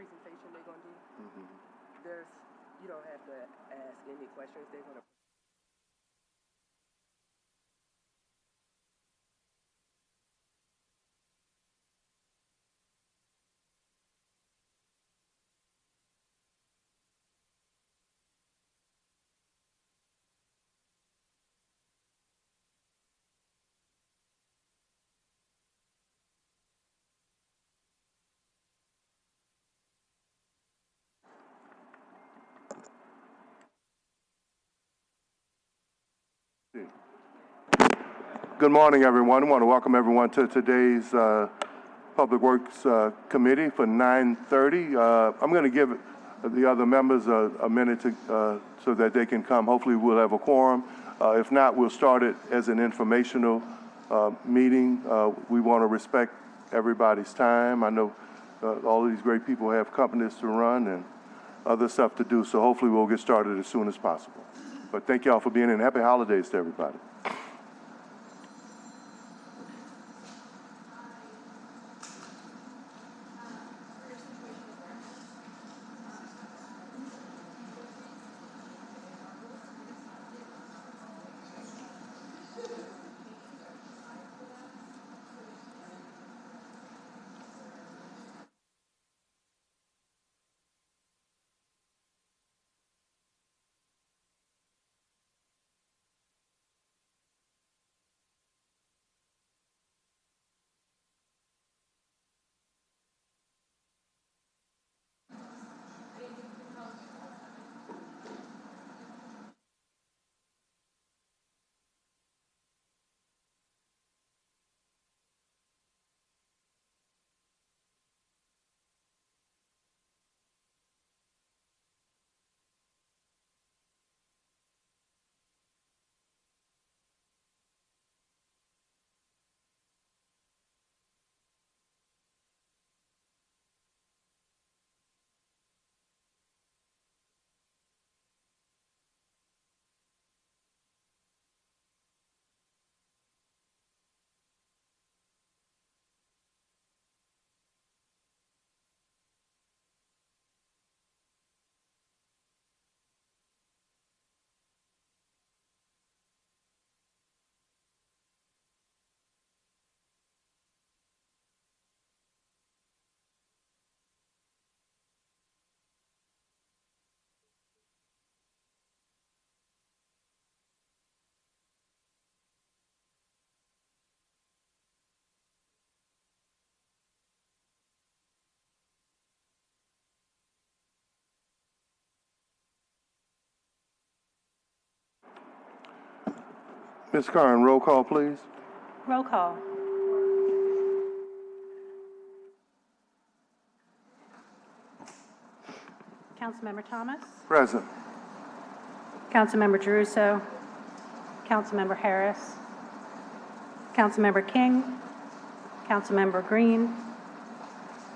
presentation they're going to do. You don't have to ask any questions. They're going to. Good morning, everyone. I want to welcome everyone to today's Public Works Committee for 9:30. I'm going to give the other members a minute so that they can come. Hopefully we'll have a quorum. If not, we'll start it as an informational meeting. We want to respect everybody's time. I know all of these great people have companies to run and other stuff to do, so hopefully we'll get started as soon as possible. But thank you all for being in. Happy holidays to everybody. Ms. Curran, roll call, please. Roll call. Councilmember Thomas. Present. Councilmember Giarrusso. Councilmember Harris. Councilmember King. Councilmember Green.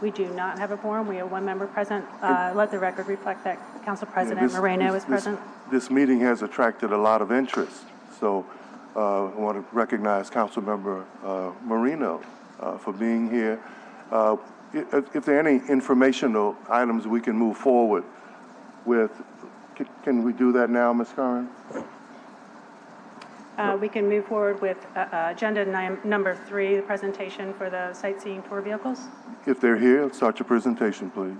We do not have a quorum. We have one member present. Let the record reflect that Council President Moreno is present. This meeting has attracted a lot of interest, so I want to recognize Councilmember Moreno for being here. If there are any informational items we can move forward with, can we do that now, Ms. Curran? We can move forward with agenda number 3, the presentation for the sightseeing tour vehicles. If they're here, start your presentation, please.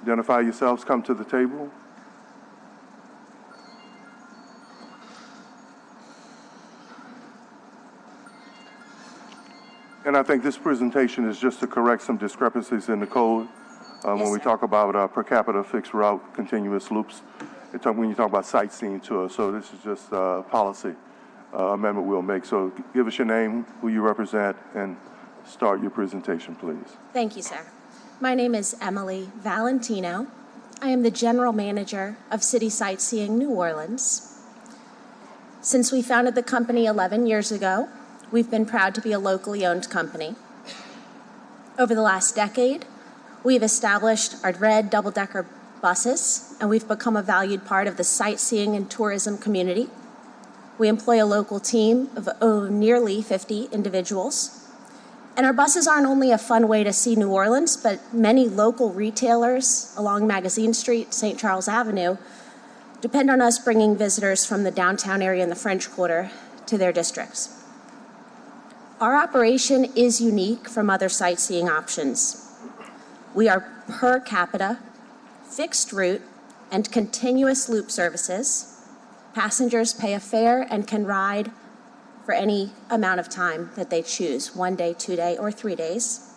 Identify yourselves, come to the table. And I think this presentation is just to correct some discrepancies in the code when we talk about per capita fixed route continuous loops. When you talk about sightseeing tours, so this is just a policy amendment we'll make. So give us your name, who you represent, and start your presentation, please. Thank you, sir. My name is Emily Valentino. I am the General Manager of City Sightseeing New Orleans. Since we founded the company 11 years ago, we've been proud to be a locally owned company. Over the last decade, we've established our red double-decker buses, and we've become a valued part of the sightseeing and tourism community. We employ a local team of nearly 50 individuals, And our buses aren't only a fun way to see New Orleans, but many local retailers along Magazine Street, St. Charles Avenue, depend on us bringing visitors from the downtown area and the French Quarter to their districts. Our operation is unique from other sightseeing options. We are per capita, fixed route, and continuous loop services. Passengers pay a fare and can ride for any amount of time that they choose, 1 day, 2 day, or 3 days.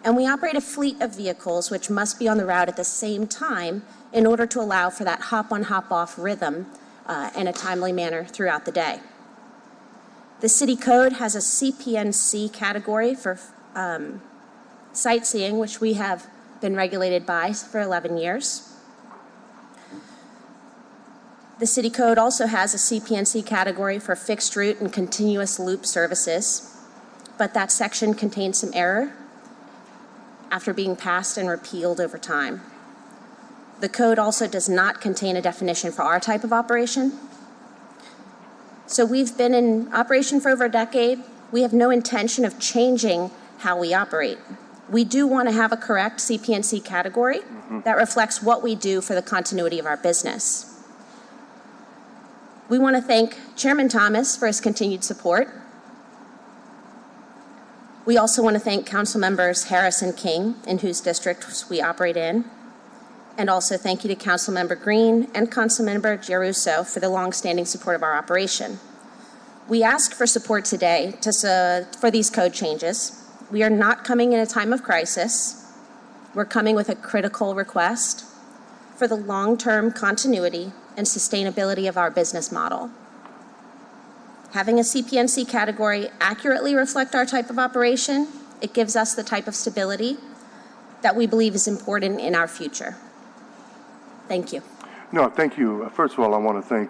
And we operate a fleet of vehicles which must be on the route at the same time in order to allow for that hop-on, hop-off rhythm in a timely manner throughout the day. The city code has a CPNC category for sightseeing, which we have been regulated by for 11 years. The city code also has a CPNC category for fixed route and continuous loop services, but that section contains some error after being passed and repealed over time. The code also does not contain a definition for our type of operation. So we've been in operation for over a decade. We have no intention of changing how we operate. We do want to have a correct CPNC category that reflects what we do for the continuity of our business. We want to thank Chairman Thomas for his continued support. We also want to thank Council Members Harris and King, in whose districts we operate in. And also thank you to Councilmember Green and Councilmember Giarrusso for the longstanding support of our operation. We ask for support today for these code changes. We are not coming in a time of crisis. We're coming with a critical request for the long-term continuity and sustainability of our business model. Having a CPNC category accurately reflect our type of operation, it gives us the type of stability that we believe is important in our future. Thank you. No, thank you. First of all, I want to thank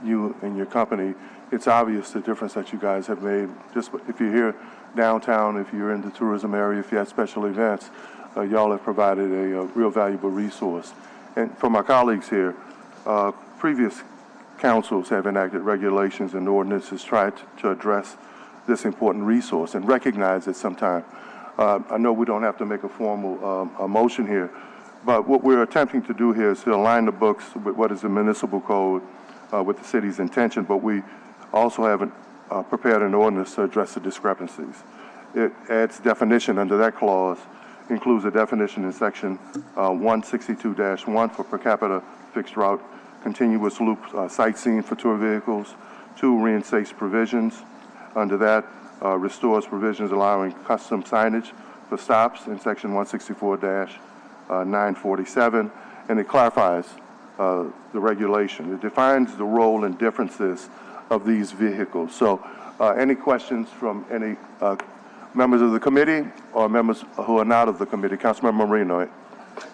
you and your company. It's obvious the difference that you guys have made. Just if you're here downtown, if you're in the tourism area, if you have special events, y'all have provided a real valuable resource. And for my colleagues here, previous councils have enacted regulations and ordinances tried to address this important resource and recognize it sometime. I know we don't have to make a formal motion here, but what we're attempting to do here is to align the books with what is the municipal code with the city's intention, but we also have prepared an ordinance to address the discrepancies. It adds definition under that clause, includes a definition in section 162-1 for per capita fixed route, continuous loop sightseeing for tour vehicles. 2, reinstates provisions. Under that, restores provisions allowing custom signage for stops in section 164-947, and it clarifies the regulation. It defines the role and differences of these vehicles. So any questions from any members of the committee or members who are not of the committee? Councilmember Marino.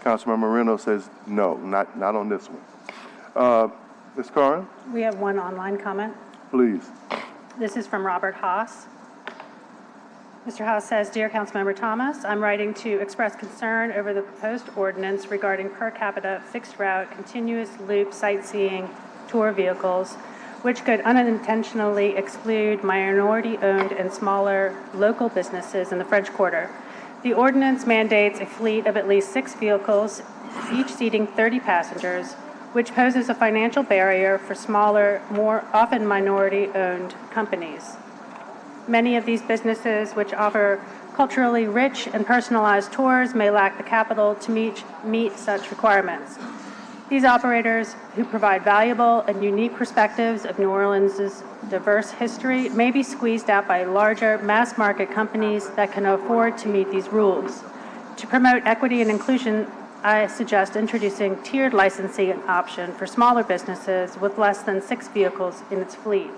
Councilmember Marino says no, not on this one. Ms. Curran? We have one online comment. Please. This is from Robert Haas. Mr. Haas says, Dear Councilmember Thomas, I'm writing to express concern over the proposed ordinance regarding per capita fixed route continuous loop sightseeing tour vehicles, which could unintentionally exclude minority-owned and smaller local businesses in the French Quarter. The ordinance mandates a fleet of at least 6 vehicles, each seating 30 passengers, which poses a financial barrier for smaller, more often minority-owned companies. Many of these businesses, which offer culturally rich and personalized tours, may lack the capital to meet such requirements. These operators, who provide valuable and unique perspectives of New Orleans' diverse history, may be squeezed out by larger mass-market companies that can afford to meet these rules. To promote equity and inclusion, I suggest introducing tiered licensing option for smaller businesses with less than 6 vehicles in its fleet.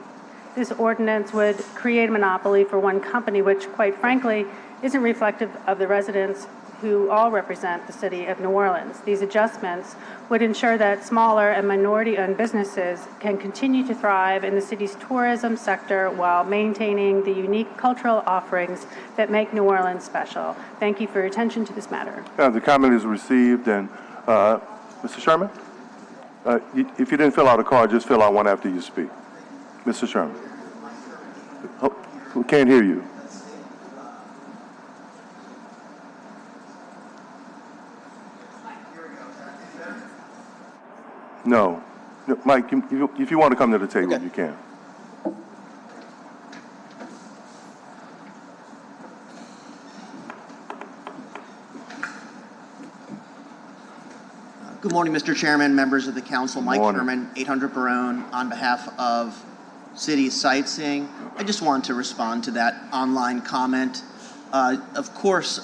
This ordinance would create a monopoly for one company, which, quite frankly, isn't reflective of the residents who all represent the city of New Orleans. These adjustments would ensure that smaller and minority-owned businesses can continue to thrive in the city's tourism sector while maintaining the unique cultural offerings that make New Orleans special. Thank you for your attention to this matter. The comment is received, and Mr. Sherman, if you didn't fill out a card, just fill out one after you speak. Mr. Sherman. Oh, we can't hear you. No. No, Mike, if you want to come to the table, Okay. you can. Good morning, Mr. Chairman, members of the council. Mike Morning. Sherman, 800 Barone, on behalf of City Sightseeing. I just wanted to respond to that online comment. Of course,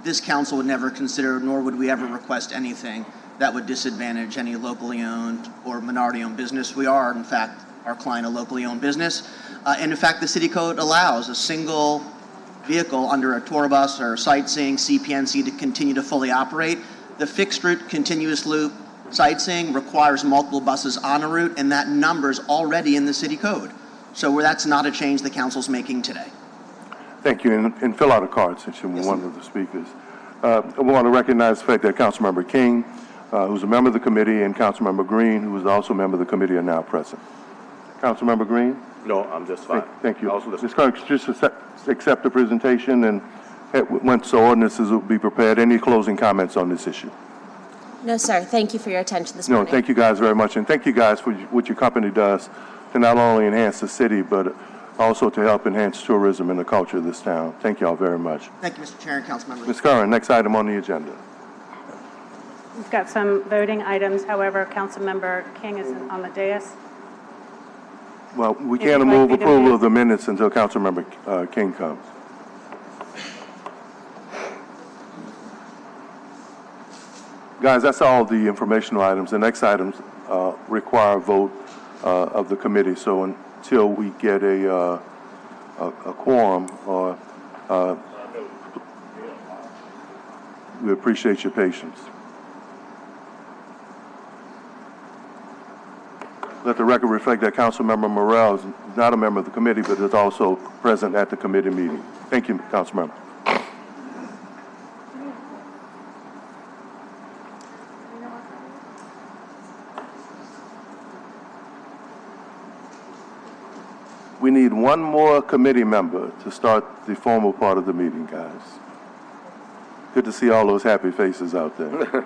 this council would never consider, nor would we ever request anything that would disadvantage any locally owned or minority-owned business. We are, in fact, our client, a locally owned business. And in fact, the city code allows a single vehicle under a tour bus or sightseeing CPNC to continue to fully operate. The fixed route continuous loop sightseeing requires multiple buses on a route, and that number's already in the city code. So that's not a change the council's making today. Thank you, and fill out a card since you're one of the speakers. I want to recognize the fact that Councilmember King, who's a member of the committee, and Councilmember Green, who is also a member of the committee, are now present. Councilmember Green? No, I'm just fine. Thank you. I was listening. Ms. Clerk, just accept the presentation, and once the ordinances will be prepared, any closing comments on this issue? No, sir. Thank you for your attention this No, morning. thank you guys very much, and thank you guys for what your company does to not only enhance the city, but also to help enhance tourism and the culture of this town. Thank you all very much. Thank you, Mr. Chair and council members. Ms. Curran, next item on the agenda. We've got some voting items. However, Councilmember King is on the dais. Well, we If you'd can't like move me to approval move- of the minutes until Councilmember King comes. Guys, that's all the informational items. The next items require a vote of the committee. So until we get a quorum, we appreciate your patience. Let the record reflect that Councilmember Morrell is not a member of the committee, but is also present at the committee meeting. Thank you, Councilmember. We need one more committee member to start the formal part of the meeting, guys. Good to see all those happy faces out there.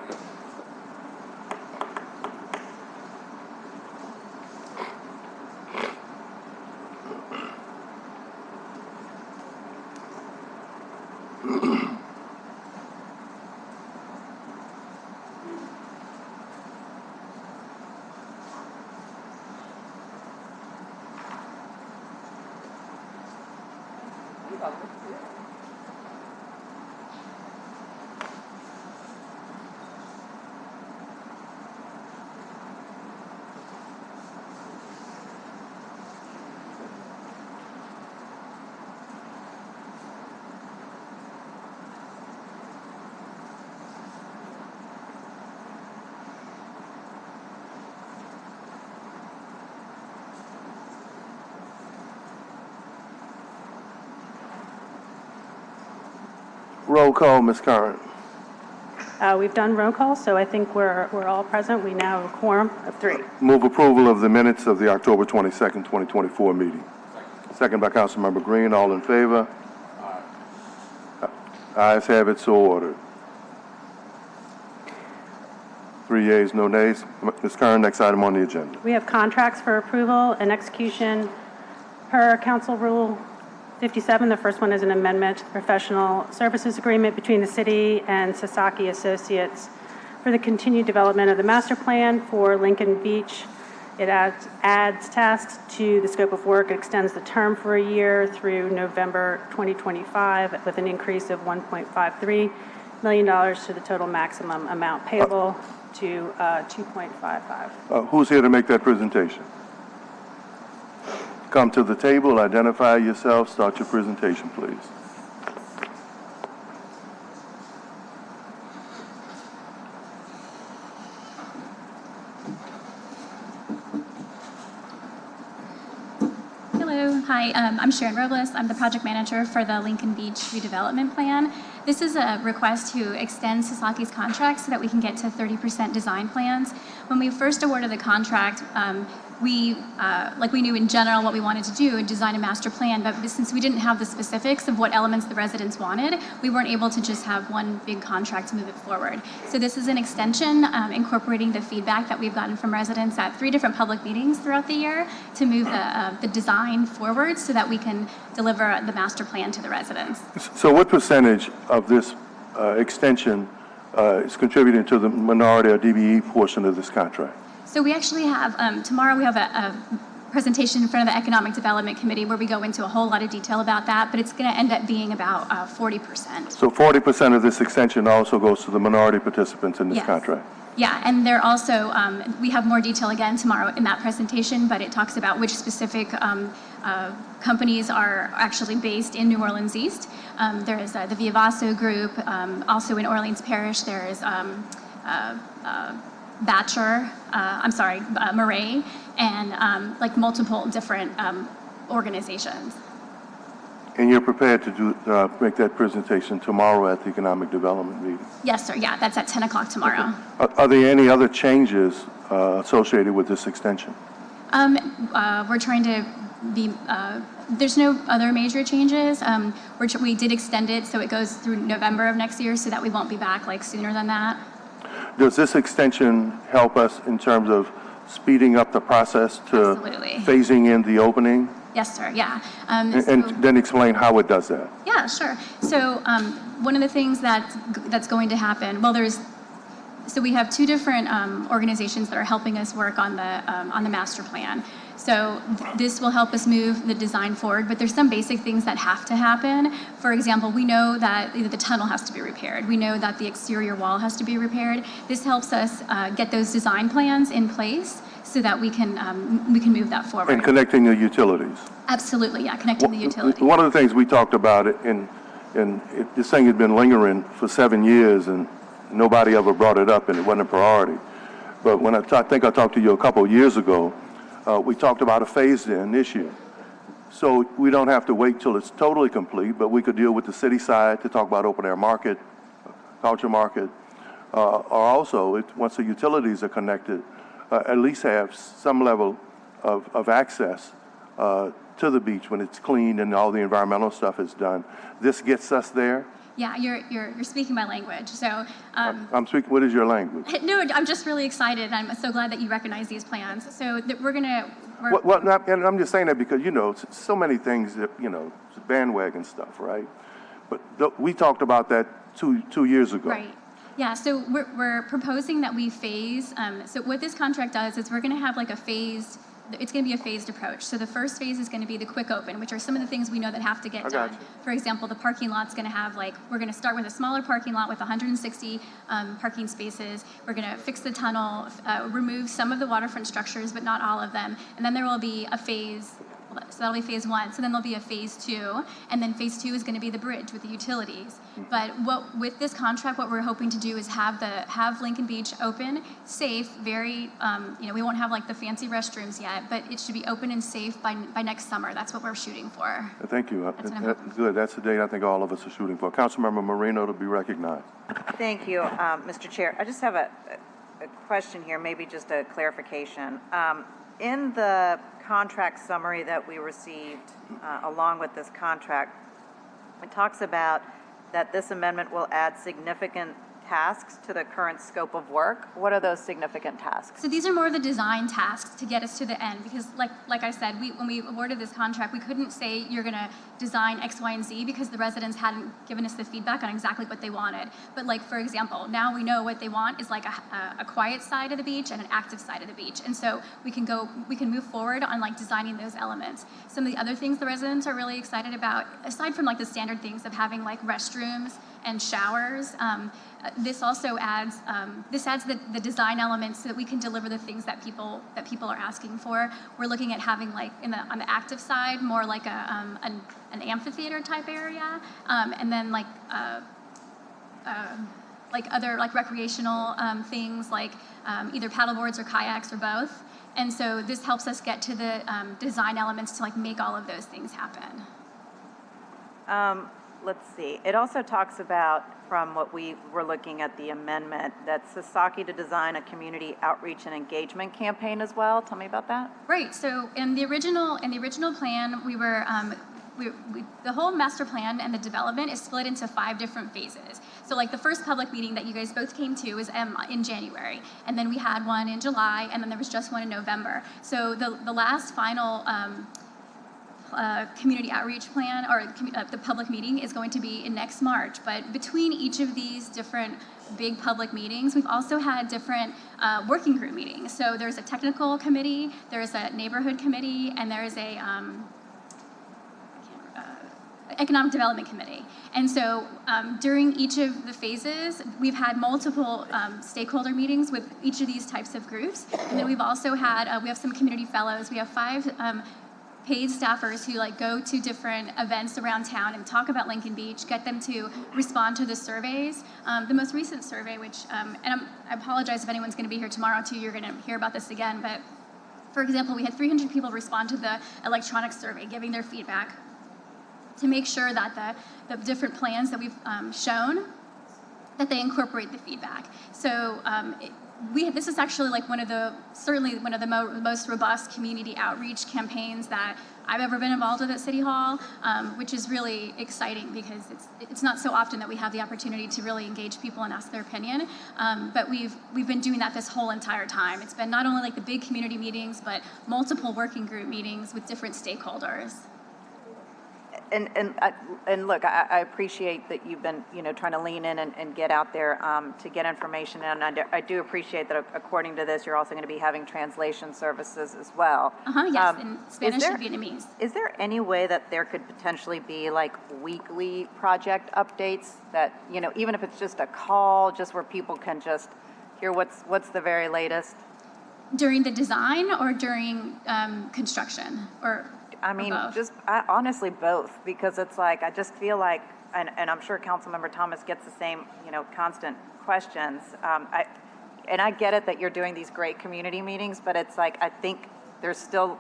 Roll call, Ms. Curran. We've done roll call, so I think we're all present. We now have a quorum of 3. Move approval of the minutes of the October 22nd, 2024 meeting. Second by Councilmember Green. All in favor? Ayes have it, so ordered. 3 yeas, no nays. Ms. Curran, next item on the agenda. We have contracts for approval and execution per Council Rule 57. The first one is an amendment to the professional services agreement between the city and Sasaki Associates for the continued development of the master plan for Lincoln Beach. It adds tasks to the scope of work. It extends the term for a year through November 2025 with an increase of $1.53 million to the total maximum amount payable to 2.55. Who's here to make that presentation? Come to the table, identify yourself, start your presentation, please. Hello, hi, I'm Sharon Robles. I'm the project manager for the Lincoln Beach redevelopment plan. This is a request to extend Sasaki's contract so that we can get to 30% design plans. When we first awarded the contract, like we knew in general what we wanted to do and design a master plan, but since we didn't have the specifics of what elements the residents wanted, we weren't able to just have one big contract to move it forward. So this is an extension incorporating the feedback that we've gotten from residents at 3 different public meetings throughout the year to move the design forward so that we can deliver the master plan to the residents. So what percentage of this extension is contributing to the minority or DBE portion of this contract? So we actually have, tomorrow we have a presentation in front of the Economic Development Committee where we go into a whole lot of detail about that, but it's going to end up being about 40%. So 40% of this extension also goes to the minority participants in this Yes. contract? Yeah, and they're also, we have more detail again tomorrow in that presentation, but it talks about which specific companies are actually based in New Orleans East. There is the Viavasso Group, also in Orleans Parish, there is Murray, and like multiple different organizations. And you're prepared to make that presentation tomorrow at the Economic Development meeting? Yes, sir, yeah, that's at 10 o'clock tomorrow. Are there any other changes associated with this extension? We're trying to be, there's no other major changes. We did extend it so it goes through November of next year so that we won't be back like sooner than that. Does this extension help us in terms of speeding up the process to Absolutely. phasing in the opening? Yes, sir, yeah. And then explain how it does that. Yeah, sure. So one of the things that's going to happen, well, so we have 2 different organizations that are helping us work on the master plan. So this will help us move the design forward, but there's some basic things that have to happen. For example, we know that the tunnel has to be repaired. We know that the exterior wall has to be repaired. This helps us get those design plans in place so that we can move that forward. And connecting the utilities. Absolutely, yeah, connecting the utilities. One of the things we talked about, this thing had been lingering for 7 years, and nobody ever brought it up, and it wasn't a priority. But when I think I talked to you a couple of years ago, we talked about a phased-in issue. So we don't have to wait till it's totally complete, but we could deal with the city side to talk about open-air market, culture market, or also, once the utilities are connected, at least have some level of access to the beach when it's cleaned and all the environmental stuff is done. This gets us there. Yeah, you're speaking my language. So I'm speaking. What is your language? no, I'm just really excited. I'm so glad that you recognize these plans. So that we're gonna. And I'm just saying that because so many things that it's bandwagon stuff, right? But we talked about that two years ago. Right. Yeah. So we're proposing that we phase. So what this contract does is we're going to have like a phased. It's going to be a phased approach. So the first phase is going to be the quick open, which are some of the things we know that have to get done. For example, the parking lot's going to have we're going to start with a smaller parking lot with 160 parking spaces. We're going to fix the tunnel, remove some of the waterfront structures, but not all of them. And then there will be a phase. So that'll be phase 1. So then there'll be a phase 2, and then phase 2 is going to be the bridge with the utilities. But with this contract, what we're hoping to do is have Lincoln Beach open, safe, very, we won't have like the fancy restrooms yet, but it should be open and safe by next summer. That's what we're shooting for. Thank you. Good. That's the date I think all of us are shooting for. Councilmember Marino to be recognized. Thank you, Mr. Chair. I just have a question here, maybe just a clarification. In the contract summary that we received along with this contract, it talks about that this amendment will add significant tasks to the current scope of work. What are those significant tasks? So these are more of the design tasks to get us to the end, because like I said, when we awarded this contract, we couldn't say you're going to design X, Y, and Z because the residents hadn't given us the feedback on exactly what they wanted. But for example, now we know what they want is like a quiet side of the beach and an active side of the beach. And so we can move forward on designing those elements. Some of the other things the residents are really excited about, aside from the standard things of having restrooms and showers, this also adds the design elements so that we can deliver the things that people are asking for. We're looking at having on the active side more like an amphitheater type area, and then other recreational things either paddleboards or kayaks or both. And so this helps us get to the design elements to make all of those things happen. let's see. It also talks about, from what we were looking at the amendment, that Sasaki to design a community outreach and engagement campaign as well. Tell me about that. Right. So in the original plan, we were the whole master plan and the development is split into 5 different phases. So like the first public meeting that you guys both came to was in January, and then we had one in July, and then there was just one in November. So the last final community outreach plan, or the public meeting, is going to be in next March. But between each of these different big public meetings, we've also had different working group meetings. So there's a technical committee, there's a neighborhood committee, and there's a economic development committee. And so during each of the phases, we've had multiple stakeholder meetings with each of these types of groups. And then we've also had, we have some community fellows. We have 5 paid staffers who like go to different events around town and talk about Lincoln Beach, get them to respond to the surveys. The most recent survey, which, and I apologize if anyone's going to be here tomorrow too, you're going to hear about this again, but for example, we had 300 people respond to the electronic survey, giving their feedback to make sure that the different plans that we've shown, that they incorporate the feedback. So this is actually like certainly one of the most robust community outreach campaigns that I've ever been involved with at City Hall, which is really exciting because it's not so often that we have the opportunity to really engage people and ask their opinion. But we've been doing that this whole entire time. It's been not only like the big community meetings, but multiple working group meetings with different stakeholders. And look, I appreciate that you've been, trying to lean in and get out there to get information. And I do appreciate that according to this, you're also going to be having translation services as well. Yes, in Spanish and Vietnamese. Is there any way that there could potentially be like weekly project updates that, even if it's just a call, just where people can just hear what's the very latest? During the design or during construction, or? I mean, honestly, both, because it's like, I just feel like, and I'm sure Councilmember Thomas gets the same, constant questions. And I get it that you're doing these great community meetings, but it's like, I think there's still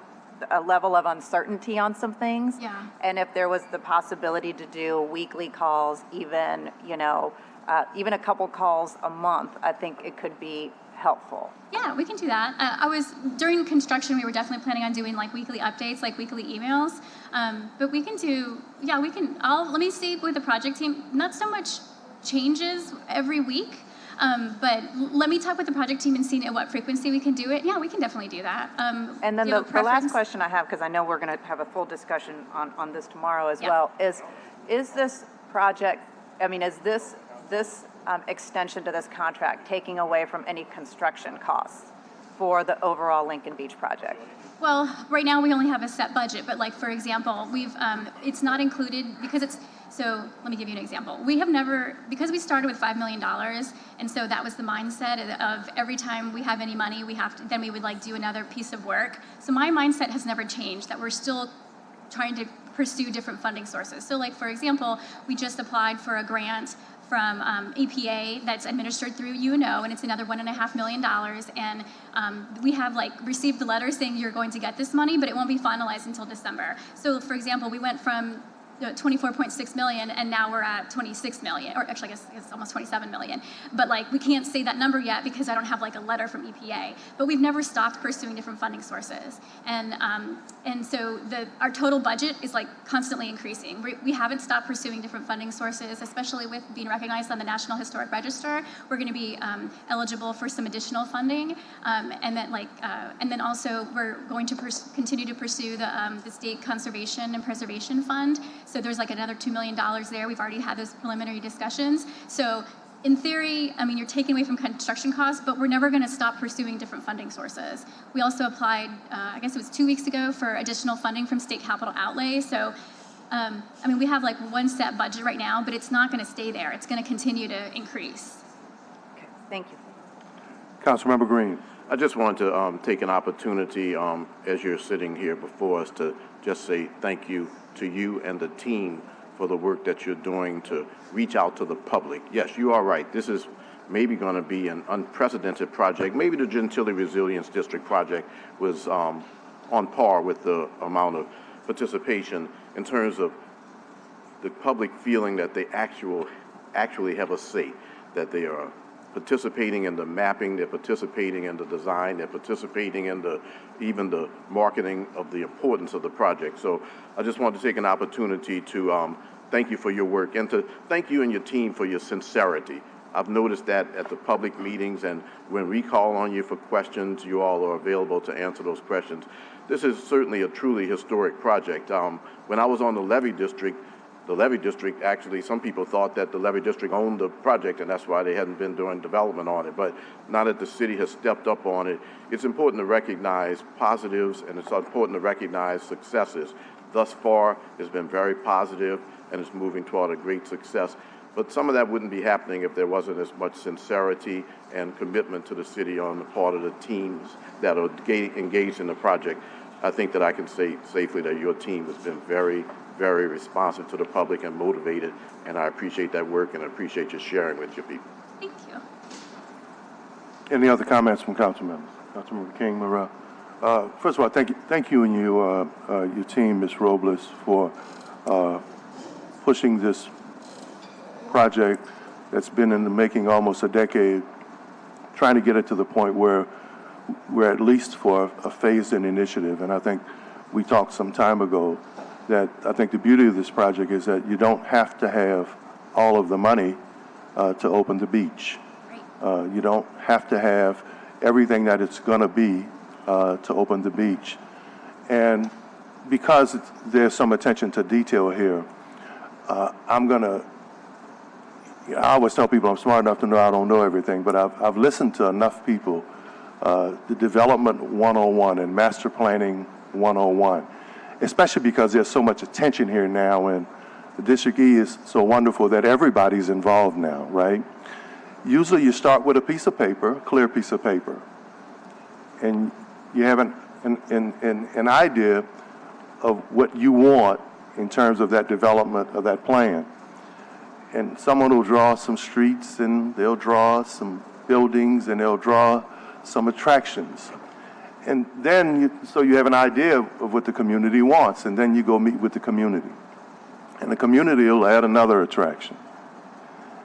a level of uncertainty on some things. Yeah. And if there was the possibility to do weekly calls, even, even a couple calls a month, I think it could be helpful. Yeah, we can do that. During construction, we were definitely planning on doing like weekly updates, like weekly emails. But we can do, let me see with the project team, not so much changes every week, but let me talk with the project team and see at what frequency we can do it. Yeah, we can definitely do that. And then the last question I have, because I know we're going to have a full discussion on this tomorrow as well, is this project, is this extension to this contract taking away from any construction costs for the overall Lincoln Beach project? Well, right now we only have a set budget, but like, for example, it's not included because so let me give you an example. We have never, because we started with $5 million, and so that was the mindset of every time we have any money, then we would like do another piece of work. So my mindset has never changed, that we're still trying to pursue different funding sources. So like, for example, we just applied for a grant from EPA that's administered through UNO, and it's another $1.5 million. And we have received the letter saying you're going to get this money, but it won't be finalized until December. So for example, we went from 24.6 million, and now we're at 26 million, or actually I guess it's almost 27 million. But we can't say that number yet because I don't have a letter from EPA. But we've never stopped pursuing different funding sources, and so our total budget is constantly increasing. We haven't stopped pursuing different funding sources, especially with being recognized on the National Historic Register. We're going to be eligible for some additional funding, and then also we're going to continue to pursue the State Conservation and Preservation Fund. So there's another $2 million there. We've already had those preliminary discussions. So in theory, you're taking away from construction costs, but we're never going to stop pursuing different funding sources. We also applied, I guess it was 2 weeks ago, for additional funding from state capital outlay. So, we have one set budget right now, but it's not going to stay there. It's going to continue to increase. Okay, thank you. Councilmember Green. I just wanted to take an opportunity as you're sitting here before us to just say thank you to you and the team for the work that you're doing to reach out to the public. Yes, you are right. This is maybe going to be an unprecedented project. Maybe the Gentilly Resilience District project was on par with the amount of participation in terms of the public feeling that they actually have a say, that they are participating in the mapping, they're participating in the design, they're participating in even the marketing of the importance of the project. So I just wanted to take an opportunity to thank you for your work and to thank you and your team for your sincerity. I've noticed that at the public meetings, and when we call on you for questions, you all are available to answer those questions. This is certainly a truly historic project. When I was on the levee district, actually, some people thought that the levee district owned the project, and that's why they hadn't been doing development on it. But now that the city has stepped up on it, it's important to recognize positives, and it's important to recognize successes. Thus far, it's been very positive, and it's moving toward a great success. But some of that wouldn't be happening if there wasn't as much sincerity and commitment to the city on the part of the teams that are engaged in the project. I think that I can say safely that your team has been very, very responsive to the public and motivated, and I appreciate that work and I appreciate you sharing with your people. Thank you. Any other comments from council members? Councilmember King, Morrell. First of all, thank you and your team, Ms. Robles, for pushing this project that's been in the making almost a decade, trying to get it to the point where we're at least for a phased-in initiative. And I think we talked some time ago that I think the beauty of this project is that you don't have to have all of the money to open the beach. You don't have to have everything that it's going to be to open the beach. And because there's some attention to detail here, I always tell people I'm smart enough to know I don't know everything, but I've listened to enough people, the Development 101 and Master Planning 101, especially because there's so much attention here now, and the District E is so wonderful that everybody's involved now, right? Usually you start with a piece of paper, a clear piece of paper, and you have an idea of what you want in terms of that development of that plan. And someone will draw some streets, and they'll draw some buildings, and they'll draw some attractions. And then, so you have an idea of what the community wants, and then you go meet with the community. And the community will add another attraction.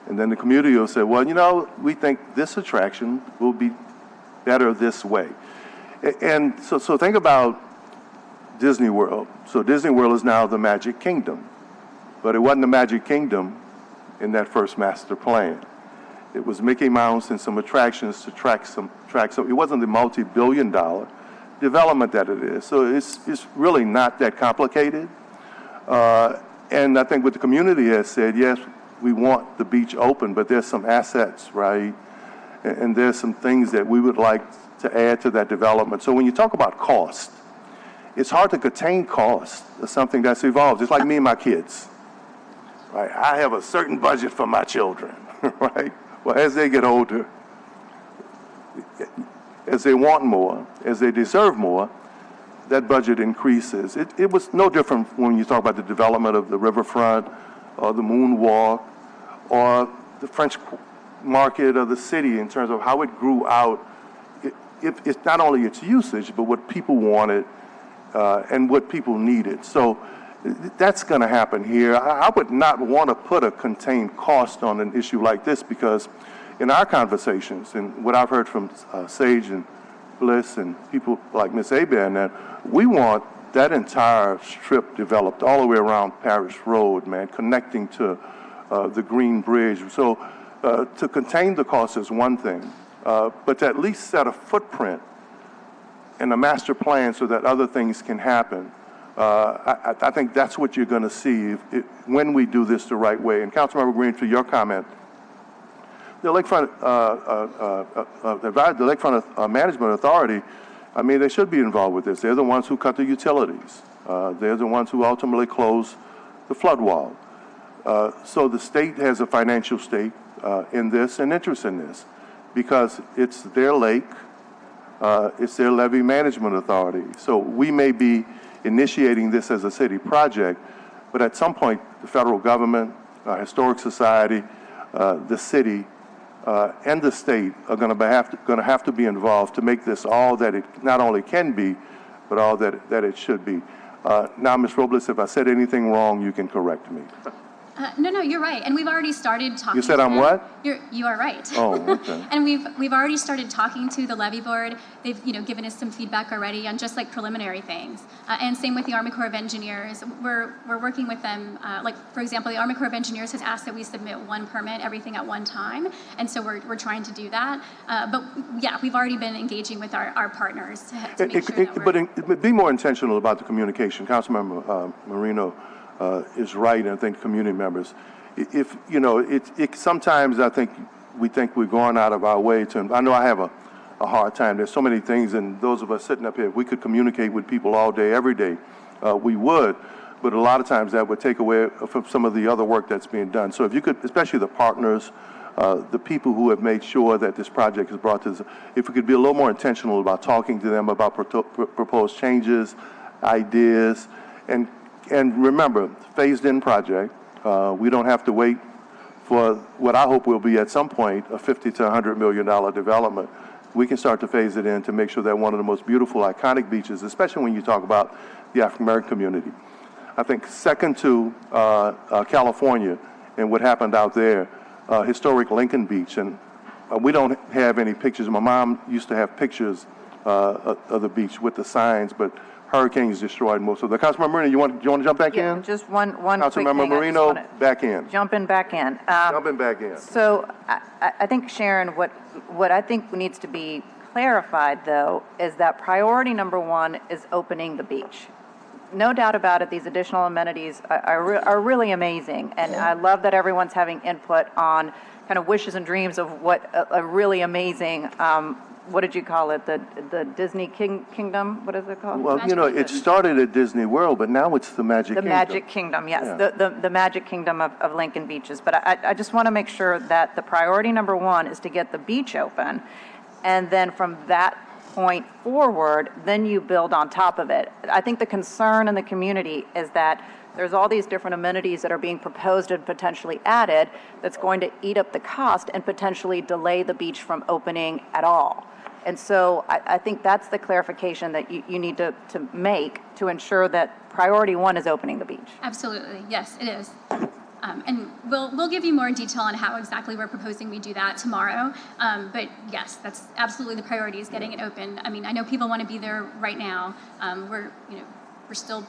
And then the community will say, well, you know, we think this attraction will be better this way. And so think about Disney World. So Disney World is now the Magic Kingdom. But it wasn't the Magic Kingdom in that first master plan. It was Mickey Mouse and some attractions to track. So it wasn't the multi-billion-dollar development that it is. So it's really not that complicated. And I think what the community has said, yes, we want the beach open, but there's some assets, right? And there's some things that we would like to add to that development. So when you talk about cost, it's hard to contain cost of something that's evolved. It's like me and my kids. Right? I have a certain budget for my children, right? Well, as they get older, as they want more, as they deserve more, that budget increases. It was no different when you talk about the development of the riverfront or the moonwalk or the French market of the city in terms of how it grew out. It's not only its usage, but what people wanted and what people needed. So that's going to happen here. I would not want to put a contained cost on an issue like this, because in our conversations and what I've heard from Sage and Bliss and people like Ms. Aben, that we want that entire strip developed all the way around Parish Road, man, connecting to the Green Bridge. So to contain the cost is one thing, but to at least set a footprint in a master plan so that other things can happen. I think that's what you're going to see when we do this the right way. And Councilmember Green, to your comment, the Lakefront Management Authority, I mean, they should be involved with this. They're the ones who cut the utilities. They're the ones who ultimately close the flood wall. So the state has a financial stake in this and interest in this, because it's their lake, it's their levee management authority. So we may be initiating this as a city project, but at some point, the federal government, Historic Society, the city, and the state are going to have to be involved to make this all that it not only can be, but all that it should be. Now, Ms. Robles, if I said anything wrong, you can correct me. No, you're right. And we've already started talking. You said to I'm them. what? You are right. Oh, okay. And we've already started talking to the levy board. They've given us some feedback already on just like preliminary things. And same with the Army Corps of Engineers. We're working with them. Like for example, the Army Corps of Engineers has asked that we submit one permit, everything at one time, and so we're trying to do that. But yeah, we've already been engaging with our partners to make sure that we're. But be more intentional about the communication. Councilmember Marino is right, and I think community members. If you know, sometimes I think we're going out of our way to. I know I have a hard time. There's so many things, and those of us sitting up here, if we could communicate with people all day, every day, we would. But a lot of times that would take away from some of the other work that's being done. So if you could, especially the partners, the people who have made sure that this project is brought to this, if we could be a little more intentional about talking to them about proposed changes, ideas, and remember, phased-in project. We don't have to wait for what I hope will be at some point a $50 to $100 million development. We can start to phase it in to make sure that one of the most beautiful, iconic beaches, especially when you talk about the African-American community. I think second to California and what happened out there, historic Lincoln Beach. And we don't have any pictures. My mom used to have pictures of the beach with the signs, but hurricanes destroyed most of the. Councilmember Marino, you want to jump back in? Just one quick thing. Councilmember Marino, back in. Jumping back in. Jumping back in. So I think, Sharon, what I think needs to be clarified, though, is that priority number one is opening the beach. No doubt about it, these additional amenities are really amazing, and I love that everyone's having input on kind of wishes and dreams of what a really amazing, what did you call it, the Disney Kingdom? What is it called? Well, it started at Disney World, but now it's the Magic Kingdom. The Magic Kingdom, yes, Yeah. the Magic Kingdom of Lincoln Beaches. But I just want to make sure that the priority number one is to get the beach open, and then from that point forward, then you build on top of it. I think the concern in the community is that there's all these different amenities that are being proposed and potentially added that's going to eat up the cost and potentially delay the beach from opening at all. And so I think that's the clarification that you need to make to ensure that priority one is opening the beach. Absolutely, yes, it is. And we'll give you more detail on how exactly we're proposing we do that tomorrow. But yes, that's absolutely the priority, is getting it open. I mean, I know people want to be there right now. We're still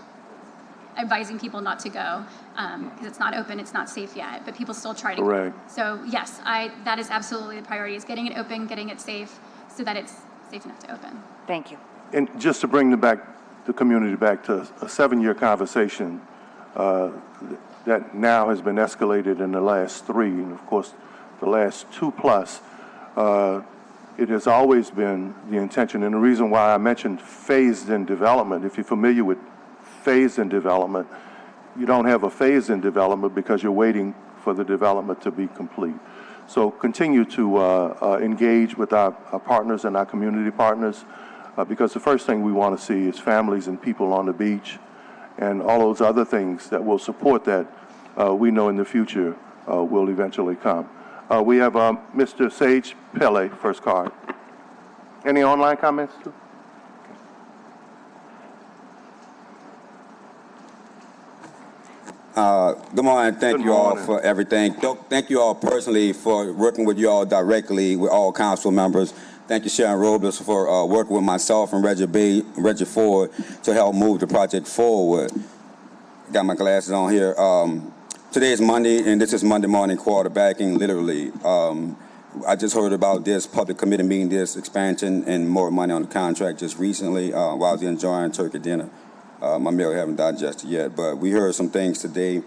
advising people not to go because it's not open, it's not safe yet, but people still try to go. Right. So yes, that is absolutely the priority, is getting it open, getting it safe, so that it's safe enough to open. Thank you. And just to bring the community back to a 7-year conversation that now has been escalated in the last 3, and of course the last 2+, it has always been the intention, and the reason why I mentioned phased-in development, if you're familiar with phased-in development, you don't have a phased-in development because you're waiting for the development to be complete. So continue to engage with our partners and our community partners, because the first thing we want to see is families and people on the beach, and all those other things that will support that we know in the future will eventually come. We have Mr. Sage Pele, first card. Any online comments, too? Good morning. Thank Good you all morning. for everything. Thank you all personally for working with you all directly, with all council members. Thank you, Sharon Robles, for working with myself and Reggie Ford to help move the project forward. Got my glasses on here. Today is Monday, and this is Monday morning quarterbacking, literally. I just heard about this public committee meeting, this expansion and more money on the contract just recently while I was enjoying turkey dinner. My meal haven't digested yet, but we heard some things today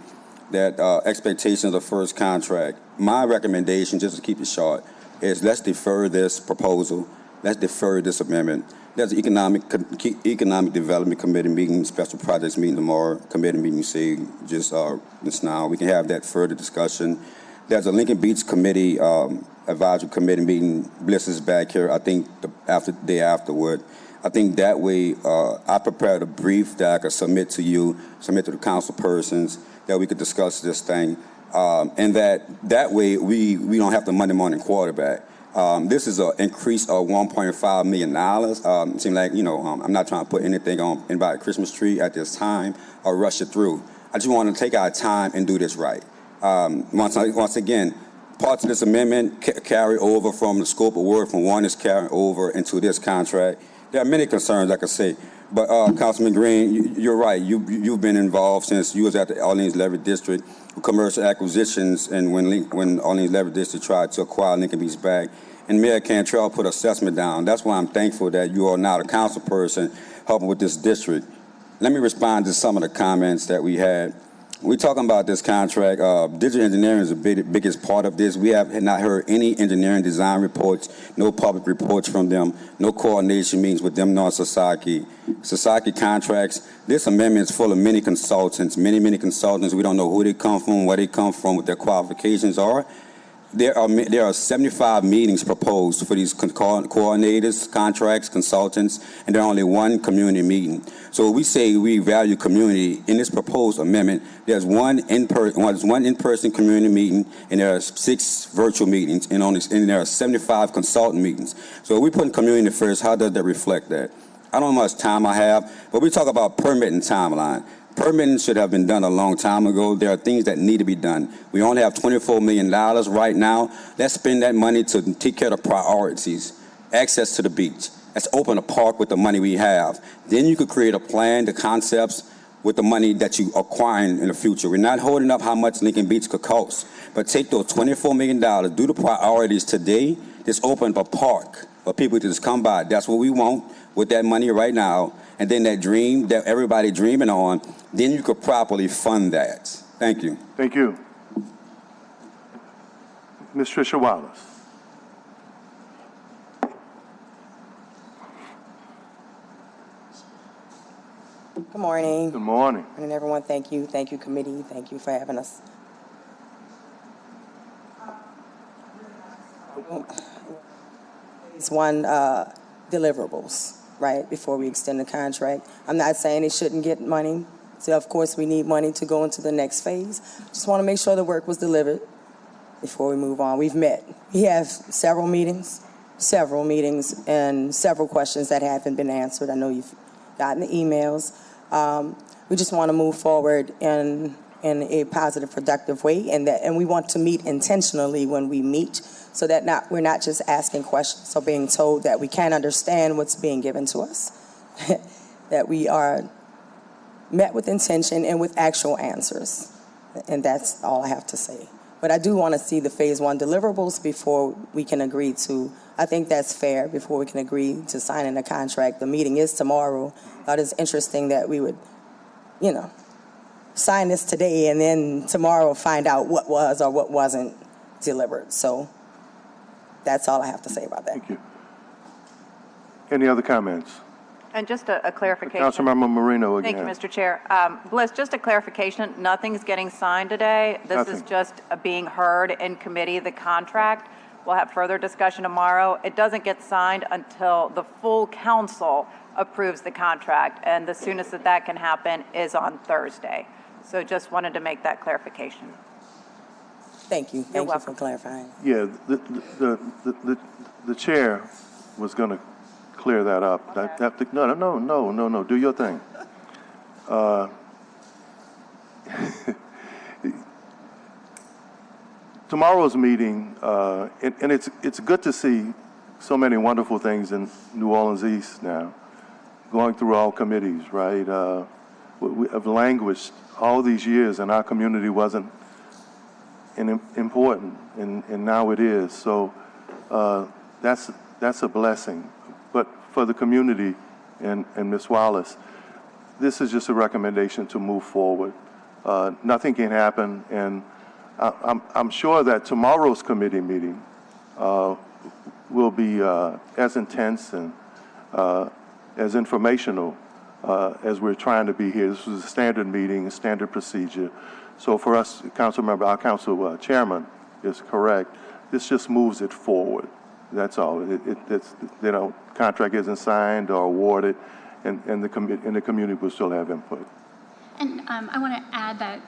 that expectations of the first contract. My recommendation, just to keep it short, is let's defer this proposal. Let's defer this amendment. There's an economic development committee meeting, special projects meeting tomorrow, committee meeting C, just now. We can have that further discussion. There's a Lincoln Beach committee, advisory committee meeting. Bliss is back here, I think, the day afterward. I think that way I prepared a brief that I could submit to you, submit to the council persons, that we could discuss this thing. And that way we don't have the Monday morning quarterback. This is an increase of $1.5 million. It seems like, I'm not trying to put anything on anybody's Christmas tree at this time or rush it through. I just want to take our time and do this right. Once again, parts of this amendment carry over from the scope of work from one is carrying over into this contract. There are many concerns, like I say, but Councilman Green, you're right. You've been involved since you was at the Orleans Levy District with commercial acquisitions, and when Orleans Levy District tried to acquire Lincoln Beach back, and Mayor Cantrell put assessment down. That's why I'm thankful that you are now the council person helping with this district. Let me respond to some of the comments that we had. We're talking about this contract. Digital engineering is the biggest part of this. We have not heard any engineering design reports, no public reports from them, no coordination meetings with them nor Sasaki. Sasaki contracts. This amendment is full of many consultants, many consultants. We don't know who they come from, where they come from, what their qualifications are. There are 75 meetings proposed for these coordinators, contracts, consultants, and there are only one community meeting. So we say we value community. In this proposed amendment, there's one in-person community meeting, and there are 6 virtual meetings, and there are 75 consultant meetings. So if we put community first, how does that reflect that? I don't know how much time I have, but we talk about permitting timeline. Permitting should have been done a long time ago. There are things that need to be done. We only have $24 million right now. Let's spend that money to take care of the priorities. Access to the beach. Let's open a park with the money we have. Then you could create a plan, the concepts, with the money that you acquiring in the future. We're not holding up how much Lincoln Beach could cost, but take those $24 million, do the priorities today, just open up a park for people to just come by. That's what we want with that money right now. And then that dream that everybody dreaming on, then you could properly fund that. Thank you. Thank you. Ms. Tricia Wallace. Good morning. Good morning. Good morning, everyone. Thank you. Thank you, committee. Thank you for having us. It's one deliverables, right, before we extend the contract. I'm not saying it shouldn't get money. So, of course, we need money to go into the next phase. Just want to make sure the work was delivered before we move on. We've met. We have several meetings, and several questions that haven't been answered. I know you've gotten the emails. We just want to move forward in a positive, productive way, and we want to meet intentionally when we meet, so that we're not just asking questions or being told that we can't understand what's being given to us, that we are met with intention and with actual answers. And that's all I have to say. But I do want to see the phase 1 deliverables before we can agree to, I think that's fair, before we can agree to signing a contract. The meeting is tomorrow. I thought it's interesting that we would, sign this today and then tomorrow find out what was or what wasn't delivered. So that's all I have to say about that. Thank you. Any other comments? And just a clarification. Councilmember Marino again. Thank you, Mr. Chair. Bliss, just a clarification. Nothing's getting signed today. This is just being heard in committee, the contract. We'll have further discussion tomorrow. It doesn't get signed until the full council approves the contract, and the soonest that can happen is on Thursday. So just wanted to make that clarification. Thank you. Thank you for clarifying. Yeah, the chair was going to clear that up. Okay. No. Do your thing. Tomorrow's meeting, and it's good to see so many wonderful things in New Orleans East now, going through all committees, right? We have languished all these years, and our community wasn't important, and now it is. So that's a blessing. But for the community and Ms. Wallace, this is just a recommendation to move forward. Nothing can happen, and I'm sure that tomorrow's committee meeting will be as intense and as informational as we're trying to be here. This was a standard meeting, a standard procedure. So for us, our council chairman is correct. This just moves it forward. That's all. Contract isn't signed or awarded, and the community will still have input. And I want to add that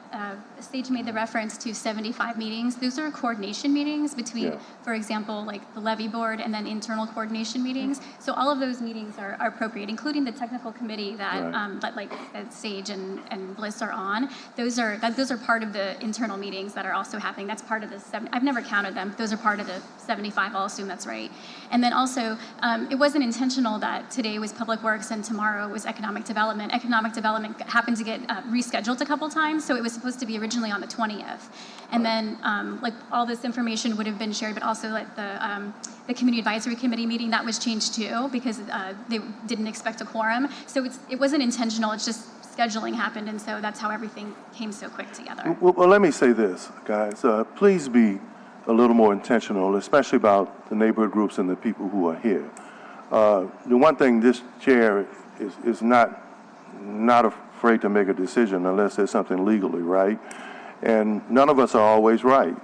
Sage made the reference to 75 meetings. Those are coordination meetings between, for example, like the levy board and then internal coordination meetings. So all of those meetings are appropriate, including the technical committee that that Sage and Bliss are on. Those are part of the internal meetings that are also happening. That's part of the I've never counted them. Those are part of the 75. I'll assume that's right. And then also, it wasn't intentional that today was Public Works and tomorrow was Economic Development. Economic Development happened to get rescheduled a couple times, so it was supposed to be originally on the 20th. And then, like, all this information would have been shared, but also like the Community Advisory Committee meeting, that was changed too, because they didn't expect a quorum. So it wasn't intentional, it's just scheduling happened, and so that's how everything came so quick together. Well, let me say this, guys. Please be a little more intentional, especially about the neighborhood groups and the people who are here. The one thing this chair is not afraid to make a decision unless there's something legally right, and none of us are always right.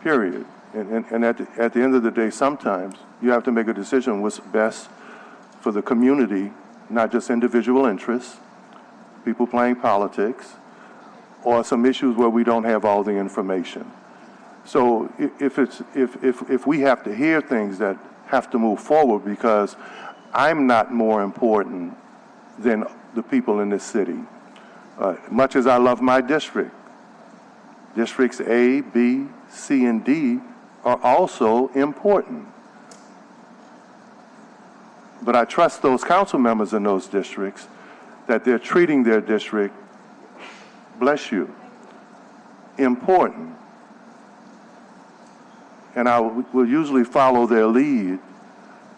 Period. And at the end of the day, sometimes you have to make a decision what's best for the community, not just individual interests, people playing politics, or some issues where we don't have all the information. So if we have to hear things that have to move forward, because I'm not more important than the people in this city. Much as I love my district, districts A, B, C, and D are also important. But I trust those council members in those districts that they're treating their district, bless you, important. And I will usually follow their lead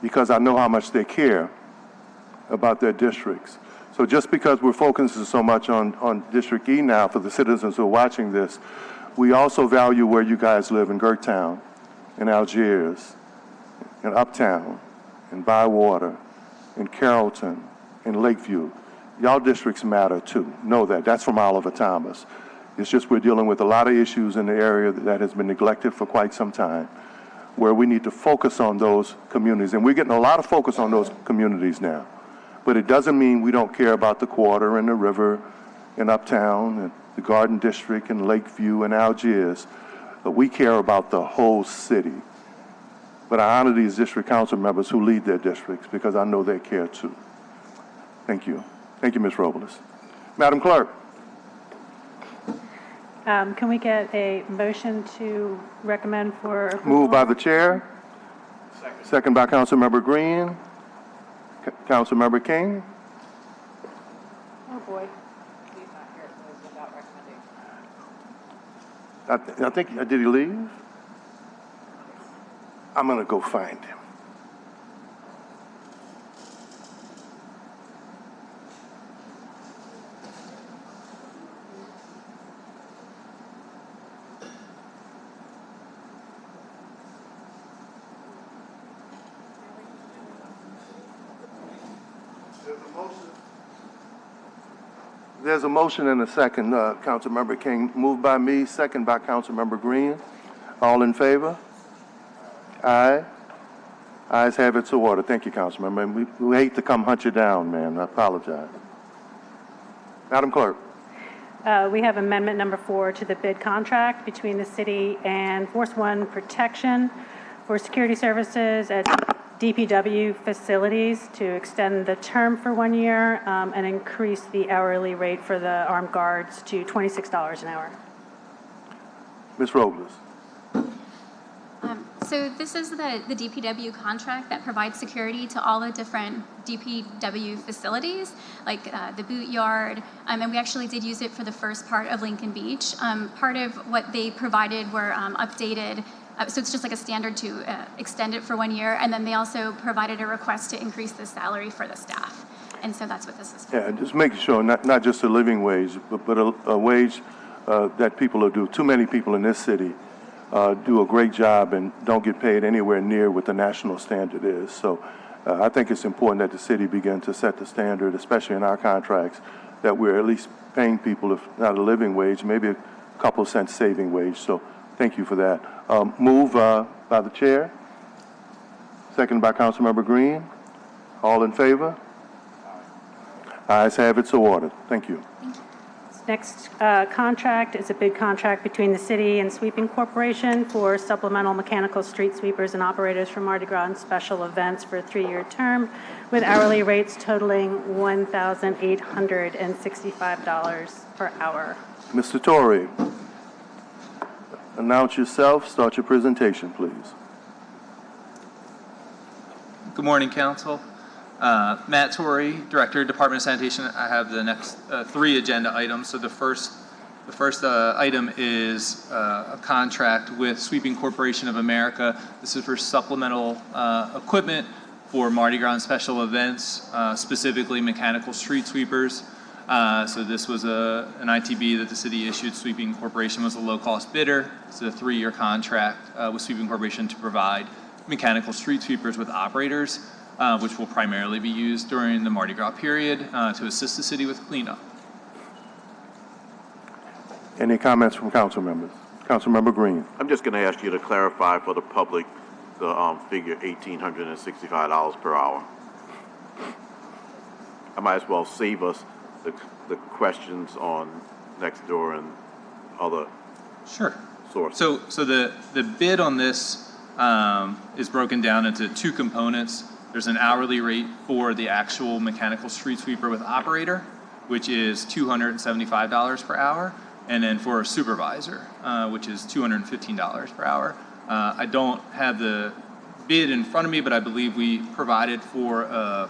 because I know how much they care about their districts. So just because we're focusing so much on District E now for the citizens who are watching this, we also value where you guys live in Gertown, in Algiers, in Uptown, in Bywater, in Carrollton, in Lakeview. Y'all districts matter too. Know that. That's from Oliver Thomas. It's just we're dealing with a lot of issues in the area that has been neglected for quite some time, where we need to focus on those communities. And we're getting a lot of focus on those communities now. But it doesn't mean we don't care about the Quarter and the River and Uptown and the Garden District and Lakeview and Algiers. But we care about the whole city. But I honor these district council members who lead their districts because I know they care too. Thank you. Thank you, Ms. Robles. Madam Clerk. Can we get a motion to recommend for approval? Moved by the chair. Second by Councilmember Green. Councilmember King. Oh, boy. He's not here, so it's without recommendation. I think, did he leave? I'm going to go find him. There's a motion and a second, Councilmember King. Moved by me, second by Councilmember Green. All in favor? Aye. Ayes have it, so ordered. Thank you, Councilmember. We hate to come hunt you down, man. I apologize. Madam Clerk. We have amendment number 4 to the bid contract between the city and Force One Protection for security services at DPW facilities to extend the term for 1 year and increase the hourly rate for the armed guards to $26 an hour. Ms. Robles. So this is the DPW contract that provides security to all the different DPW facilities, like the boot yard, and we actually did use it for the first part of Lincoln Beach. Part of what they provided were updated, so it's just like a standard to extend it for 1 year, and then they also provided a request to increase the salary for the staff. And so that's what this is for. Yeah, just making sure, not just a living wage, but a wage that people do. Too many people in this city do a great job and don't get paid anywhere near what the national standard is. So I think it's important that the city begin to set the standard, especially in our contracts, that we're at least paying people, if not a living wage, maybe a couple cents saving wage. So thank you for that. Move by the chair. Second by Councilmember Green. All in favor? Ayes have it, so ordered. Thank you. Next contract is a bid contract between the city and Sweeping Corporation for supplemental mechanical street sweepers and operators for Mardi Gras and special events for a 3-year term with hourly rates totaling $1,865 per hour. Mr. Torrey, announce yourself. Start your presentation, please. Good morning, Council. Matt Torrey, Director, Department of Sanitation. I have the next 3 agenda items. So the first item is a contract with Sweeping Corporation of America. This is for supplemental equipment for Mardi Gras and special events, specifically mechanical street sweepers. So this was an ITB that the city issued. Sweeping Corporation was a low-cost bidder. It's a 3-year contract with Sweeping Corporation to provide mechanical street sweepers with operators, which will primarily be used during the Mardi Gras period to assist the city with cleanup. Any comments from council members? Councilmember Green. I'm just going to ask you to clarify for the public the figure $1,865 per hour. I might as well save us the questions on Nextdoor and other sources. So the bid on this is broken down into 2 components. There's an hourly rate for the actual mechanical street sweeper with operator, which is $275 per hour, and then for a supervisor, which is $215 per hour. I don't have the bid in front of me, but I believe we provided for a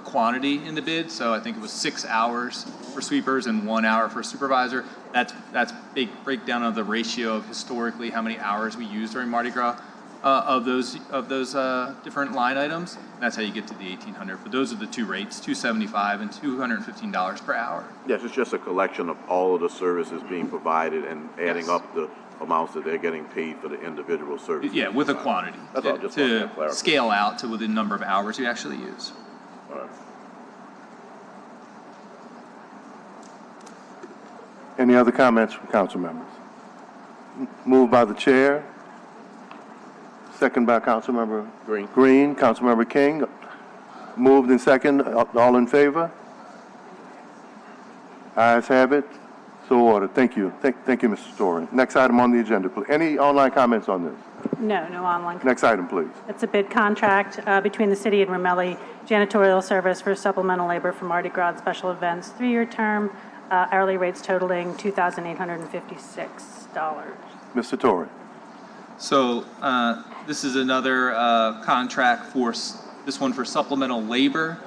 quantity in the bid. So I think it was 6 hours for sweepers and 1 hour for a supervisor. That's big breakdown of the ratio of historically how many hours we use during Mardi Gras of those different line items. That's how you get to the 1,800. But those are the 2 rates, $275 and $215 per hour. Yes, it's just a collection of all of the services being provided and adding up the amounts that they're getting paid for the individual services. Yeah, with a quantity. That's all. Just to scale out to within the number of hours we actually use. All right. Any other comments from council members? Moved by the chair. Second by Councilmember Green. Councilmember King. Moved and second. All in favor? Ayes have it. So ordered. Thank you. Thank you, Mr. Story. Next item on the agenda, please. Any online comments on this? No online. Next item, please. It's a bid contract between the city and Ramelli Janitorial Service for supplemental labor for Mardi Gras and special events, 3-year term, hourly rates totaling $2,856. Mr. Torrey. So this is another contract for this one for supplemental labor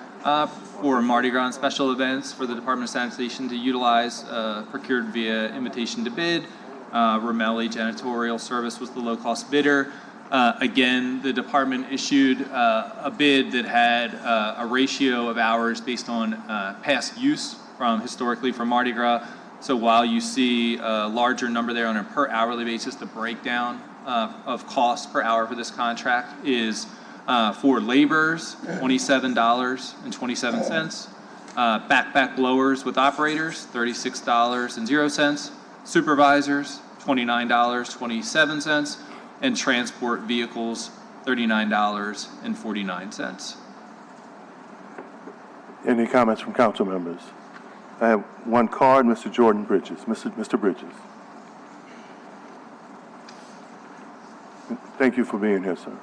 for Mardi Gras and special events for the Department of Sanitation to utilize procured via invitation to bid. Ramelli Janitorial Service was the low-cost bidder. Again, the department issued a bid that had a ratio of hours based on past use historically from Mardi Gras. So while you see a larger number there on a per hourly basis, the breakdown of cost per hour for this contract is for laborers, $27.27. Backpack blowers with operators, $36.00. Supervisors, $29.27. And transport vehicles, $39.49. Any comments from council members? I have one card, Mr. Jordan Bridges. Mr. Bridges. Thank you for being here, sir.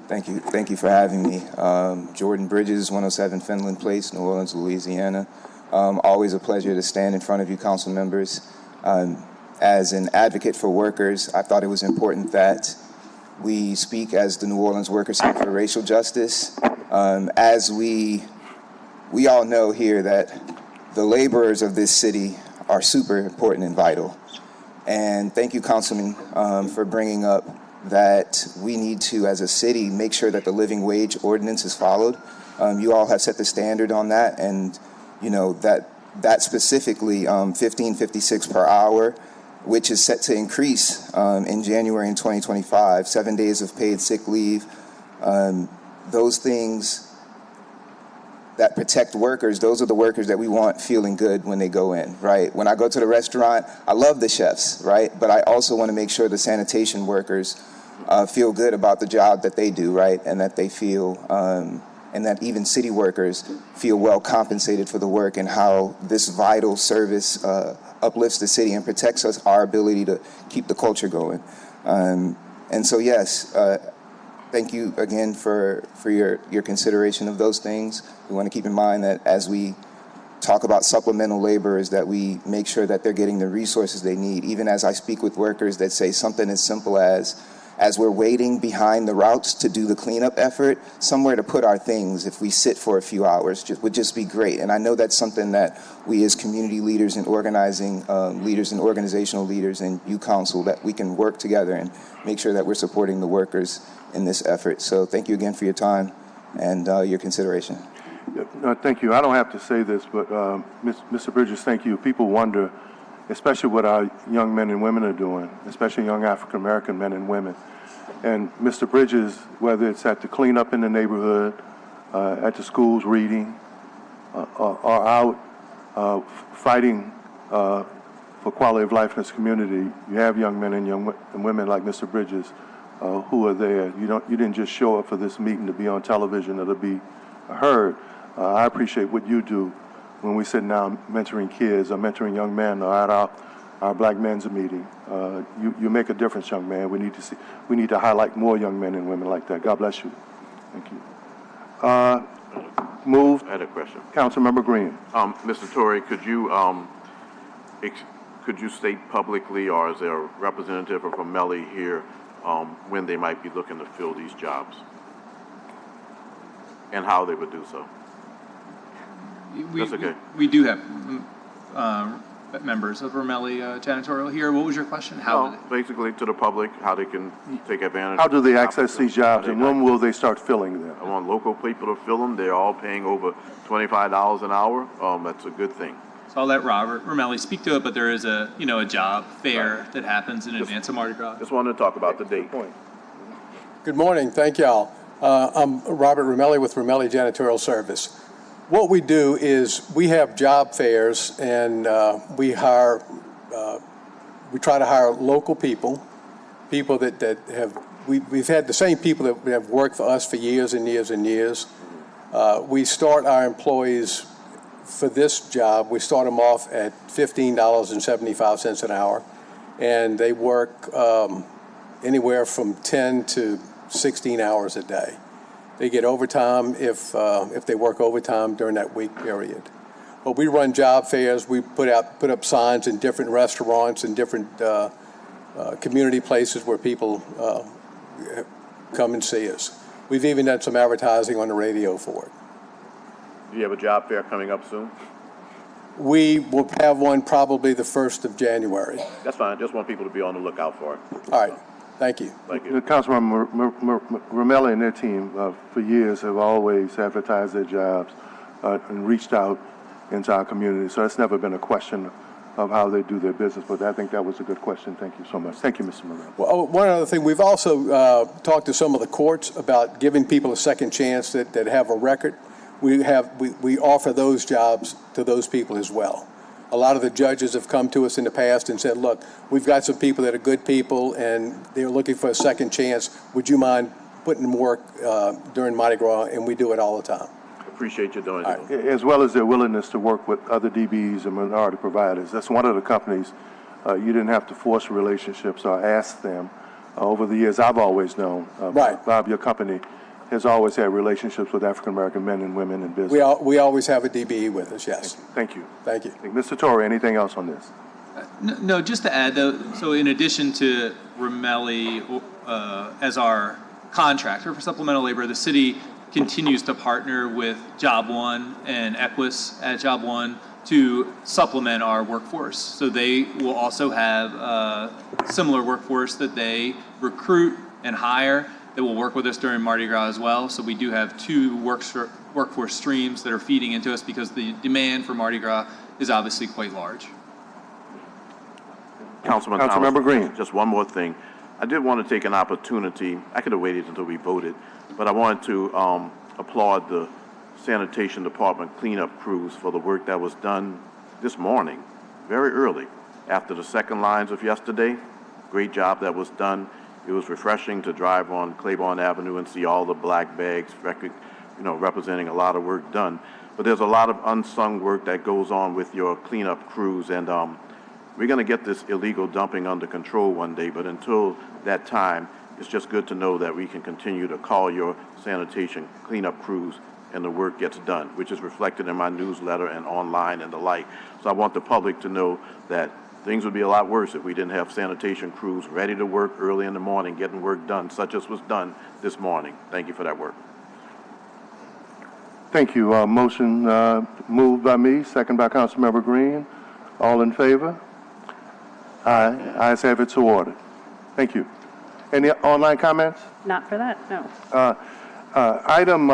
Thank you for having me. Jordan Bridges, 107 Finland Place, New Orleans, Louisiana. Always a pleasure to stand in front of you, council members. As an advocate for workers, I thought it was important that we speak as the New Orleans Workers Center for Racial Justice. As we all know here that the laborers of this city are super important and vital. And thank you, Councilman, for bringing up that we need to, as a city, make sure that the living wage ordinance is followed. You all have set the standard on that, and you know that specifically $15.56 per hour, which is set to increase in January in 2025, 7 days of paid sick leave, those things that protect workers, those are the workers that we want feeling good when they go in, right? When I go to the restaurant, I love the chefs, right? But I also want to make sure the sanitation workers feel good about the job that they do, right? And that they feel and that even city workers feel well compensated for the work, and how this vital service uplifts the city and protects our ability to keep the culture going. And so, yes, thank you again for your consideration of those things. We want to keep in mind that as we talk about supplemental laborers, that we make sure that they're getting the resources they need. Even as I speak with workers that say something as simple as we're waiting behind the routes to do the cleanup effort, somewhere to put our things, if we sit for a few hours, would just be great. And I know that's something that we as community leaders and organizing leaders and organizational leaders and you council, that we can work together and make sure that we're supporting the workers in this effort. So thank you again for your time and your consideration. No, thank you. I don't have to say this, but Mr. Bridges, thank you. People wonder, especially what our young men and women are doing, especially young African-American men and women. And Mr. Bridges, whether it's at the cleanup in the neighborhood, at the schools reading, or out fighting for quality of life in this community, you have young men and women like Mr. Bridges who are there. You didn't just show up for this meeting to be on television or to be heard. I appreciate what you do when we sit down mentoring kids or mentoring young men or at our Black Men's meeting. You make a difference, young man. We need to highlight more young men and women like that. God bless you. Thank you. Moved. I had a question. Councilmember Green. Mr. Torrey, could you state publicly, or is there a representative from Melly here, when they might be looking to fill these jobs and how they would do so? That's okay. We do have members of Ramelli Janitorial here. What was your question? Basically to the public, how they can take advantage. How do they access these jobs, and when will they start filling them? I want local people to fill them. They're all paying over $25 an hour. That's a good thing. So I'll let Robert Ramelli speak to it, but there is a job fair that happens in advance of Mardi Gras. Just wanted to talk about the date. Good morning. Thank y'all. I'm Robert Ramelli with Ramelli Janitorial Service. What we do is we have job fairs, and we try to hire local people that have, we've had the same people that have worked for us for years and years and years. We start our employees for this job, we start them off at $15.75 an hour, and they work anywhere from 10 to 16 hours a day. They get overtime if they work overtime during that week period. But we run job fairs. We put up signs in different restaurants and different community places where people come and see us. We've even done some advertising on the radio for it. Do you have a job fair coming up soon? We will have one probably the 1st of January. That's fine. Just want people to be on the lookout for it. All right. Thank you. Thank you. Councilman Ramelli and their team for years have always advertised their jobs and reached out into our community. So it's never been a question of how they do their business, but I think that was a good question. Thank you so much. Thank you, Mr. Ramelli. Well, one other thing, we've also talked to some of the courts about giving people a second chance that have a record. We offer those jobs to those people as well. A lot of the judges have come to us in the past and said, look, we've got some people that are good people and they're looking for a second chance. Would you mind putting them work during Mardi Gras? And we do it all the time. Appreciate you doing it. As well as their willingness to work with other DBs and minority providers. That's one of the companies you didn't have to force relationships or ask them. Over the years, I've always known, Bob, your company has always had relationships with African-American men and women in business. We always have a DBE with us, yes. Thank you. Thank you. Mr. Torrey, anything else on this? No, just to add, though, so in addition to Ramelli as our contractor for supplemental labor, the city continues to partner with Job One and Equus at Job One to supplement our workforce. So they will also have a similar workforce that they recruit and hire that will work with us during Mardi Gras as well. So we do have two workforce streams that are feeding into us because the demand for Mardi Gras is obviously quite large. Councilmember Green. Just one more thing. I did want to take an opportunity. I could have waited until we voted, but I wanted to applaud the sanitation department cleanup crews for the work that was done this morning, very early, after the second lines of yesterday. Great job that was done. It was refreshing to drive on Claiborne Avenue and see all the black bags representing a lot of work done. But there's a lot of unsung work that goes on with your cleanup crews, and we're going to get this illegal dumping under control one day, but until that time, it's just good to know that we can continue to call your sanitation cleanup crews and the work gets done, which is reflected in my newsletter and online and the like. So I want the public to know that things would be a lot worse if we didn't have sanitation crews ready to work early in the morning, getting work done, such as was done this morning. Thank you for that work. Thank you. Motion moved by me, second by Councilmember Green. All in favor? Aye. Ayes have it, so ordered. Thank you. Any online comments? Not for that, no. Item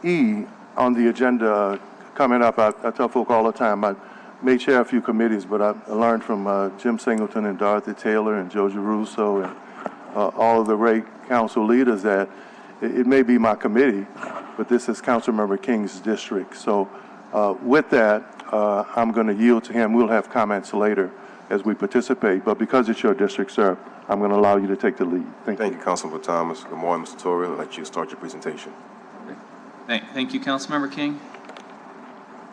E on the agenda coming up, I tell folk all the time, I may chair a few committees, but I learned from Jim Singleton and Dorothy Taylor and Joe Giarrusso and all of the Ray Council leaders that it may be my committee, but this is Councilmember King's district. So with that, I'm going to yield to him. We'll have comments later as we participate, but because it's your district, sir, I'm going to allow you to take the lead. Thank you. Thank you, Councilmember Thomas. Good morning, Mr. Torrey. I'd like you to start your presentation. Thank you, Councilmember King.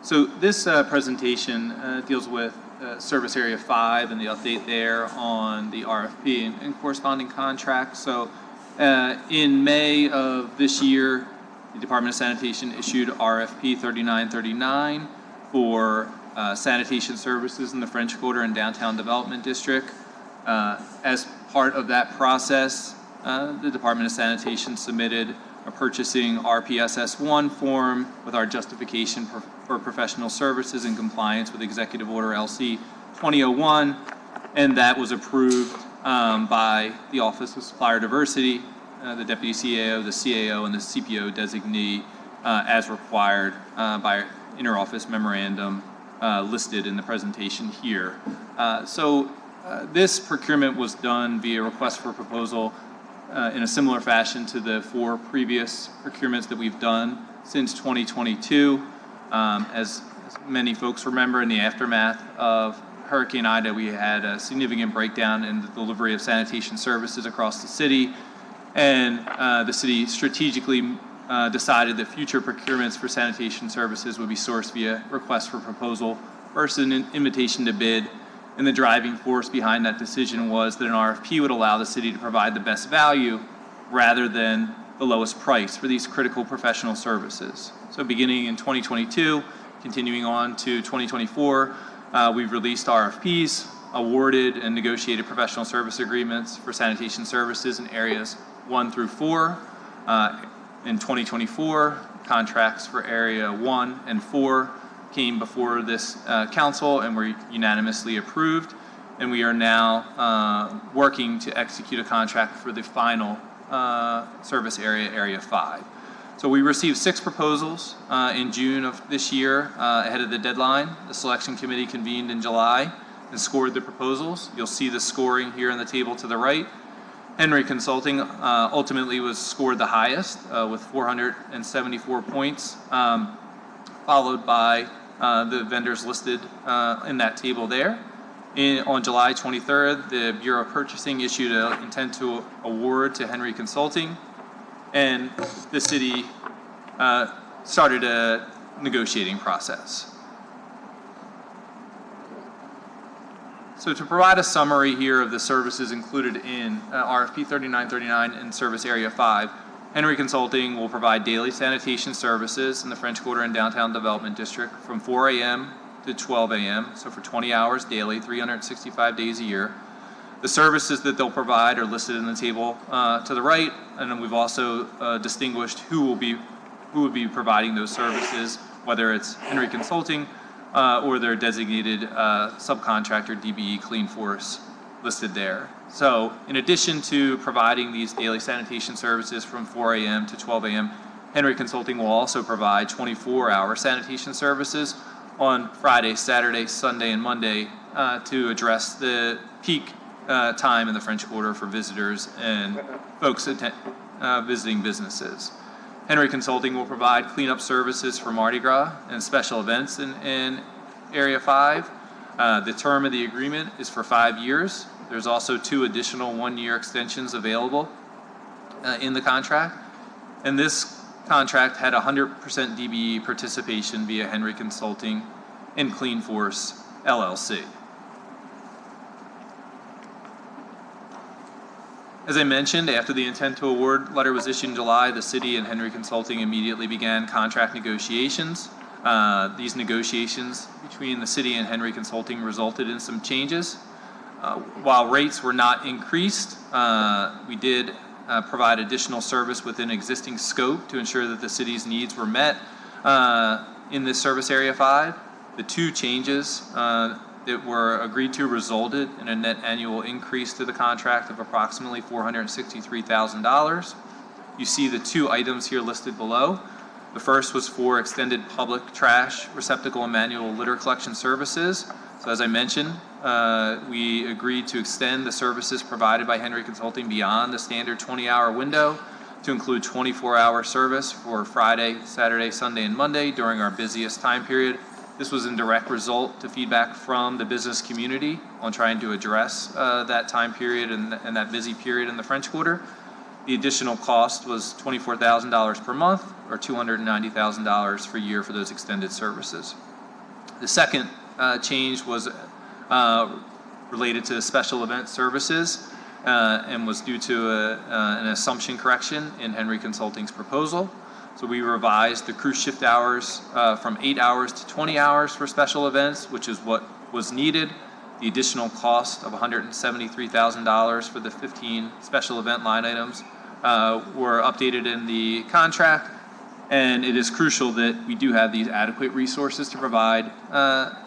So this presentation deals with Service Area 5 and the update there on the RFP and corresponding contracts. So in May of this year, the Department of Sanitation issued RFP 3939 for sanitation services in the French Quarter and Downtown Development District. As part of that process, the Department of Sanitation submitted a purchasing RPSS-1 form with our justification for professional services in compliance with Executive Order LC 2001, and that was approved by the Office of Supplier Diversity, the Deputy CAO, the CAO, and the CPO designee as required by interoffice memorandum listed in the presentation here. This procurement was done via request for proposal in a similar fashion to the 4 previous procurements that we've done since 2022. As many folks remember, in the aftermath of Hurricane Ida, we had a significant breakdown in the delivery of sanitation services across the city, and the city strategically decided that future procurements for sanitation services would be sourced via request for proposal versus an invitation to bid. And the driving force behind that decision was that an RFP would allow the city to provide the best value rather than the lowest price for these critical professional services. So beginning in 2022, continuing on to 2024, we've released RFPs, awarded and negotiated professional service agreements for sanitation services in areas 1 through 4. In 2024, contracts for area 1 and 4 came before this council and were unanimously approved, and we are now working to execute a contract for the final service area, Area 5. So we received 6 proposals in June of this year ahead of the deadline. The selection committee convened in July and scored the proposals. You'll see the scoring here on the table to the right. Henry Consulting ultimately was scored the highest with 474 points, followed by the vendors listed in that table there. On July 23rd, the Bureau of Purchasing issued an intent to award to Henry Consulting, and the city started a negotiating process. So to provide a summary here of the services included in RFP 3939 in Service Area 5, Henry Consulting will provide daily sanitation services in the French Quarter and Downtown Development District from 4 a.m. to 12 a.m., so for 20 hours daily, 365 days a year. The services that they'll provide are listed in the table to the right, and then we've also distinguished who would be providing those services, whether it's Henry Consulting or their designated subcontractor, DBE Clean Force, listed there. So in addition to providing these daily sanitation services from 4 a.m. to 12 a.m., Henry Consulting will also provide 24-hour sanitation services on Friday, Saturday, Sunday, and Monday to address the peak time in the French Quarter for visitors and folks visiting businesses. Henry Consulting will provide cleanup services for Mardi Gras and special events in Area 5. The term of the agreement is for 5 years. There's also 2 additional 1-year extensions available in the contract. And this contract had 100% DBE participation via Henry Consulting and Clean Force LLC. As I mentioned, after the intent to award letter was issued in July, the city and Henry Consulting immediately began contract negotiations. These negotiations between the city and Henry Consulting resulted in some changes. While rates were not increased, we did provide additional service within existing scope to ensure that the city's needs were met in this service area 5. The 2 changes that were agreed to resulted in a net annual increase to the contract of approximately $463,000. You see the 2 items here listed below. The first was for extended public trash receptacle and manual litter collection services. So as I mentioned, we agreed to extend the services provided by Henry Consulting beyond the standard 20-hour window to include 24-hour service for Friday, Saturday, Sunday, and Monday during our busiest time period. This was in direct result to feedback from the business community on trying to address that time period and that busy period in the French Quarter. The additional cost was $24,000 per month or $290,000 per year for those extended services. The second change was related to special event services and was due to an assumption correction in Henry Consulting's proposal. So we revised the crew shift hours from 8 hours to 20 hours for special events, which is what was needed. The additional cost of $173,000 for the 15 special event line items were updated in the contract, and it is crucial that we do have these adequate resources to provide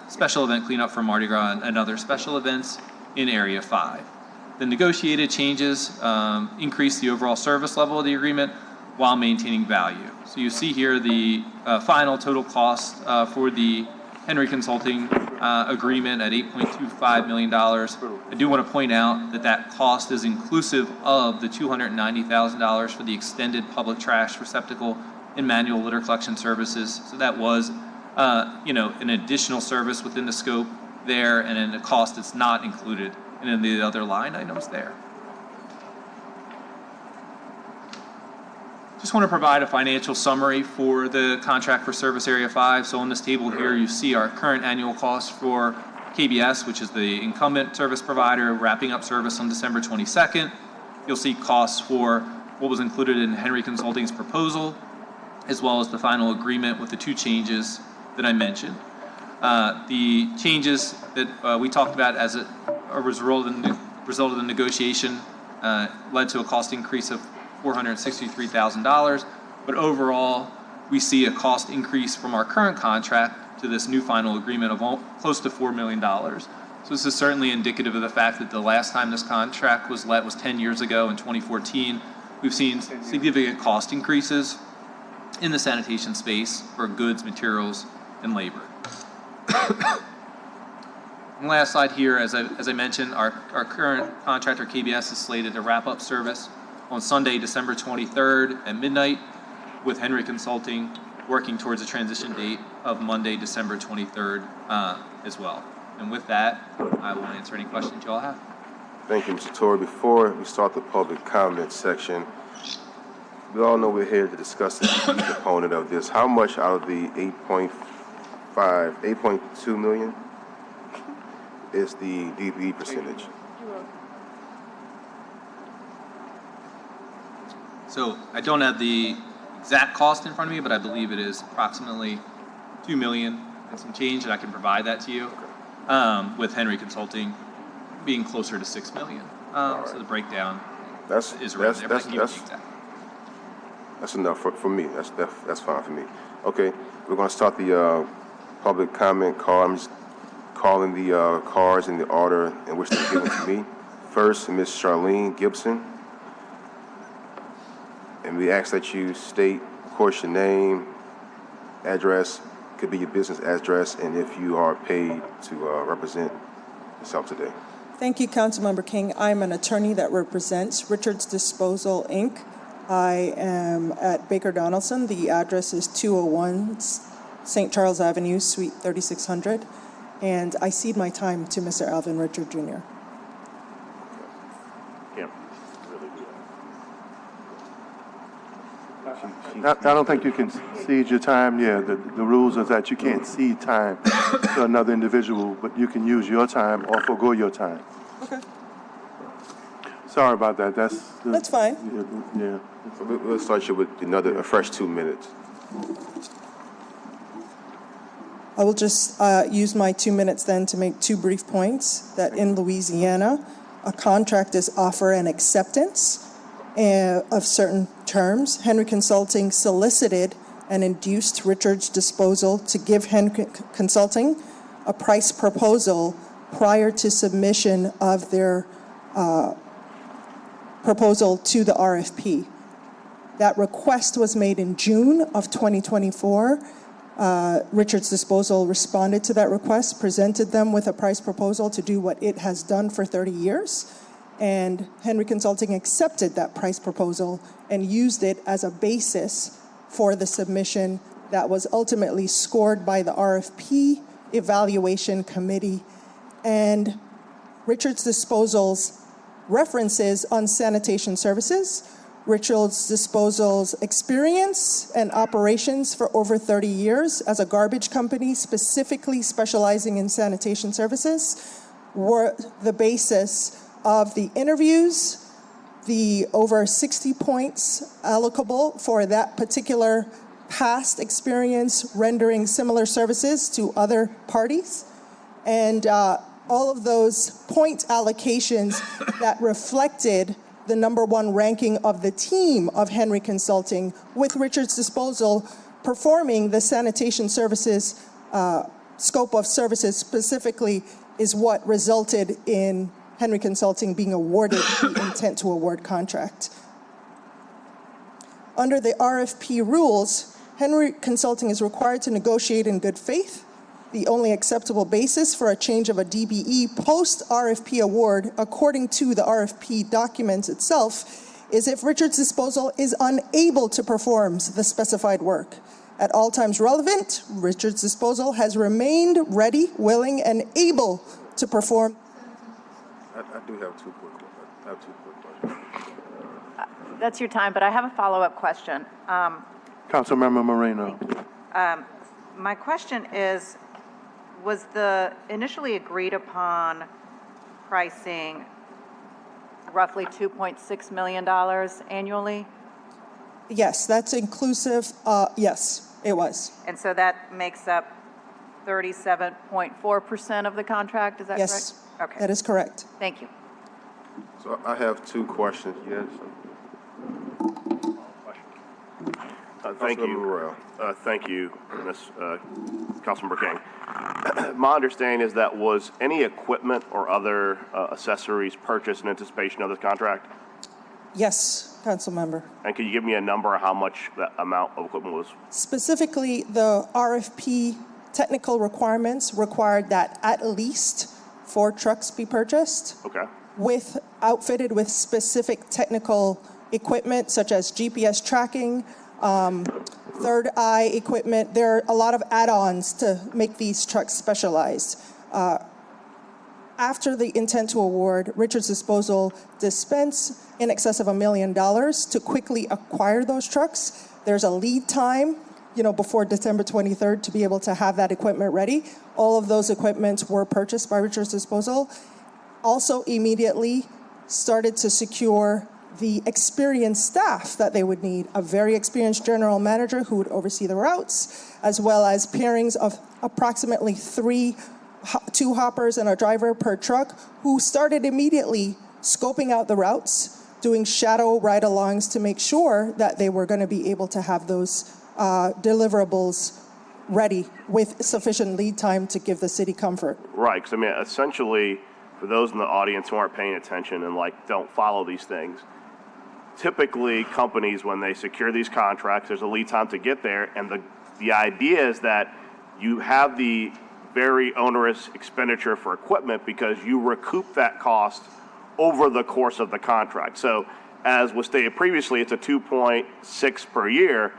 special event cleanup for Mardi Gras and other special events in Area 5. The negotiated changes increase the overall service level of the agreement while maintaining value. So you see here the final total cost for the Henry Consulting agreement at $8.25 million. I do want to point out that that cost is inclusive of the $290,000 for the extended public trash receptacle and manual litter collection services. So that was, an additional service within the scope there, and in the cost it's not included in the other line items there. Just want to provide a financial summary for the contract for Service Area 5. So on this table here, you see our current annual cost for KBS, which is the incumbent service provider, wrapping up service on December 22nd. You'll see costs for what was included in Henry Consulting's proposal, as well as the final agreement with the 2 changes that I mentioned. The changes that we talked about as a result of the negotiation led to a cost increase of $463,000, but overall, we see a cost increase from our current contract to this new final agreement of close to $4 million. So this is certainly indicative of the fact that the last time this contract was let was 10 years ago in 2014. We've seen significant cost increases in the sanitation space for goods, materials, and labor. And last slide here, as I mentioned, our current contractor KBS is slated to wrap up service on Sunday, December 23rd at midnight, with Henry Consulting working towards a transition date of Monday, December 23rd as well. And with that, I will answer any questions you all have. Thank you, Mr. Torrey. Before we start the public comment section, we all know we're here to discuss the DBE component of this. How much out of the 8.2 million is the DBE percentage? So I don't have the exact cost in front of me, but I believe it is approximately $2 million and some change, and I can provide that to you. With Henry Consulting being closer to $6 million. Right. So the breakdown is right there. That's enough for me. That's fine for me. Okay, we're going to start the public comment call. I'm just calling the cards in the order in which they're given to me. First, Ms. Charlene Gibson. And we ask that you state, of course, your name, address, could be your business address, and if you are paid to represent yourself today. Thank you, Councilmember King. I'm an attorney that represents Richards Disposal, Inc. I am at Baker Donaldson. The address is 201 St. Charles Avenue, Suite 3600. And I cede my time to Mr. Alvin Richard Jr. I don't think you can cede your time. Yeah, the rules is that you can't cede time to another individual, but you can use your time or forgo your time. Okay. Sorry about that. That's fine. Yeah. We'll start you with a fresh 2 minutes. I will just use my 2 minutes then to make two brief points. That in Louisiana, a contract is offer and acceptance of certain terms. Henry Consulting solicited and induced Richards Disposal to give Henry Consulting a price proposal prior to submission of their proposal to the RFP. That request was made in June of 2024. Richards Disposal responded to that request, presented them with a price proposal to do what it has done for 30 years. And Henry Consulting accepted that price proposal and used it as a basis for the submission that was ultimately scored by the RFP Evaluation Committee. And Richards Disposal's references on sanitation services, Richards Disposal's experience and operations for over 30 years as a garbage company specifically specializing in sanitation services were the basis of the interviews, the over 60 points allocable for that particular past experience rendering similar services to other parties, and all of those point allocations that reflected the #1 ranking of the team of Henry Consulting, with Richards Disposal performing the sanitation services scope of services specifically, is what resulted in Henry Consulting being awarded the intent to award contract. Under the RFP rules, Henry Consulting is required to negotiate in good faith. The only acceptable basis for a change of a DBE post-RFP award, according to the RFP documents itself, is if Richards Disposal is unable to perform the specified work. At all times relevant, Richards Disposal has remained ready, willing, and able to perform. I do have two quick questions. That's your time, but I have a follow-up question. Councilmember Moreno. My question is, was the initially agreed upon pricing roughly $2.6 million annually? Yes, that's inclusive. Yes, it was. And so that makes up 37.4% of the contract, is that correct? Yes, okay. That is correct. Thank you. So I have two questions. Yes. Thank you. Thank you, Ms. Councilmember King. My understanding is that was any equipment or other accessories purchased in anticipation of this contract? Yes, council member. And can you give me a number of how much that amount of equipment was? Specifically, the RFP technical requirements required that at least 4 trucks be purchased. Okay. Outfitted with specific technical equipment such as GPS tracking, third eye equipment. There are a lot of add-ons to make these trucks specialized. After the intent to award, Richards Disposal dispensed in excess of $1 million to quickly acquire those trucks. There's a lead time, before December 23rd to be able to have that equipment ready. All of those equipments were purchased by Richards Disposal. Also immediately started to secure the experienced staff that they would need, a very experienced general manager who would oversee the routes, as well as pairings of approximately 2 hoppers and a driver per truck, who started immediately scoping out the routes, doing shadow ride-alongs to make sure that they were going to be able to have those deliverables ready with sufficient lead time to give the city comfort. Right, because essentially, for those in the audience who aren't paying attention and don't follow these things, typically companies, when they secure these contracts, there's a lead time to get there, and the idea is that you have the very onerous expenditure for equipment because you recoup that cost over the course of the contract. So as was stated previously, it's a 2.6 per year.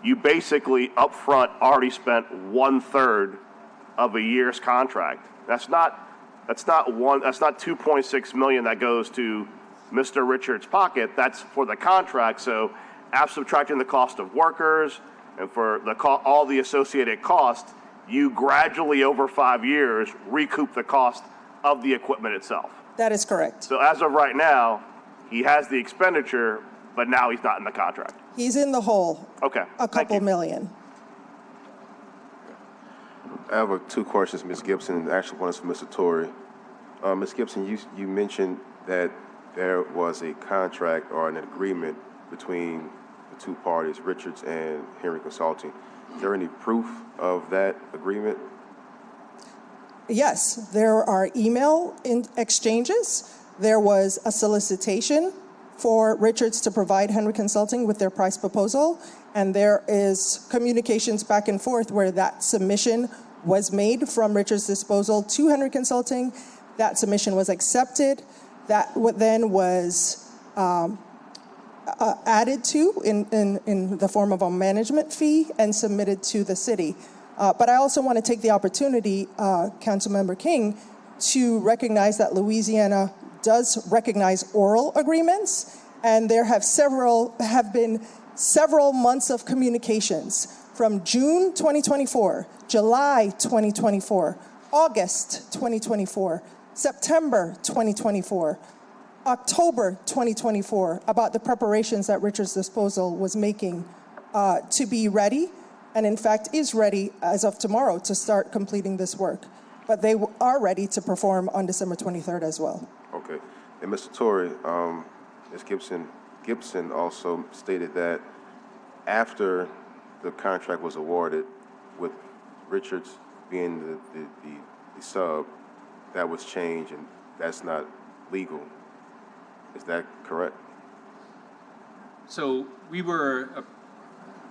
You basically upfront already spent 1/3 of a year's contract. That's not 2.6 million that goes to Mr. Richards' pocket. That's for the contract. So after subtracting the cost of workers and for all the associated costs, you gradually over 5 years recoup the cost of the equipment itself. That is correct. So as of right now, he has the expenditure, but now he's not in the contract. He's in the hole. Okay. A couple million. I have two questions, Ms. Gibson, and actually one is for Mr. Torrey. Ms. Gibson, you mentioned that there was a contract or an agreement between the two parties, Richards and Henry Consulting. Is there any proof of that agreement? Yes, there are email exchanges. There was a solicitation for Richards to provide Henry Consulting with their price proposal, and there is communications back and forth where that submission was made from Richards Disposal to Henry Consulting. That submission was accepted. That then was added to in the form of a management fee and submitted to the city. But I also want to take the opportunity, Councilmember King, to recognize that Louisiana does recognize oral agreements, and there have been several months of communications from June 2024, July 2024, August 2024, September 2024, October 2024 about the preparations that Richards Disposal was making to be ready, and in fact is ready as of tomorrow to start completing this work. But they are ready to perform on December 23rd as well. Okay. And Mr. Torrey, Ms. Gibson also stated that after the contract was awarded with Richards being the sub, that was changed and that's not legal. Is that correct? So we were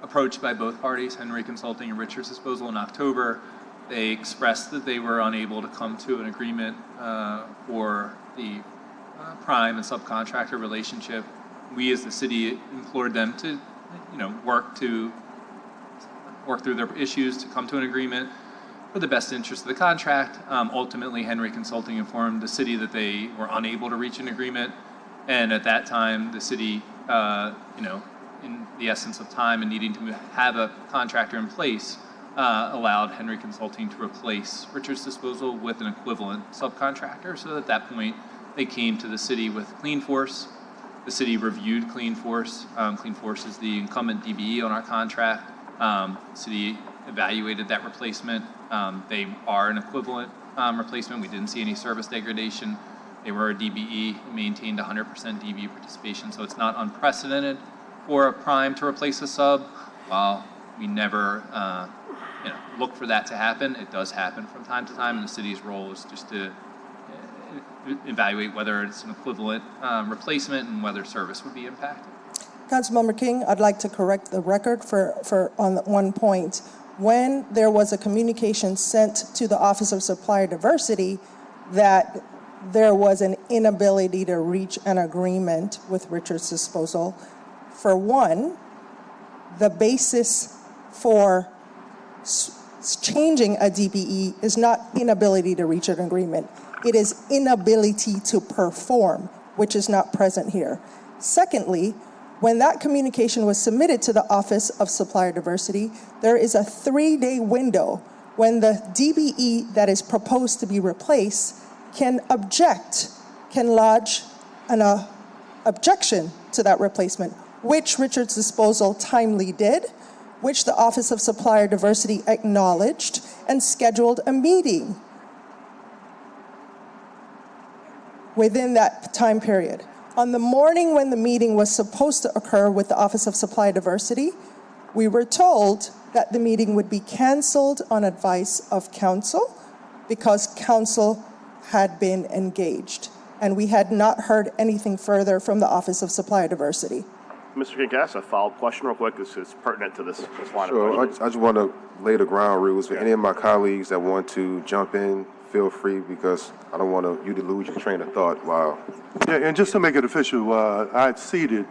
approached by both parties, Henry Consulting and Richards Disposal, in October. They expressed that they were unable to come to an agreement for the prime and subcontractor relationship. We, as the city, implored them to, work through their issues to come to an agreement for the best interest of the contract. Ultimately, Henry Consulting informed the city that they were unable to reach an agreement, and at that time, the city, in the essence of time and needing to have a contractor in place, allowed Henry Consulting to replace Richards Disposal with an equivalent subcontractor. So at that point, they came to the city with Clean Force. The city reviewed Clean Force. Clean Force is the incumbent DBE on our contract. The city evaluated that replacement. They are an equivalent replacement. We didn't see any service degradation. They were a DBE, maintained 100% DBE participation, so it's not unprecedented for a prime to replace a sub. While we never look for that to happen, it does happen from time to time, and the city's role is just to evaluate whether it's an equivalent replacement and whether service would be impacted. Councilmember King, I'd like to correct the record for on one point. When there was a communication sent to the Office of Supplier Diversity that there was an inability to reach an agreement with Richards Disposal, for one, the basis for changing a DBE is not inability to reach an agreement. It is inability to perform, which is not present here. Secondly, when that communication was submitted to the Office of Supplier Diversity, there is a 3-day window when the DBE that is proposed to be replaced can lodge an objection to that replacement, which Richards Disposal timely did, which the Office of Supplier Diversity acknowledged and scheduled a meeting within that time period. On the morning when the meeting was supposed to occur with the Office of Supply Diversity, we were told that the meeting would be canceled on advice of council because council had been engaged, and we had not heard anything further from the Office of Supply Diversity. Mr. King, can I ask a follow-up question real quick? This is pertinent to this line of Sure. questioning. I just want to lay the ground rules. For any of my colleagues that want to jump in, feel free, because I don't want you to lose your train of thought while... Yeah, and just to make it official, I had ceded,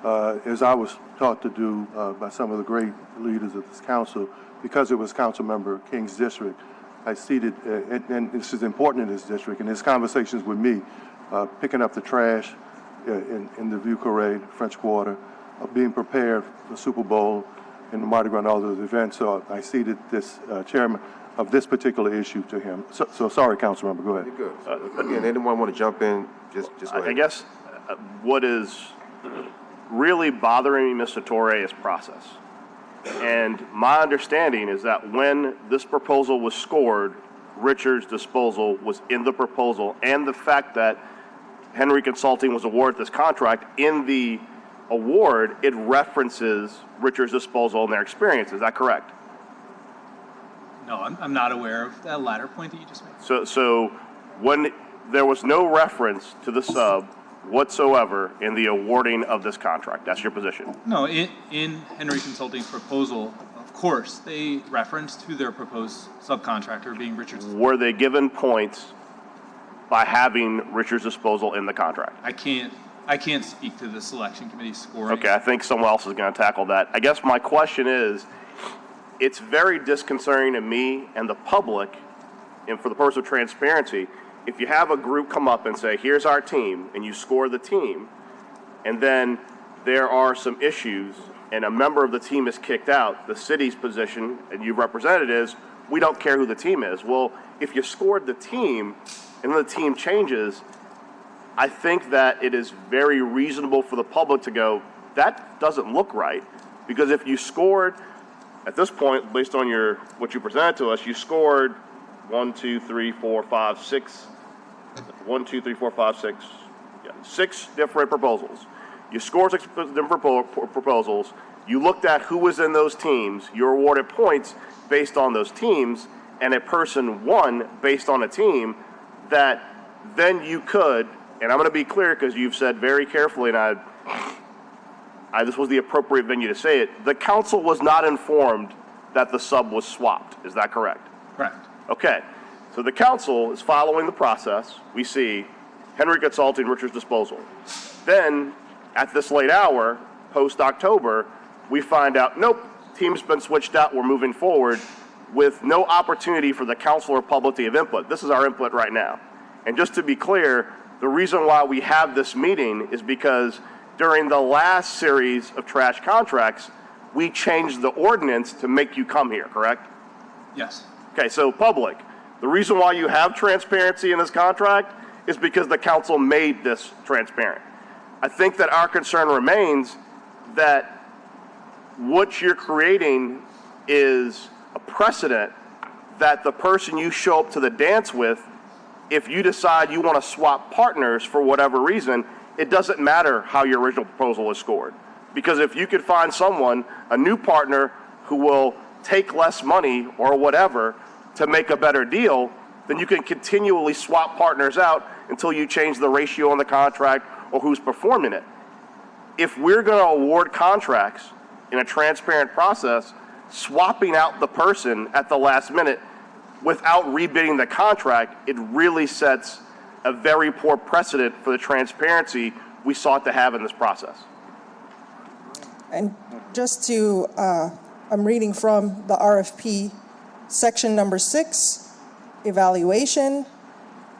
as I was taught to do by some of the great leaders of this council, because it was Councilmember King's district, I ceded, and this is important in this district, and his conversations with me, picking up the trash in the Vieux Carré, French Quarter, being prepared for Super Bowl and the Mardi Gras and all those events. So I ceded this chairman of this particular issue to him. So sorry, Councilmember, go ahead. You're good. Again, anyone want to jump in? Just go ahead. I guess what is really bothering me, Mr. Torre, is process. And my understanding is that when this proposal was scored, Richards Disposal was in the proposal, and the fact that Henry Consulting was awarded this contract, in the award, it references Richards Disposal and their experience. Is that correct? No, I'm not aware of that latter point that you just made. So when there was no reference to the sub whatsoever in the awarding of this contract, that's your position? No, in Henry Consulting's proposal, of course, they referenced who their proposed subcontractor being Richards. Were they given points by having Richards Disposal in the contract? I can't speak to the selection committee scoring. Okay, I think someone else is going to tackle that. I guess my question is, it's very disconcerting to me and the public, and for the purpose of transparency, if you have a group come up and say, here's our team, and you score the team, and then there are some issues, and a member of the team is kicked out, the city's position, and you represented is, we don't care who the team is. Well, if you scored the team, and then the team changes, I think that it is very reasonable for the public to go, that doesn't look right. Because if you scored, at this point, based on what you presented to us, you scored 6 different proposals. You scored 6 different proposals. You looked at who was in those teams. You're awarded points based on those teams, and a person won based on a team that then you could, and I'm going to be clear because you've said very carefully, and this was the appropriate venue to say it, the council was not informed that the sub was swapped. Is that correct? Correct. Okay. So the council is following the process. We see Henry Consulting, Richards Disposal. Then, at this late hour, post-October, we find out, nope, team's been switched out, we're moving forward with no opportunity for the council or public to have input. This is our input right now. And just to be clear, the reason why we have this meeting is because during the last series of trash contracts, we changed the ordinance to make you come here, correct? Yes. Okay, so public, the reason why you have transparency in this contract is because the council made this transparent. I think that our concern remains that what you're creating is a precedent that the person you show up to the dance with, if you decide you want to swap partners for whatever reason, it doesn't matter how your original proposal is scored. Because if you could find someone, a new partner, who will take less money or whatever to make a better deal, then you can continually swap partners out until you change the ratio on the contract or who's performing it. If we're going to award contracts in a transparent process, swapping out the person at the last minute without rebidding the contract, it really sets a very poor precedent for the transparency we sought to have in this process. And just to, I'm reading from the RFP, section number 6, evaluation.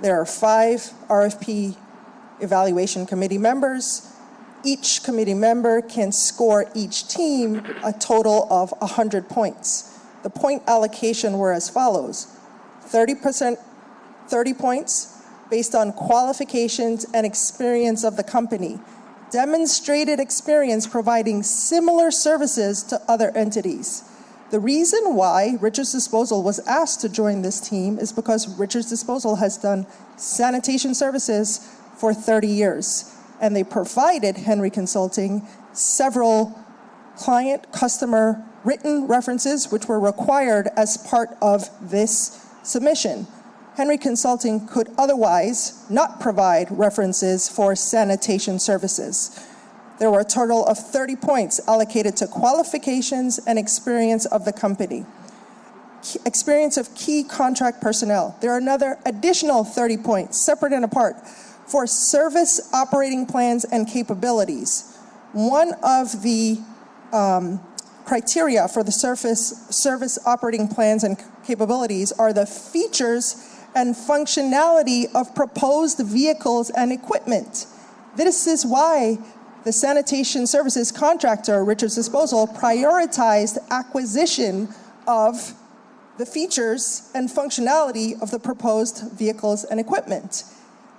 There are 5 RFP evaluation committee members. Each committee member can score each team a total of 100 points. The point allocation were as follows: 30 points based on qualifications and experience of the company, demonstrated experience providing similar services to other entities. The reason why Richards Disposal was asked to join this team is because Richards Disposal has done sanitation services for 30 years, and they provided Henry Consulting several client-customer written references which were required as part of this submission. Henry Consulting could otherwise not provide references for sanitation services. There were a total of 30 points allocated to qualifications and experience of the company. Experience of key contract personnel. There are another additional 30 points, separate and apart, for service operating plans and capabilities. One of the criteria for the service operating plans and capabilities are the features and functionality of proposed vehicles and equipment. This is why the sanitation services contractor, Richards Disposal, prioritized acquisition of the features and functionality of the proposed vehicles and equipment.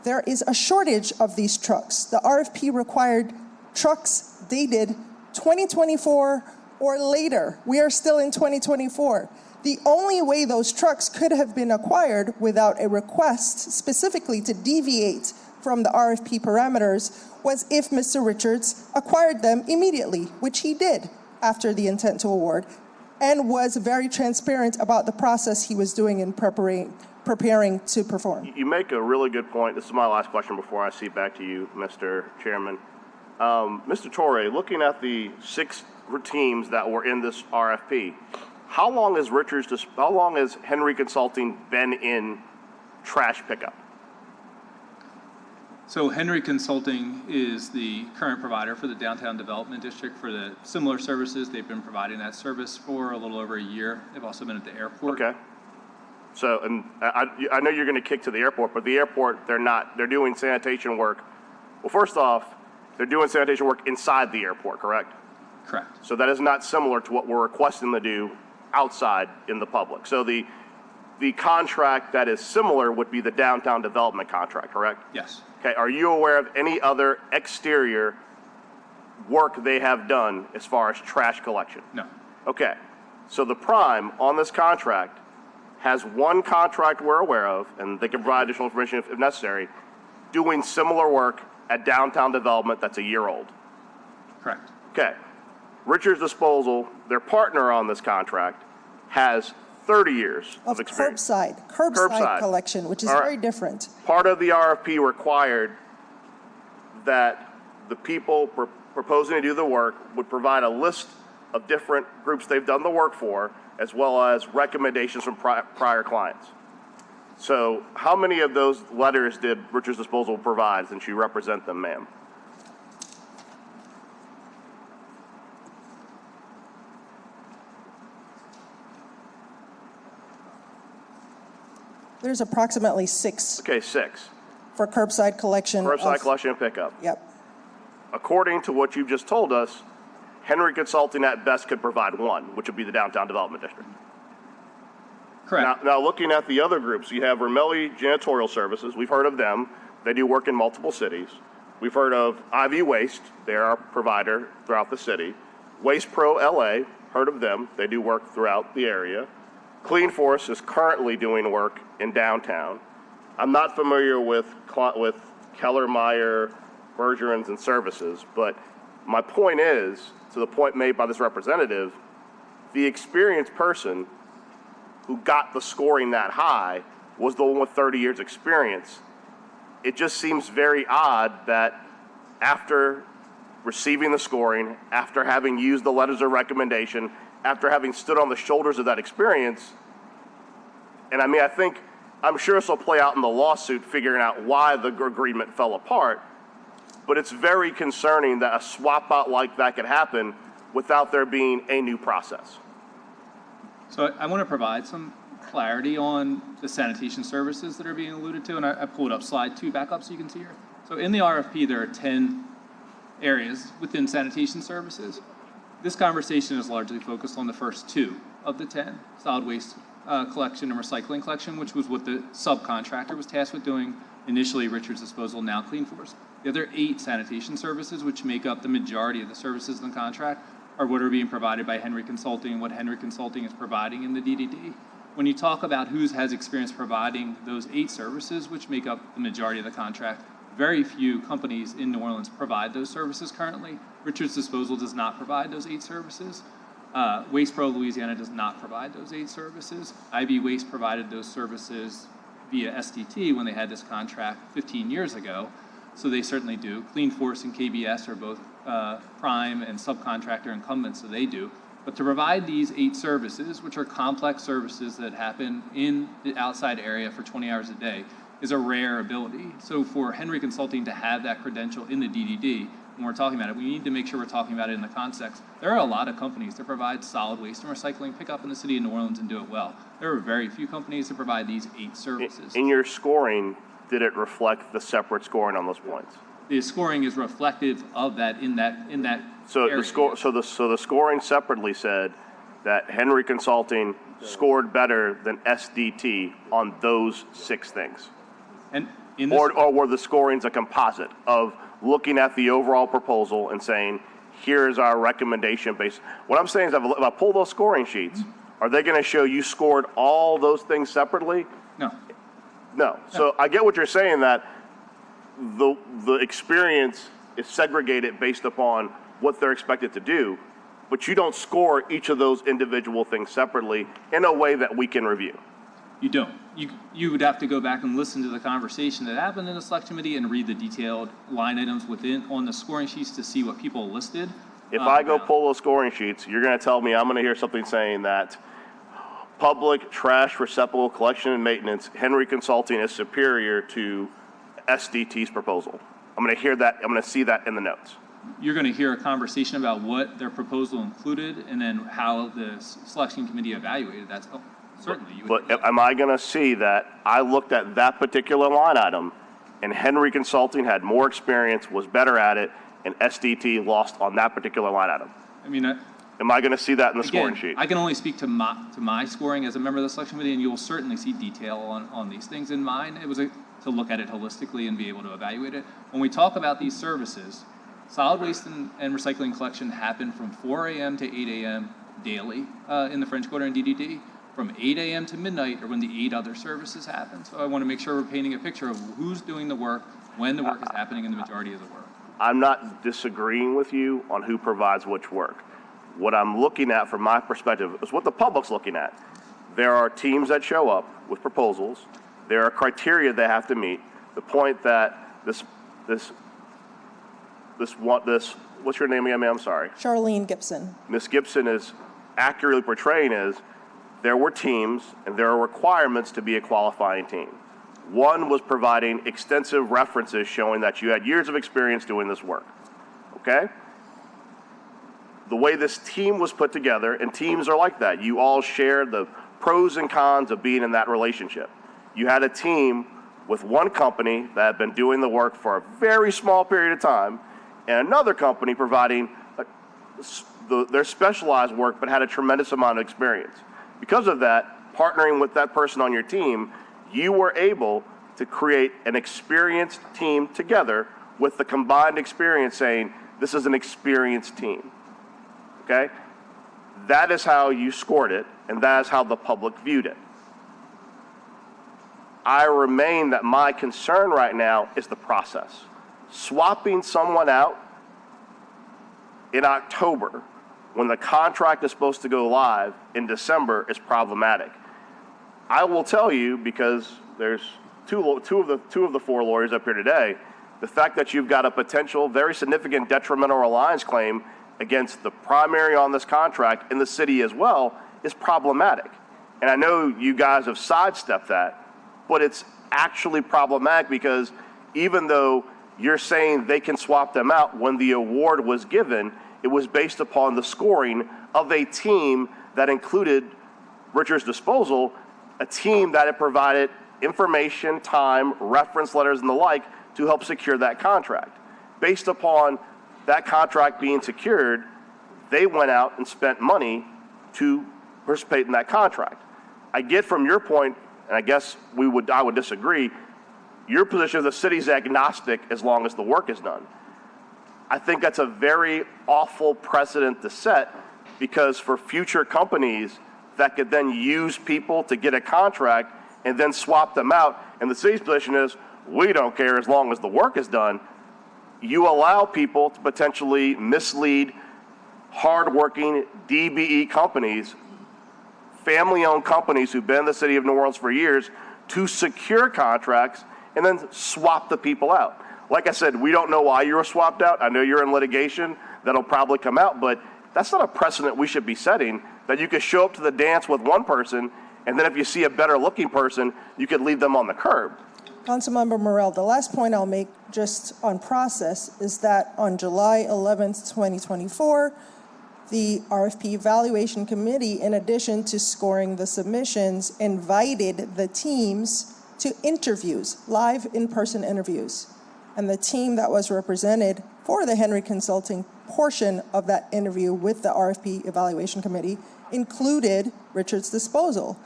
There is a shortage of these trucks. The RFP required trucks dated 2024 or later. We are still in 2024. The only way those trucks could have been acquired without a request specifically to deviate from the RFP parameters was if Mr. Richards acquired them immediately, which he did after the intent to award, and was very transparent about the process he was doing in preparing to perform. You make a really good point. This is my last question before I see back to you, Mr. Chairman. Mr. Torre, looking at the 6 teams that were in this RFP, how long has Henry Consulting been in trash pickup? So Henry Consulting is the current provider for the Downtown Development District for the similar services. They've been providing that service for a little over a year. They've also been at the airport. Okay. So, and I know you're going to kick to the airport, but the airport, they're doing sanitation work. Well, first off, they're doing sanitation work inside the airport, correct? Correct. So that is not similar to what we're requesting to do outside in the public. So the contract that is similar would be the downtown development contract, correct? Yes. Okay, are you aware of any other exterior work they have done as far as trash collection? No. Okay, so the prime on this contract has one contract we're aware of, and they can provide additional information if necessary, doing similar work at downtown development that's a year old. Correct. Okay, Richards Disposal, their partner on this contract, has 30 years of experience. Curbside collection, which is very different. Part of the RFP required that the people proposing to do the work would provide a list of different groups they've done the work for, as well as recommendations from prior clients. So how many of those letters did Richards Disposal provide, since you represent them, ma'am? There's approximately 6. Okay, 6. For curbside collection. Curbside collection and pickup. Yep. According to what you've just told us, Henry Consulting at best could provide 1, which would be the Downtown Development District. Correct. Now looking at the other groups, you have Ramelli Janitorial Services. We've heard of them. They do work in multiple cities. We've heard of Ivy Waste. They're our provider throughout the city. Waste Pro LA, heard of them. They do work throughout the area. Clean Force is currently doing work in downtown. I'm not familiar with Keller, Meyer, Bergerons, and Services, but my point is, to the point made by this representative, the experienced person who got the scoring that high was the one with 30 years experience. It just seems very odd that after receiving the scoring, after having used the letters of recommendation, after having stood on the shoulders of that experience, and I mean, I'm sure this will play out in the lawsuit, figuring out why the agreement fell apart, but it's very concerning that a swap out like that could happen without there being a new process. So I want to provide some clarity on the sanitation services that are being alluded to, and I pulled up slide 2 back up so you can see here. So in the RFP, there are 10 areas within sanitation services. This conversation is largely focused on the first 2 of the 10, solid waste collection and recycling collection, which was what the subcontractor was tasked with doing initially, Richards Disposal, now Clean Force. The other 8 sanitation services, which make up the majority of the services in the contract, are what are being provided by Henry Consulting and what Henry Consulting is providing in the DDD. When you talk about who has experience providing those 8 services, which make up the majority of the contract, very few companies in New Orleans provide those services currently. Richards Disposal does not provide those 8 services. Waste Pro Louisiana does not provide those 8 services. IB Waste provided those services via STT when they had this contract 15 years ago, so they certainly do. Clean Force and KBS are both prime and subcontractor incumbents, so they do. But to provide these 8 services, which are complex services that happen in the outside area for 20 hours a day, is a rare ability. So for Henry Consulting to have that credential in the DDD, when we're talking about it, we need to make sure we're talking about it in the context. There are a lot of companies that provide solid waste and recycling pickup in the city of New Orleans and do it well. There are very few companies that provide these 8 services. In your scoring, did it reflect the separate scoring on those points? the scoring is reflective of that in that So area. the scoring separately said that Henry Consulting scored better than SDT on those 6 things. And in this, Or were the scorings a composite of looking at the overall proposal and saying, here's our recommendation based? What I'm saying is if I pull those scoring sheets, are they going to show you scored all those things separately? No. So I get what you're saying, that the experience is segregated based upon what they're expected to do, but you don't score each of those individual things separately in a way that we can review. you don't. You would have to go back and listen to the conversation that happened in the select committee and read the detailed line items on the scoring sheets to see what people listed. If I go pull those scoring sheets, you're going to tell me I'm going to hear something saying that public trash receptacle collection and maintenance, Henry Consulting is superior to SDT's proposal. I'm going to hear that. I'm going to see that in the notes. You're going to hear a conversation about what their proposal included and then how the selection committee evaluated that. Oh, certainly. You would. But am I going to see that I looked at that particular line item and Henry Consulting had more experience, was better at it, and SDT lost on that particular line item? I mean, am I going to see that in the scoring sheet? I can only speak to my scoring as a member of the selection committee, and you'll certainly see detail on these things. In mine, it was to look at it holistically and be able to evaluate it. When we talk about these services, solid waste and recycling collection happen from 4 a.m. to 8 a.m. daily in the French Quarter and DDD. From 8 a.m. to midnight are when the 8 other services happen. So I want to make sure we're painting a picture of who's doing the work, when the work is happening, and the majority of the work. I'm not disagreeing with you on who provides which work. What I'm looking at from my perspective is what the public's looking at. There are teams that show up with proposals. There are criteria they have to meet. The point that this what's your name again, ma'am? I'm sorry. Charlene Gibson. Ms. Gibson is accurately portraying is there were teams and there are requirements to be a qualifying team. One was providing extensive references showing that you had years of experience doing this work, okay? The way this team was put together, and teams are like that, you all share the pros and cons of being in that relationship. You had a team with one company that had been doing the work for a very small period of time, and another company providing their specialized work but had a tremendous amount of experience. Because of that, partnering with that person on your team, you were able to create an experienced team together with the combined experience saying, this is an experienced team, okay? That is how you scored it, and that is how the public viewed it. I remain that my concern right now is the process. Swapping someone out in October when the contract is supposed to go live in December is problematic. I will tell you, because there's two of the 4 lawyers up here today, the fact that you've got a potential very significant detrimental reliance claim against the primary on this contract in the city as well is problematic. And I know you guys have sidestepped that, but it's actually problematic because even though you're saying they can swap them out, when the award was given, it was based upon the scoring of a team that included Richard's Disposal, a team that had provided information, time, reference letters, and the like to help secure that contract. Based upon that contract being secured, they went out and spent money to participate in that contract. I get from your point, and I guess I would disagree, your position is the city's agnostic as long as the work is done. I think that's a very awful precedent to set, because for future companies that could then use people to get a contract and then swap them out, and the city's position is, we don't care as long as the work is done, you allow people to potentially mislead hardworking DBE companies, family-owned companies who've been in the city of New Orleans for years, to secure contracts and then swap the people out. Like I said, we don't know why you were swapped out. I know you're in litigation. That'll probably come out, but that's not a precedent we should be setting, that you could show up to the dance with one person, and then if you see a better looking person, you could leave them on the curb. Councilmember Morell, the last point I'll make just on process is that on July 11th, 2024, the RFP Evaluation Committee, in addition to scoring the submissions, invited the teams to interviews, live in-person interviews. And the team that was represented for the Henry Consulting portion of that interview with the RFP Evaluation Committee included Richard's Disposal.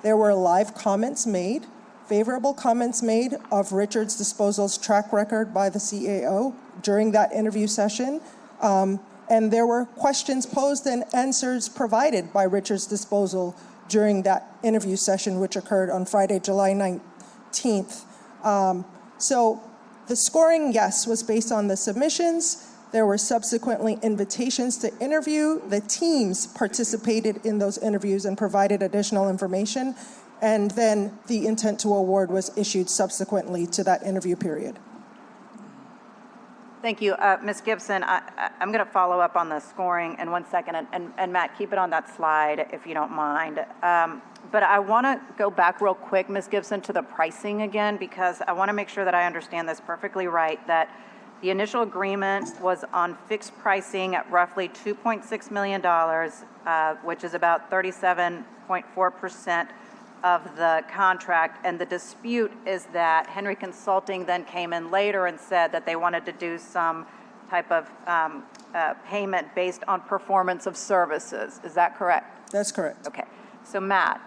There were live comments made, favorable comments made of Richard's Disposal's track record by the CAO during that interview session. And there were questions posed and answers provided by Richard's Disposal during that interview session, which occurred on Friday, July 19th. So the scoring, yes, was based on the submissions. There were subsequently invitations to interview. The teams participated in those interviews and provided additional information. And then the intent to award was issued subsequently to that interview period. Thank you. Ms. Gibson, I'm going to follow up on the scoring in 1 second. And Matt, keep it on that slide if you don't mind. But I want to go back real quick, Ms. Gibson, to the pricing again, because I want to make sure that I understand this perfectly right, that the initial agreement was on fixed pricing at roughly $2.6 million, which is about 37.4% of the contract, and the dispute is that Henry Consulting then came in later and said that they wanted to do some type of payment based on performance of services. Is that correct? That's correct. Okay. So Matt,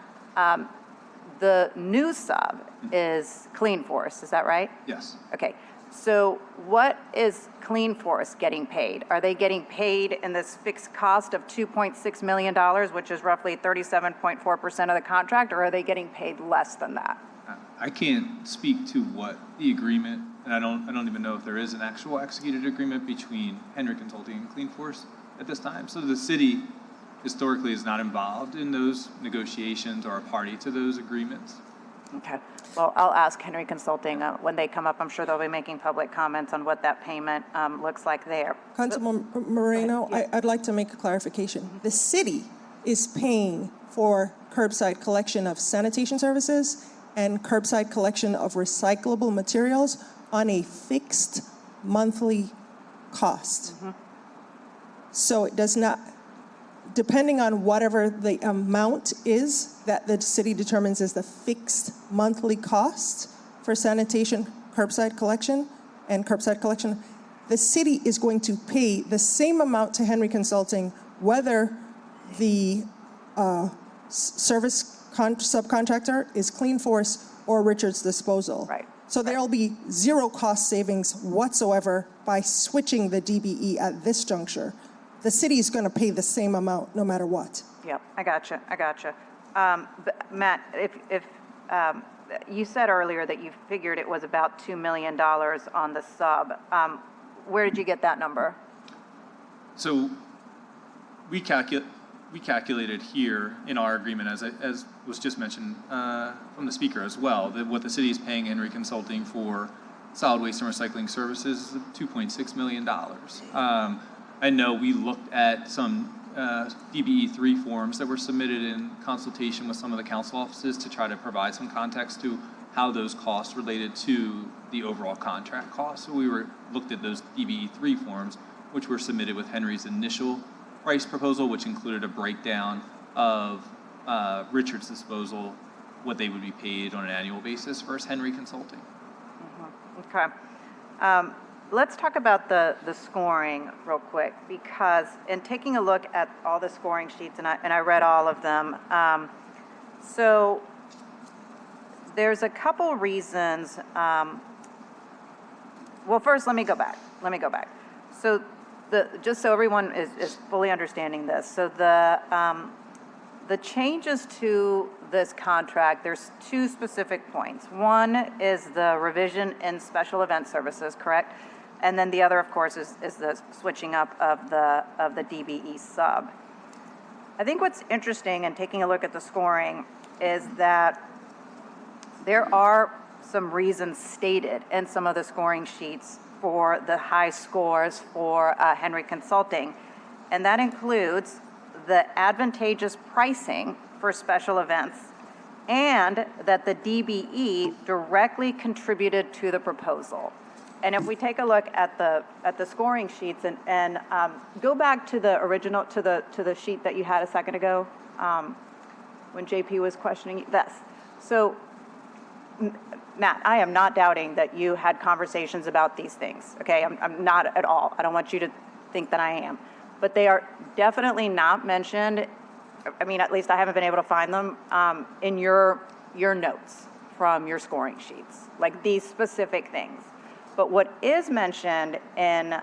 the new sub is Clean Force, is that right? Yes. Okay. So what is Clean Force getting paid? Are they getting paid in this fixed cost of $2.6 million, which is roughly 37.4% of the contract, or are they getting paid less than that? I can't speak to what the agreement, and I don't even know if there is an actual executed agreement between Henry Consulting and Clean Force at this time. So the city historically is not involved in those negotiations or a party to those agreements. Okay. Well, I'll ask Henry Consulting when they come up. I'm sure they'll be making public comments on what that payment looks like there. Councilman Moreno, I'd like to make a clarification. The city is paying for curbside collection of sanitation services and curbside collection of recyclable materials on a fixed monthly cost. Mm-hmm. So it does not, depending on whatever the amount is that the city determines is the fixed monthly cost for sanitation, curbside collection, and curbside collection, the city is going to pay the same amount to Henry Consulting, whether the service subcontractor is Clean Force or Richard's Disposal. Right. So there'll be zero cost savings whatsoever by switching the DBE at this juncture. The city is going to pay the same amount no matter what. Yep, I gotcha. Matt, if you said earlier that you figured it was about $2 million on the sub. Where did you get that number? So we calculated here in our agreement, as was just mentioned from the speaker as well, that what the city is paying Henry Consulting for solid waste and recycling services is $2.6 million. I know we looked at some DBE3 forms that were submitted in consultation with some of the council offices to try to provide some context to how those costs related to the overall contract costs. So we looked at those DBE3 forms, which were submitted with Henry's initial price proposal, which included a breakdown of Richard's Disposal, what they would be paid on an annual basis versus Henry Consulting. Mm-hmm. Okay. Let's talk about the scoring real quick, because in taking a look at all the scoring sheets, and I read all of them, so there's a couple reasons. Well, first, let me go back. So just so everyone is fully understanding this, so the changes to this contract, there's two specific points. One is the revision in special event services, correct? And then the other, of course, is the switching up of the DBE sub. I think what's interesting in taking a look at the scoring is that there are some reasons stated in some of the scoring sheets for the high scores for Henry Consulting, and that includes the advantageous pricing for special events and that the DBE directly contributed to the proposal. And if we take a look at the scoring sheets and go back to the original, to the sheet that you had a second ago, when JP was questioning this. So Matt, I am not doubting that you had conversations about these things, okay? I'm not at all. I don't want you to think that I am. But they are definitely not mentioned, I mean, at least I haven't been able to find them, in your notes from your scoring sheets, like these specific things. But what is mentioned in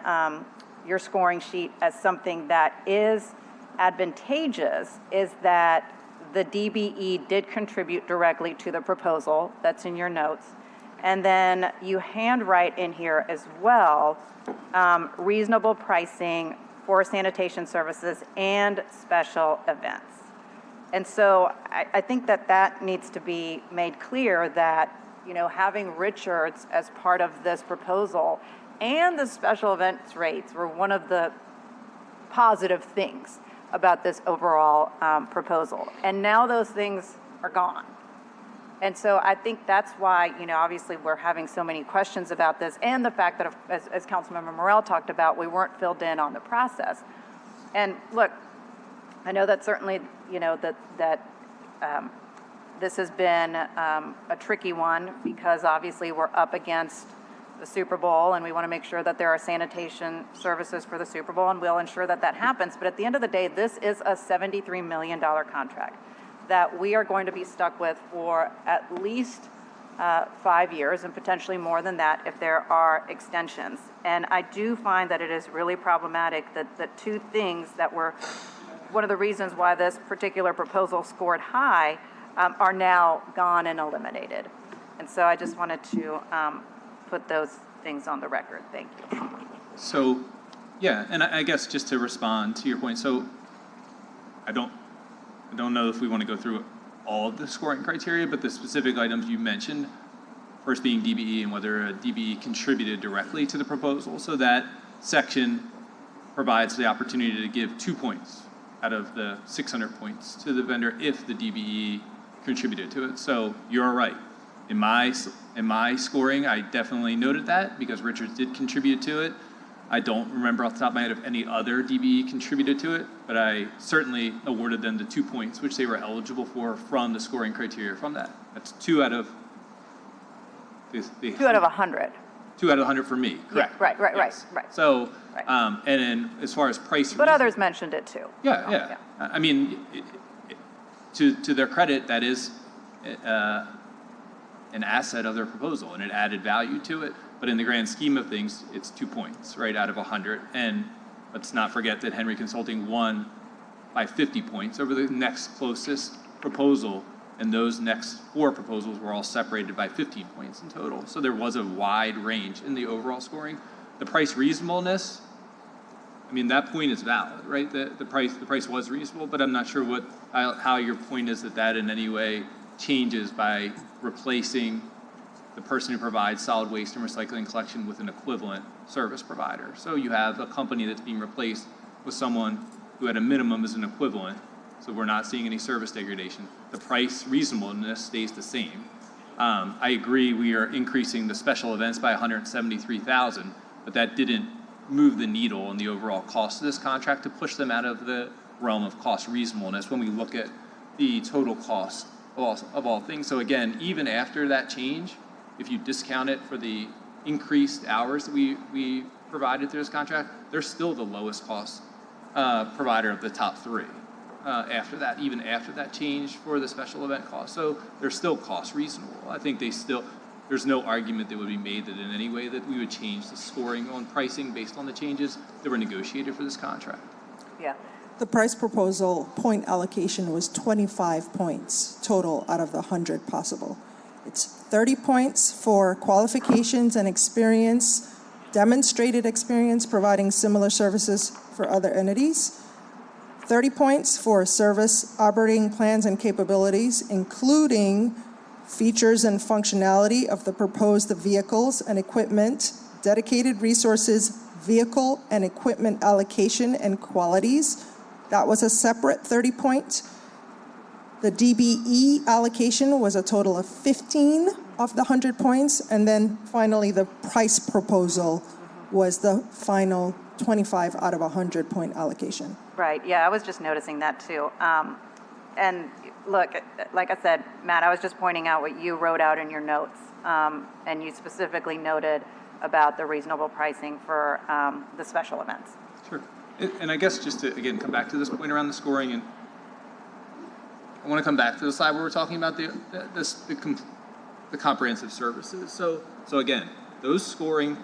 your scoring sheet as something that is advantageous is that the DBE did contribute directly to the proposal. That's in your notes. And then you handwrite in here as well, reasonable pricing for sanitation services and special events. And so I think that needs to be made clear that, you know, having Richards as part of this proposal and the special events rates were one of the positive things about this overall proposal. And now those things are gone. And so I think that's why, you know, obviously we're having so many questions about this, and the fact that, as Councilmember Morell talked about, we weren't filled in on the process. And look, I know that certainly, you know, that this has been a tricky one, because obviously we're up against the Super Bowl, and we want to make sure that there are sanitation services for the Super Bowl, and we'll ensure that that happens. But at the end of the day, this is a $73 million contract that we are going to be stuck with for at least 5 years, and potentially more than that if there are extensions. And I do find that it is really problematic that the two things that were one of the reasons why this particular proposal scored high are now gone and eliminated. And so I just wanted to put those things on the record. Thank you. So, yeah, and I guess just to respond to your point, so I don't know if we want to go through all of the scoring criteria, but the specific items you mentioned, first being DBE and whether a DBE contributed directly to the proposal. So that section provides the opportunity to give 2 points out of the 600 points to the vendor if the DBE contributed to it. So you're right. In my scoring, I definitely noted that because Richards did contribute to it. I don't remember off the top of my head if any other DBE contributed to it, but I certainly awarded them the 2 points, which they were eligible for from the scoring criteria from that. That's 2 out of 2 out of 100. 2 out of 100 for me, correct? Yeah, right. So, and then as far as price, but others mentioned it too. Yeah. I mean, to their credit, that is an asset of their proposal, and it added value to it. But in the grand scheme of things, it's 2 points, right, out of 100. And let's not forget that Henry Consulting won by 50 points over the next closest proposal, and those next 4 proposals were all separated by 15 points in total. So there was a wide range in the overall scoring. The price reasonableness, I mean, that point is valid, right? The price was reasonable, but I'm not sure how your point is that in any way changes by replacing the person who provides solid waste and recycling collection with an equivalent service provider. So you have a company that's being replaced with someone who at a minimum is an equivalent. So we're not seeing any service degradation. The price reasonableness stays the same. I agree we are increasing the special events by $173,000, but that didn't move the needle in the overall cost of this contract to push them out of the realm of cost reasonableness when we look at the total cost of all things. So again, even after that change, if you discount it for the increased hours that we provided through this contract, they're still the lowest cost provider of the top 3 after that, even after that change for the special event cost. So they're still cost reasonable. I think there's no argument that would be made that in any way that we would change the scoring on pricing based on the changes that were negotiated for this contract. Yeah. The price proposal point allocation was 25 points total out of the 100 possible. It's 30 points for qualifications and experience, demonstrated experience providing similar services for other entities, 30 points for service operating plans and capabilities, including features and functionality of the proposed vehicles and equipment, dedicated resources, vehicle and equipment allocation and qualities. That was a separate 30 point. The DBE allocation was a total of 15 of the 100 points. And then finally, the price proposal was the final 25 out of 100 point allocation. Right, yeah, I was just noticing that too. And look, like I said, Matt, I was just pointing out what you wrote out in your notes. And you specifically noted about the reasonable pricing for the special events. Sure. And I guess just to, again, come back to this point around the scoring, and I want to come back to the slide where we're talking about the comprehensive services. So again, those scoring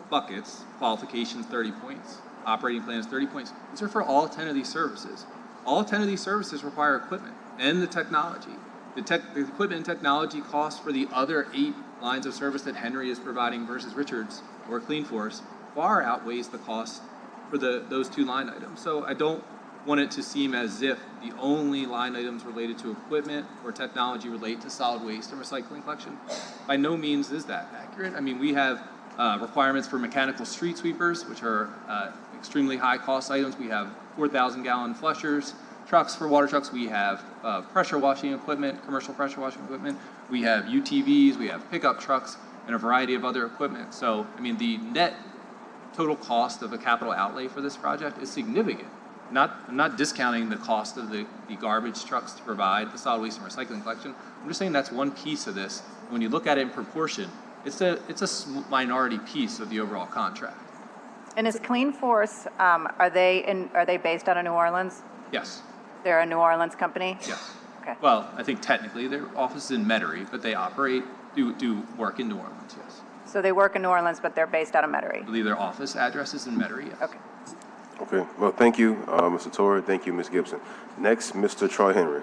buckets, qualifications 30 points, operating plan is 30 points. These are for all 10 of these services. All 10 of these services require equipment and the technology. The equipment and technology costs for the other 8 lines of service that Henry is providing versus Richards or Clean Force far outweighs the cost for those 2 line items. So I don't want it to seem as if the only line items related to equipment or technology relate to solid waste and recycling collection. By no means is that accurate. I mean, we have requirements for mechanical street sweepers, which are extremely high cost items. We have 4,000 gallon flushers, trucks for water trucks. We have pressure washing equipment, commercial pressure washing equipment. We have UTVs, we have pickup trucks, and a variety of other equipment. So, I mean, the net total cost of a capital outlay for this project is significant. I'm not discounting the cost of the garbage trucks to provide the solid waste and recycling collection. I'm just saying that's one piece of this. When you look at it in proportion, it's a minority piece of the overall contract. And is Clean Force, are they based out of New Orleans? Yes. They're a New Orleans company? Yes. Okay. Well, I think technically their office is in Metairie, but they do work in New Orleans, yes. So they work in New Orleans, but they're based out of Metairie? I believe their office address is in Metairie, yes. Okay. Okay. Well, thank you, Mr. Torrey. Thank you, Ms. Gibson. Next, Mr. Troy Henry.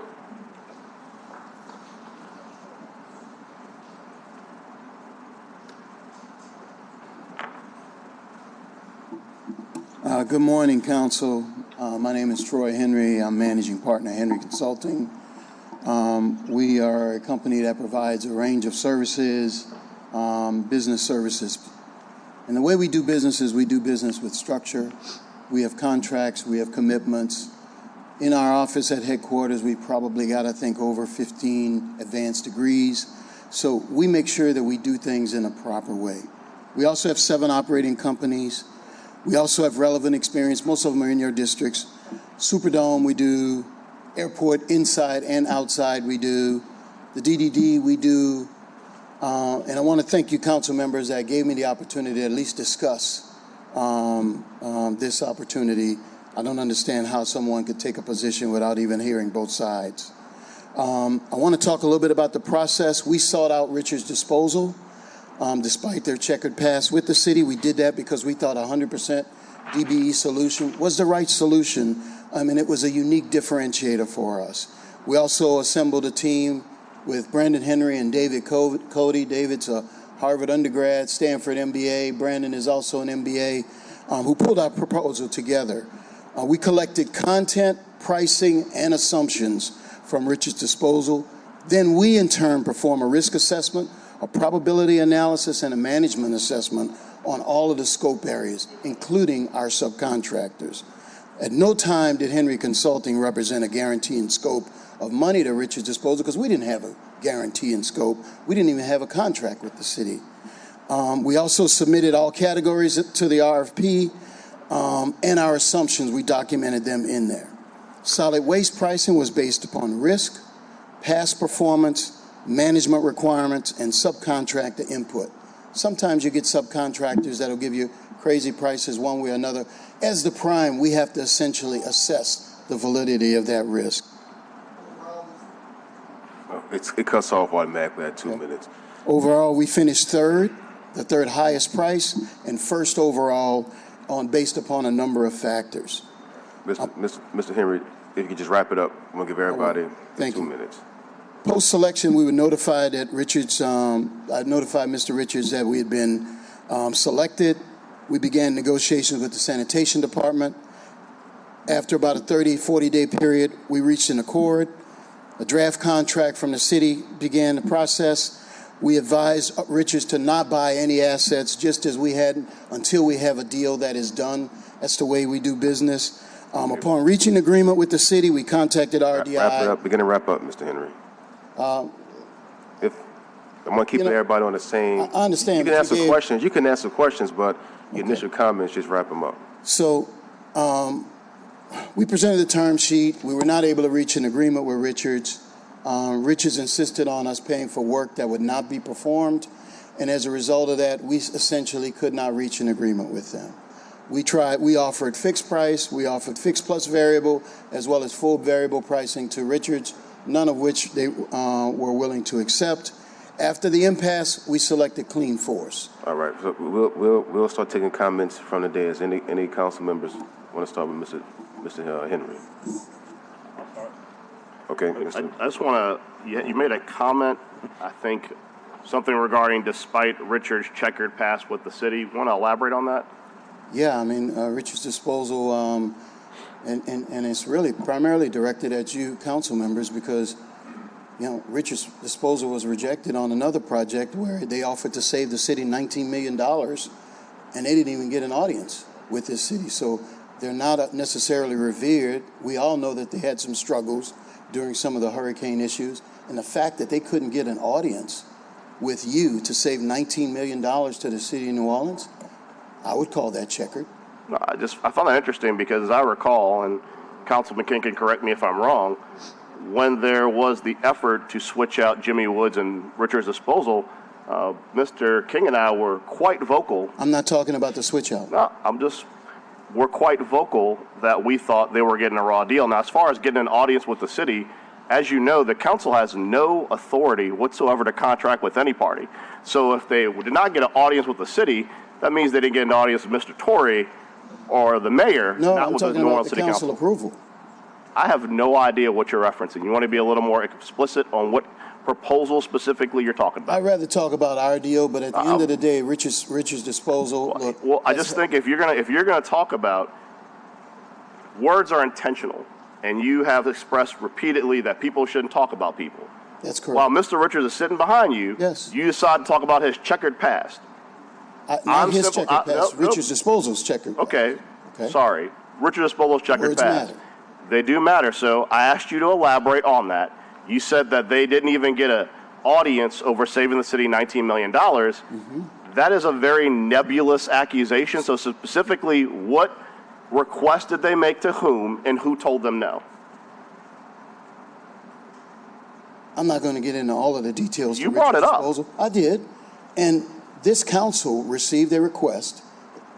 Good morning, Council. My name is Troy Henry. I'm managing partner at Henry Consulting. We are a company that provides a range of services, business services. And the way we do business is we do business with structure. We have contracts, we have commitments. In our office at headquarters, we probably got, I think, over 15 advanced degrees. So we make sure that we do things in a proper way. We also have 7 operating companies. We also have relevant experience. Most of them are in your districts. Superdome, we do. Airport inside and outside, we do. The DDD, we do. And I want to thank you, council members, that gave me the opportunity to at least discuss this opportunity. I don't understand how someone could take a position without even hearing both sides. I want to talk a little bit about the process. We sought out Richards Disposal. Despite their checkered past with the city, we did that because we thought 100% DBE solution was the right solution. And it was a unique differentiator for us. We also assembled a team with Brandon Henry and David Cody. David's a Harvard undergrad, Stanford MBA. Brandon is also an MBA, who pulled our proposal together. We collected content, pricing, and assumptions from Richards Disposal. Then we, in turn, perform a risk assessment, a probability analysis, and a management assessment on all of the scope areas, including our subcontractors. At no time did Henry Consulting represent a guarantee in scope of money to Richards Disposal because we didn't have a guarantee in scope. We didn't even have a contract with the city. We also submitted all categories to the RFP, and our assumptions, we documented them in there. Solid waste pricing was based upon risk, past performance, management requirements, and subcontractor input. Sometimes you get subcontractors that'll give you crazy prices one way or another. As the prime, we have to essentially assess the validity of that risk. It cuts off automatically at 2 minutes. Overall, we finished third, the third highest price, and first overall based upon a number of factors. Mr. Henry, if you could just wrap it up, I'm going to give everybody 2 minutes. Post-selection, we were notified that I notified Mr. Richards that we had been selected. We began negotiations with the sanitation department. After about a 40-day period, we reached an accord. A draft contract from the city began the process. We advised Richards to not buy any assets, just as we had until we have a deal that is done. That's the way we do business. Upon reaching agreement with the city, we contacted RDI. Wrap it up. Begin to wrap up, Mr. Henry. If I'm going to keep everybody on the same. I understand. You can answer questions. You can answer questions, but your initial comments, just wrap them up. So, we presented the term sheet. We were not able to reach an agreement with Richards. Richards insisted on us paying for work that would not be performed, and as a result of that, we essentially could not reach an agreement with them. We offered fixed price, we offered fixed plus variable, as well as full variable pricing to Richards, none of which they were willing to accept. After the impasse, we selected Clean Force. All right, so we'll start taking comments from the dais. Any council members want to start with Mr. Henry? Okay, I just want to, you made a comment, I think, something regarding despite Richard's checkered past with the city. Want to elaborate on that? Yeah, I mean, Richards Disposal, and it's really primarily directed at you council members because, you know, Richards Disposal was rejected on another project where they offered to save the city $19 million, and they didn't even get an audience with this city. So they're not necessarily revered. We all know that they had some struggles during some of the hurricane issues, and the fact that they couldn't get an audience with you to save $19 million to the city of New Orleans, I would call that checkered. No, I found that interesting because as I recall, and Councilman King can correct me if I'm wrong, when there was the effort to switch out Jimmy Woods and Richards Disposal, Mr. King and I were quite vocal. I'm not talking about the switch out. No, we're quite vocal that we thought they were getting a raw deal. Now, as far as getting an audience with the city, as you know, the council has no authority whatsoever to contract with any party. So if they did not get an audience with the city, that means they didn't get an audience with Mr. Torrey or the mayor, no, not I'm with the talking New about Orleans the City council Council. approval. I have no idea what you're referencing. You want to be a little more explicit on what proposal specifically you're talking about? I'd rather talk about RDO, but at the end of the day, Richards Disposal. Well, I just think if you're gonna talk about, words are intentional, and you have expressed repeatedly that people shouldn't talk about people. That's correct. While Mr. Richards is sitting behind you, yes, you decide to talk about his checkered past. Not his checkered past. Richards Disposal's checkered past. Okay. Sorry. Richards Disposal's checkered Words past. matter. They do matter. So I asked you to elaborate on that. You said that they didn't even get an audience over saving the city $19 million. That is a very nebulous accusation. So specifically, what request did they make to whom, and who told them no? I'm not going to get into all of the details. You brought it up. I did. And this council received a request.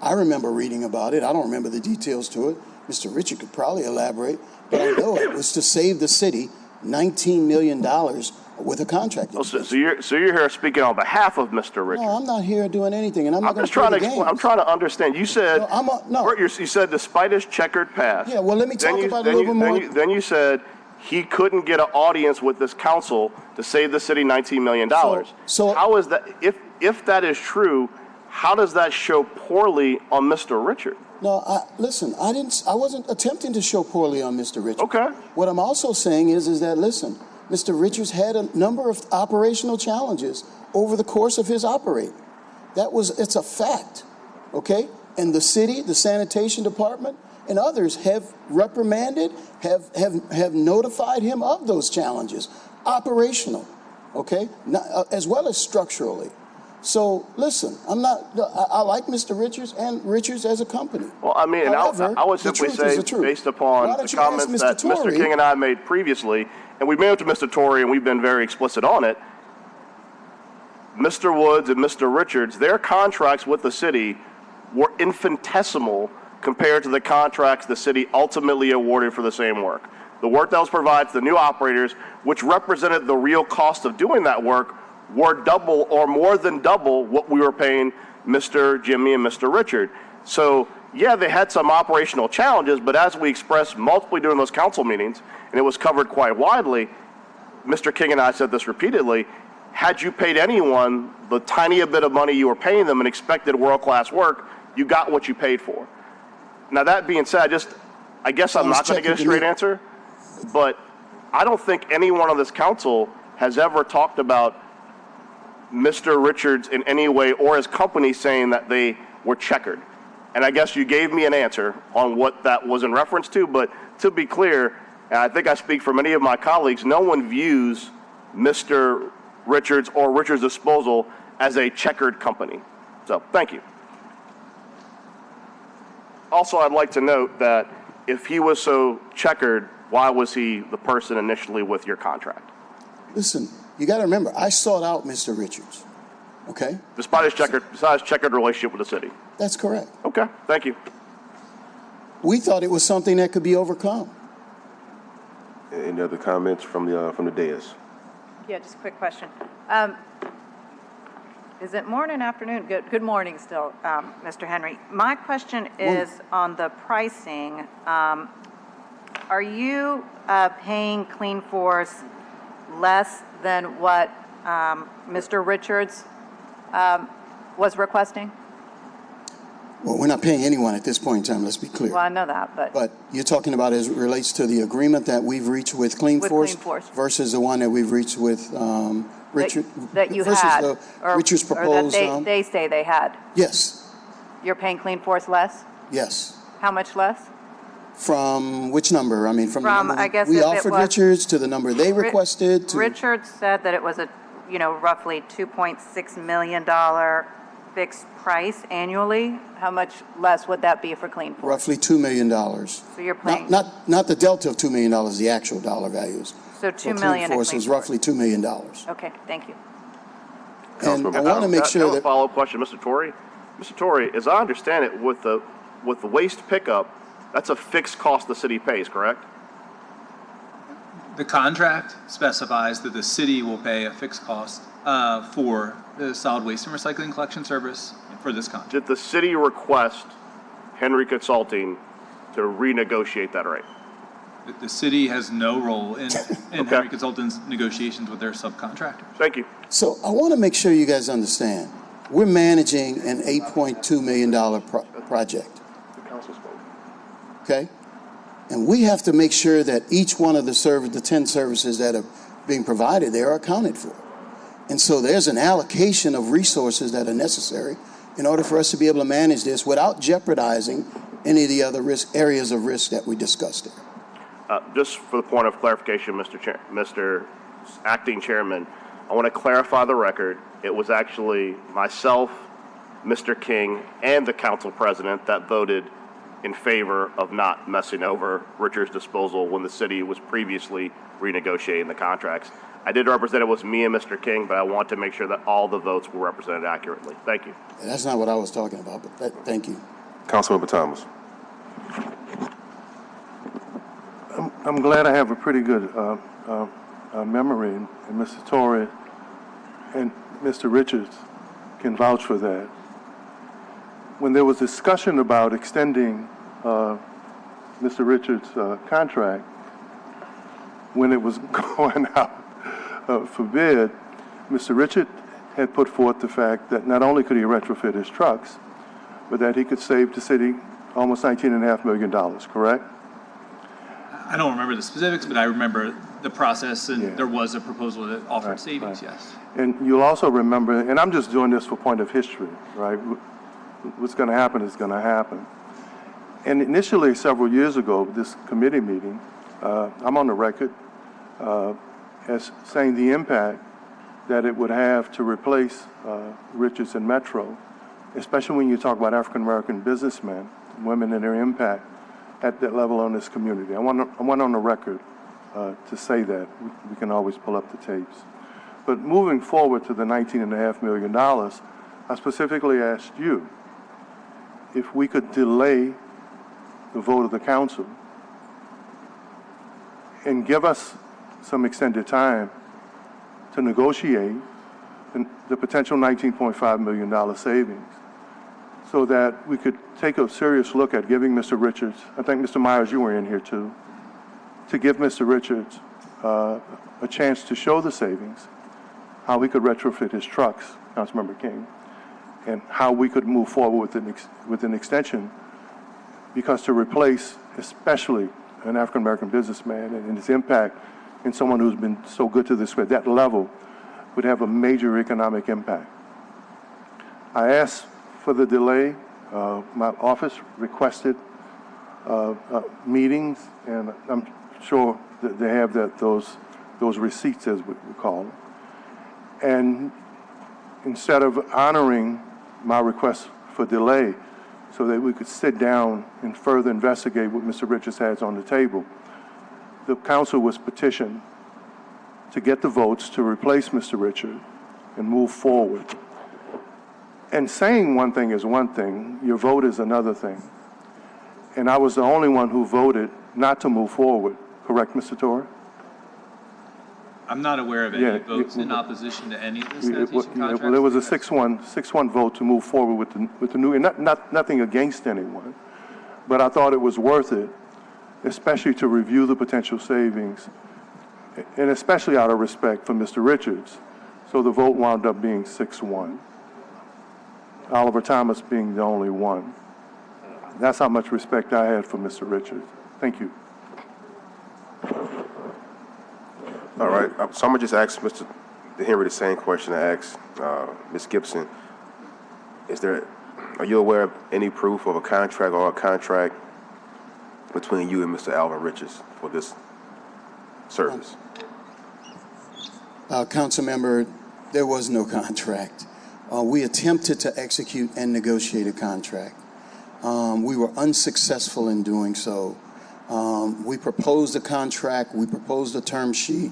I remember reading about it. I don't remember the details to it. Mr. Richard could probably elaborate, but I know it was to save the city $19 million with a contract. So you're here speaking on behalf of Mr. Richard. No, I'm not here doing anything, and I'm not going to trying play to the games. I'm trying to understand. You said you said despite his checkered past. Yeah, well, let me talk about it a little bit more. Then you said he couldn't get an audience with this council to save the city $19 million. So how is that? If that is true, how does that show poorly on Mr. Richard? No, listen, I wasn't attempting to show poorly on Mr. Richards. Okay. What I'm also saying is that, listen, Mr. Richards had a number of operational challenges over the course of his operating. It's a fact, okay? And the city, the sanitation department, and others have reprimanded, have notified him of those challenges, operational, okay? As well as structurally. So listen, I like Mr. Richards and Richards as a company. Well, I mean, however, I would simply say, based upon the comments that Mr. King and I made previously, and we made it to Mr. Torrey, and we've been very explicit on it, Mr. Woods and Mr. Richards, their contracts with the city were infinitesimal compared to the contracts the city ultimately awarded for the same work. The work that was provided to the new operators, which represented the real cost of doing that work, were double or more than double what we were paying Mr. Jimmy and Mr. Richard. So, yeah, they had some operational challenges, but as we expressed multiply during those council meetings, and it was covered quite widely, Mr. King and I said this repeatedly, had you paid anyone the tiny bit of money you were paying them and expected world-class work, you got what you paid for. Now, that being said, I guess I'm not going to get a straight answer, but I don't think anyone on this council has ever talked about Mr. Richards in any way or his company saying that they were checkered. And I guess you gave me an answer on what that was in reference to, but to be clear, and I think I speak for many of my colleagues, no one views Mr. Richards or Richards Disposal as a checkered company. So, thank you. Also, I'd like to note that if he was so checkered, why was he the person initially with your contract? Listen, you got to remember, I sought out Mr. Richards, okay? Despite his checkered relationship with the city? That's correct. Okay, thank you. We thought it was something that could be overcome. Any other comments from the dais? Yeah, just a quick question. Is it morning, afternoon? Good morning still, Mr. Henry. My question is on the pricing. Are you paying Clean Force less than what Mr. Richards was requesting? Well, we're not paying anyone at this point in time, let's be clear. Well, I know that, but... But you're talking about as it relates to the agreement that we've reached with Clean Force versus the one that we've reached with Richard? That you versus had, the or, Richard's or proposed... that they say they had. Yes, You're paying Clean Force less? yes. How much less? From which number? I mean, from the number I guess we if it offered was- Richards to the number they requested to... Richards said that it was a, roughly $2.6 million fixed price annually. How much less would that be for Clean Force? Roughly $2 million. So you're paying, Not the delta of $2 million, the actual dollar values. so $2 million Clean Force is roughly $2 million. Okay, thank you. And I want to make sure a that... follow-up question, Mr. Torrey. Mr. Torrey, as I understand it, with the waste pickup, that's a fixed cost the city pays, correct? The contract specifies that the city will pay a fixed cost for the solid waste and recycling collection service for this contract. Did the city request Henry Consulting to renegotiate that rate? The city has no role in Henry Consultant's negotiations with their subcontractors. Thank you. So I want to make sure you guys understand. We're managing an $8.2 million project. The council spoke. Okay? And we have to make sure that each one of the 10 services that are being provided there are accounted for. And so there's an allocation of resources that are necessary in order for us to be able to manage this without jeopardizing any of the other areas of risk that we discussed there. Just for the point of clarification, Mr. Acting Chairman, I want to clarify the record. It was actually myself, Mr. King, and the council president that voted in favor of not messing over Richards Disposal when the city was previously renegotiating the contracts. I did represent it was me and Mr. King, but I want to make sure that all the votes were represented accurately. Thank you. That's not what I was talking about, but thank you. Councilmember Thomas. I'm glad I have a pretty good memory, and Mr. Torrey and Mr. Richards can vouch for that. When there was discussion about extending Mr. Richards' contract, when it was going out for bid, Mr. Richard had put forth the fact that not only could he retrofit his trucks, but that he could save the city almost $19.5 million, correct? I don't remember the specifics, but I remember the process, and there was a proposal that offered savings, yes. And you'll also remember, and I'm just doing this for point of history, right? What's going to happen is going to happen. And initially, several years ago, this committee meeting, I'm on the record as saying the impact that it would have to replace Richards and Metro, especially when you talk about African-American businessmen, women and their impact at that level on this community. I want on the record to say that. We can always pull up the tapes. But moving forward to the $19.5 million, I specifically asked you if we could delay the vote of the council and give us some extended time to negotiate the potential $19.5 million savings so that we could take a serious look at giving Mr. Richards, I think Mr. Myers, you were in here too, to give Mr. Richards a chance to show the savings, how we could retrofit his trucks, Councilmember King, and how we could move forward with an extension, because to replace especially an African-American businessman and his impact in someone who's been so good to this at that level would have a major economic impact. I asked for the delay. My office requested meetings, and I'm sure that they have those receipts, as we call them. And instead of honoring my request for delay, so that we could sit down and further investigate what Mr. Richards has on the table. The council was petitioned to get the votes to replace Mr. Richard and move forward. And saying one thing is one thing, your vote is another thing. And I was the only one who voted not to move forward, correct, Mr. Torrey? I'm not aware of any votes in opposition to any of the sanitation contracts. Well, there was a 6-1 vote to move forward with the new, and nothing against anyone, but I thought it was worth it, especially to review the potential savings, and especially out of respect for Mr. Richards. So the vote wound up being 6-1. Oliver Thomas being the only one. That's how much respect I had for Mr. Richards. Thank you. All right, so I'm gonna just ask Mr. Henry the same question I asked Ms. Gibson. Are you aware of any proof of a contract or a contract between you and Mr. Alvin Richards for this service? Council member, there was no contract. We attempted to execute and negotiate a contract. We were unsuccessful in doing so. We proposed a contract, we proposed a term sheet.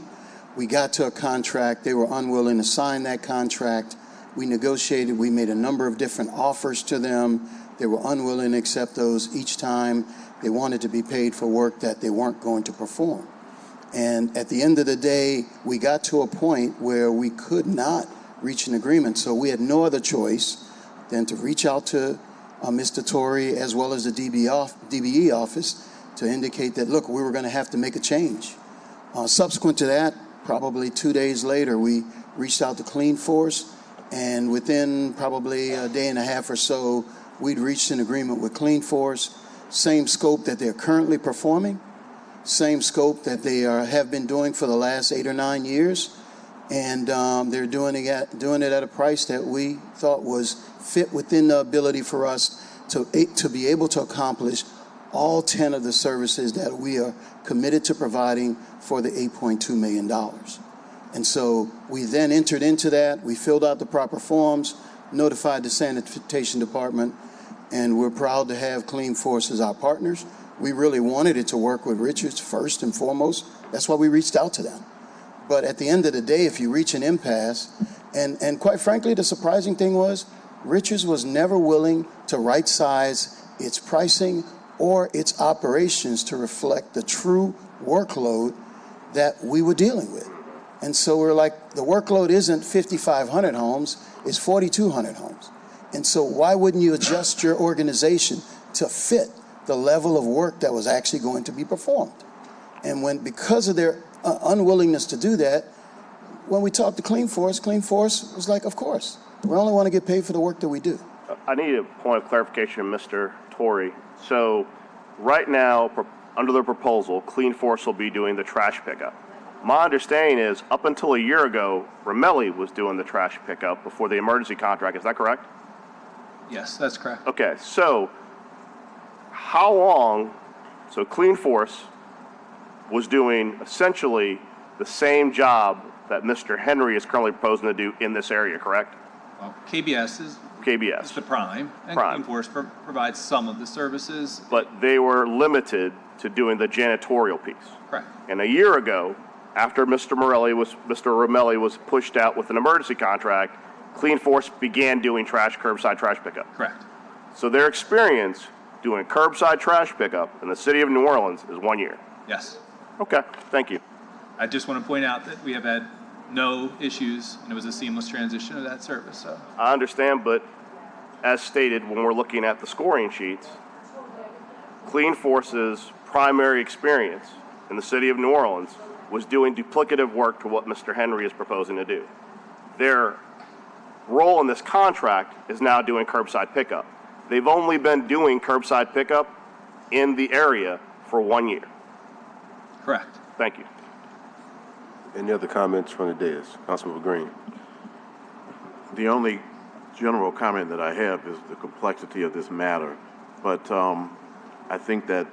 We got to a contract, they were unwilling to sign that contract. We negotiated, we made a number of different offers to them. They were unwilling to accept those each time. They wanted to be paid for work that they weren't going to perform. And at the end of the day, we got to a point where we could not reach an agreement. So we had no other choice than to reach out to Mr. Torrey as well as the DBE office to indicate that, look, we were going to have to make a change. Subsequent to that, probably 2 days later, we reached out to Clean Force, and within probably a day and a half or so, we'd reached an agreement with Clean Force, same scope that they're currently performing, same scope that they have been doing for the last 8 or 9 years, and they're doing it at a price that we thought was fit within the ability for us to be able to accomplish all 10 of the services that we are committed to providing for the $8.2 million. And so we then entered into that, we filled out the proper forms, notified the sanitation department, and we're proud to have Clean Force as our partners. We really wanted it to work with Richards first and foremost. That's why we reached out to them. But at the end of the day, if you reach an impasse, and quite frankly, the surprising thing was, Richards was never willing to right-size its pricing or its operations to reflect the true workload that we were dealing with. And so we're like, the workload isn't 5,500 homes, it's 4,200 homes. And so why wouldn't you adjust your organization to fit the level of work that was actually going to be performed? And because of their unwillingness to do that, when we talked to Clean Force was like, of course, we only want to get paid for the work that we do. I need a point of clarification, Mr. Torrey. So right now, under the proposal, Clean Force will be doing the trash pickup. My understanding is up until a year ago, Ramelli was doing the trash pickup before the emergency contract. Is that correct? Yes, that's correct. Okay, so how long, so Clean Force was doing essentially the same job that Mr. Henry is currently proposing to do in this area, correct? Well, KBS is the prime, and Clean Force provides some of the services. But they were limited to doing the janitorial piece. Correct. And a year ago, after Mr. Ramelli was pushed out with an emergency contract, Clean Force began doing curbside trash pickup. Correct. So their experience doing curbside trash pickup in the city of New Orleans is 1 year. Yes. Okay, thank you. I just want to point out that we have had no issues, and it was a seamless transition of that service. So I understand, but as stated, when we're looking at the scoring sheets, Clean Force's primary experience in the city of New Orleans was doing duplicative work to what Mr. Henry is proposing to do. Their role in this contract is now doing curbside pickup. They've only been doing curbside pickup in the area for 1 year. Correct. Thank you. Any other comments from the dais? Councilmember Green. The only general comment that I have is the complexity of this matter. But I think that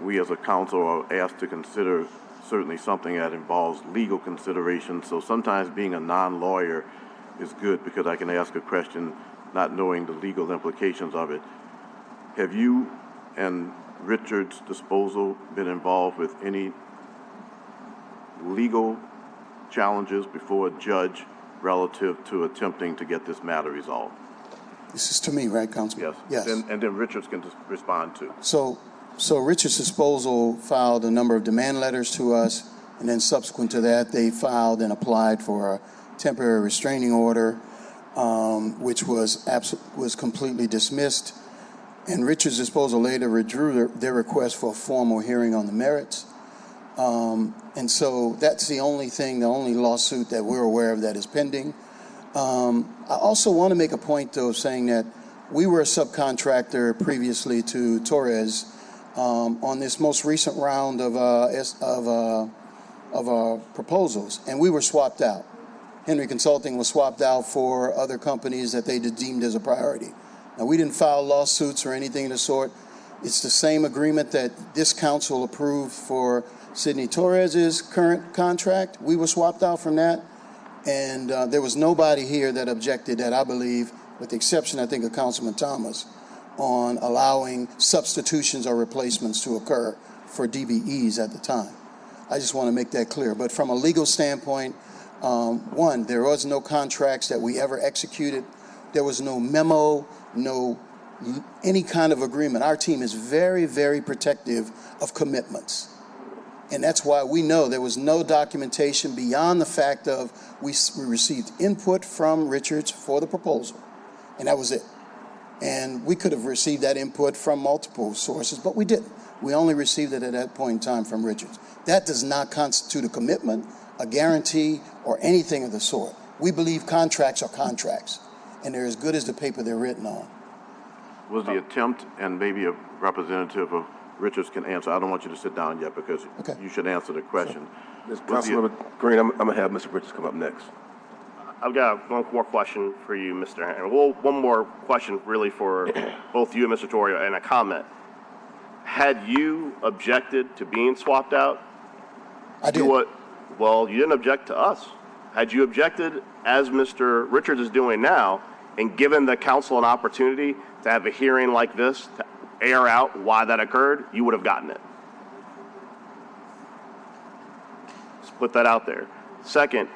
we as a council are asked to consider certainly something that involves legal consideration. So sometimes being a non-lawyer is good because I can ask a question not knowing the legal implications of it. have you and Richards Disposal been involved with any legal challenges before a judge relative to attempting to get this matter resolved? This is to me, right, Councilman? Yes. Yes. And then Richards can just respond too. So Richards Disposal filed a number of demand letters to us, and then subsequent to that, they filed and applied for a temporary restraining order, which was completely dismissed. And Richards Disposal later withdrew their request for a formal hearing on the merits. And so that's the only lawsuit that we're aware of that is pending. I also want to make a point, though, of saying that we were a subcontractor previously to Torres on this most recent round of proposals, and we were swapped out. Henry Consulting was swapped out for other companies that they deemed as a priority. Now, we didn't file lawsuits or anything of the sort. It's the same agreement that this council approved for Sidney Torres's current contract. We were swapped out from that, and there was nobody here that objected that, I believe, with the exception, I think, of Councilman Thomas, on allowing substitutions or replacements to occur for DBEs at the time. I just want to make that clear. But from a legal standpoint, one, there was no contracts that we ever executed. There was no memo, no any kind of agreement. Our team is very, very protective of commitments. And that's why we know there was no documentation beyond the fact of we received input from Richards for the proposal, and that was it. And we could have received that input from multiple sources, but we didn't. We only received it at that point in time from Richards. That does not constitute a commitment, a guarantee, or anything of the sort. We believe contracts are contracts, and they're as good as the paper they're written on. Was the attempt, and maybe a representative of Richards can answer, I don't want you to sit down yet because you should answer the question. Councilmember Green, I'm going to have Mr. Richards come up next. I've got one more question for you, Mr. Henry. Well, one more question really for both you and Mr. Torrio, and a comment. Had you objected to being swapped out? I did. Well, you didn't object to us. Had you objected, as Mr. Richards is doing now, and given the council an opportunity to have a hearing like this to air out why that occurred, you would have gotten it. Let's put that out there. Second,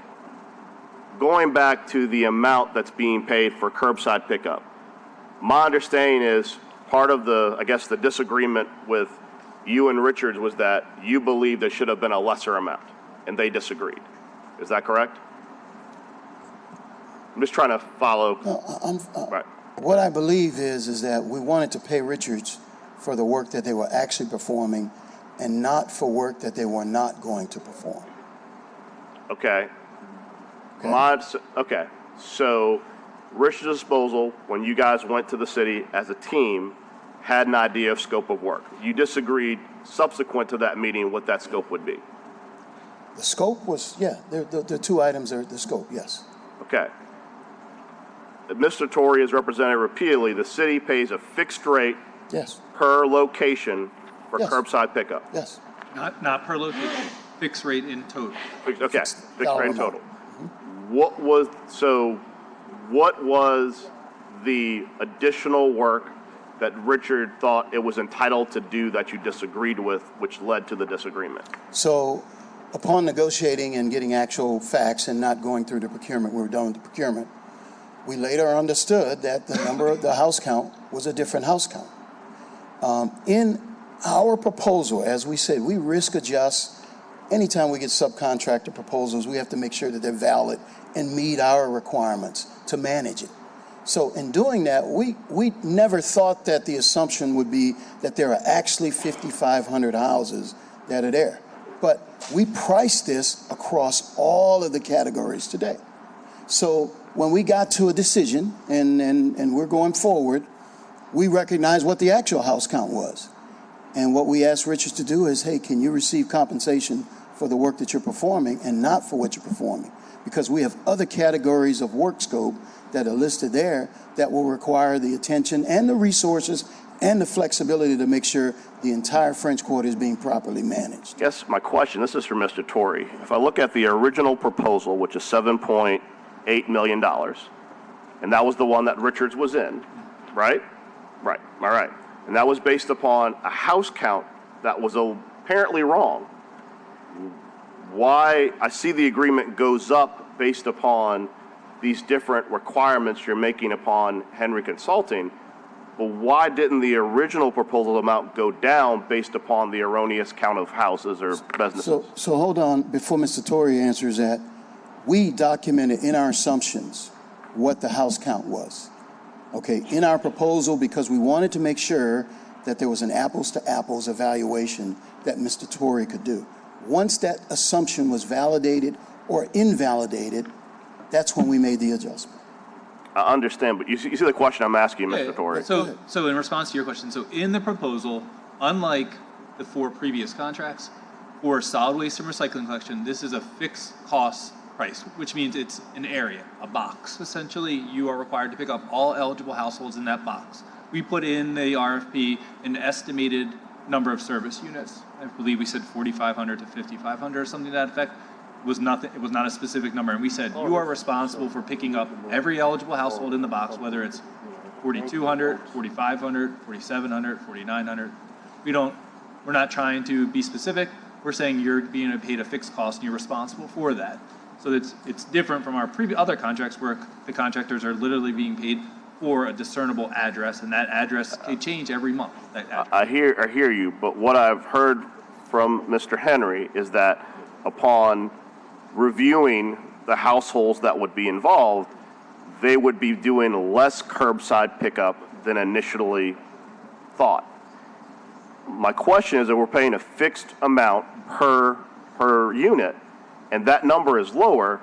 going back to the amount that's being paid for curbside pickup, my understanding is part of the, I guess, the disagreement with you and Richards was that you believe there should have been a lesser amount, and they disagreed. Is that correct? I'm just trying to follow. Right. What I believe is that we wanted to pay Richards for the work that they were actually performing and not for work that they were not going to perform. Okay. Okay. So Richards Disposal, when you guys went to the city as a team, had an idea of scope of work. You disagreed subsequent to that meeting what that scope would be. The scope was, the two items are the scope, yes. Okay. Mr. Torrey has represented repeatedly the city pays a fixed rate per location for curbside pickup. Yes. Not per location, fixed rate in total. Okay, fixed rate in total. What was the additional work that Richard thought it was entitled to do that you disagreed with, which led to the disagreement? So upon negotiating and getting actual facts and not going through the procurement, we were done with the procurement, we later understood that the number of the house count was a different house count. In our proposal, as we said, we risk adjust. Anytime we get subcontractor proposals, we have to make sure that they're valid and meet our requirements to manage it. So in doing that, we never thought that the assumption would be that there are actually 5,500 houses that are there. But we priced this across all of the categories today. So when we got to a decision and we're going forward, we recognized what the actual house count was. And what we asked Richards to do is, hey, can you receive compensation for the work that you're performing and not for what you're performing? Because we have other categories of work scope that are listed there that will require the attention and the resources and the flexibility to make sure the entire French Quarter is being properly managed. Yes, my question, this is for Mr. Torrey. If I look at the original proposal, which is $7.8 million, and that was the one that Richards was in, right? Right, all right. and that was based upon a house count that was apparently wrong. Why I see the agreement goes up based upon these different requirements you're making upon Henry Consulting, but why didn't the original proposal amount go down based upon the erroneous count of houses or businesses? So hold on, before Mr. Torrey answers that, we documented in our assumptions what the house count was, okay, in our proposal, because we wanted to make sure that there was an apples to apples evaluation that Mr. Torrey could do. Once that assumption was validated or invalidated, that's when we made the adjustment. I understand, but you see the question I'm asking, Mr. Torrey. So in response to your question, so in the proposal, unlike the 4 previous contracts, for solid waste and recycling collection, this is a fixed cost price, which means it's an area, a box. Essentially, you are required to pick up all eligible households in that box. We put in the RFP an estimated number of service units. I believe we said 4,500 to 5,500 or something to that effect. It was not a specific number, and we said you are responsible for picking up every eligible household in the box, whether it's 4,200, 4,500, 4,700, 4,900. We're not trying to be specific. We're saying you're being paid a fixed cost and you're responsible for that. So it's different from our previous other contracts where the contractors are literally being paid for a discernible address, and that address can change every month. I hear you, but what I've heard from Mr. Henry is that upon reviewing the households that would be involved, they would be doing less curbside pickup than initially thought. My question is that we're paying a fixed amount per unit, and that number is lower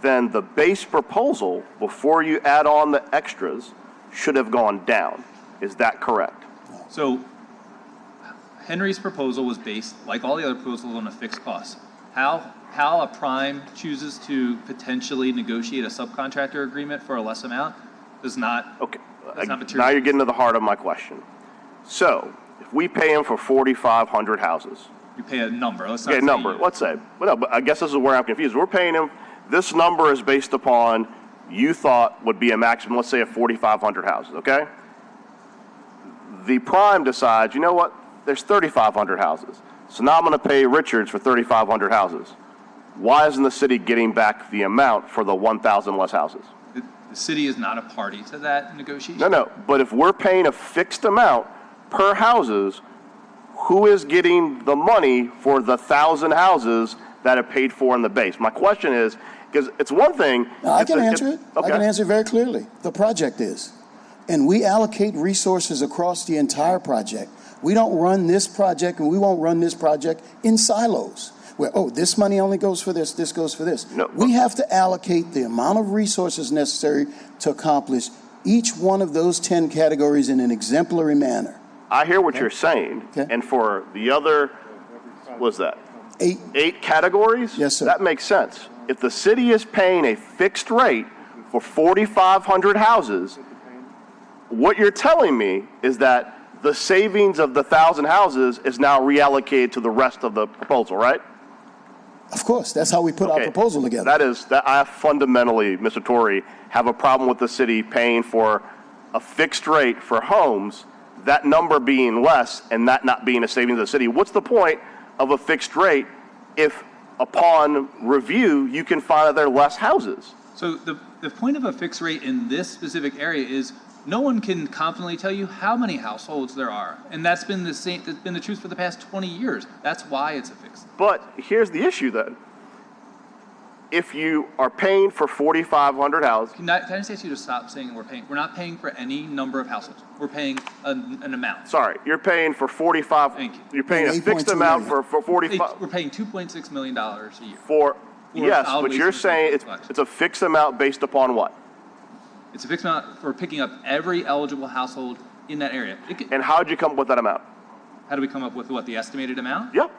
than the base proposal before you add on the extras should have gone down. Is that correct? So Henry's proposal was based, like all the other proposals, on a fixed cost. How a prime chooses to potentially negotiate a subcontractor agreement for a less amount does not. Okay. Does not materialize. Now you're getting to the heart of my question. So if we pay him for 4,500 houses. You pay a number. Let's not say a number. Let's say. Well, no, but I guess this is where I'm confused. We're paying him. This number is based upon you thought would be a maximum, let's say, of 4,500 houses, okay? The prime decides, you know what, there's 3,500 houses. So now I'm going to pay Richards for 3,500 houses. Why isn't the city getting back the amount for the 1,000 less houses? The city is not a party to that negotiation. No, but if we're paying a fixed amount per houses, who is getting the money for the 1,000 houses that are paid for in the base? My question is, because it's one thing. No, I can answer it. Okay. I can answer it very clearly. The project is. And we allocate resources across the entire project. We don't run this project and we won't run this project in silos where, this money only goes for this goes for this. No, we have to allocate the amount of resources necessary to accomplish each one of those 10 categories in an exemplary manner. I hear what you're saying. Okay. And for the other, what was that? 8 categories? Yes, sir. That makes sense. If the city is paying a fixed rate for 4,500 houses, what you're telling me is that the savings of the 1,000 houses is now reallocated to the rest of the proposal, right? Of course, that's how we put our proposal together. That I fundamentally, Mr. Torrey, have a problem with the city paying for a fixed rate for homes, that number being less and that not being a savings of the city. What's the point of a fixed rate if upon review you can find that there are less houses? So the point of a fixed rate in this specific area is no one can confidently tell you how many households there are. And that's been the truth for the past 20 years. That's why it's a fixed. But here's the issue then. If you are paying for 4,500 houses. Can I just ask you to stop saying we're paying? We're not paying for any number of households. We're paying an amount. Sorry, you're paying for 45. Thank you. You're paying a fixed amount for 45. We're paying $2.6 million a year. Yes, but you're saying it's a fixed amount based upon what? It's a fixed amount for picking up every eligible household in that area. And how did you come up with that amount? How do we come up with what, the estimated amount? Yep.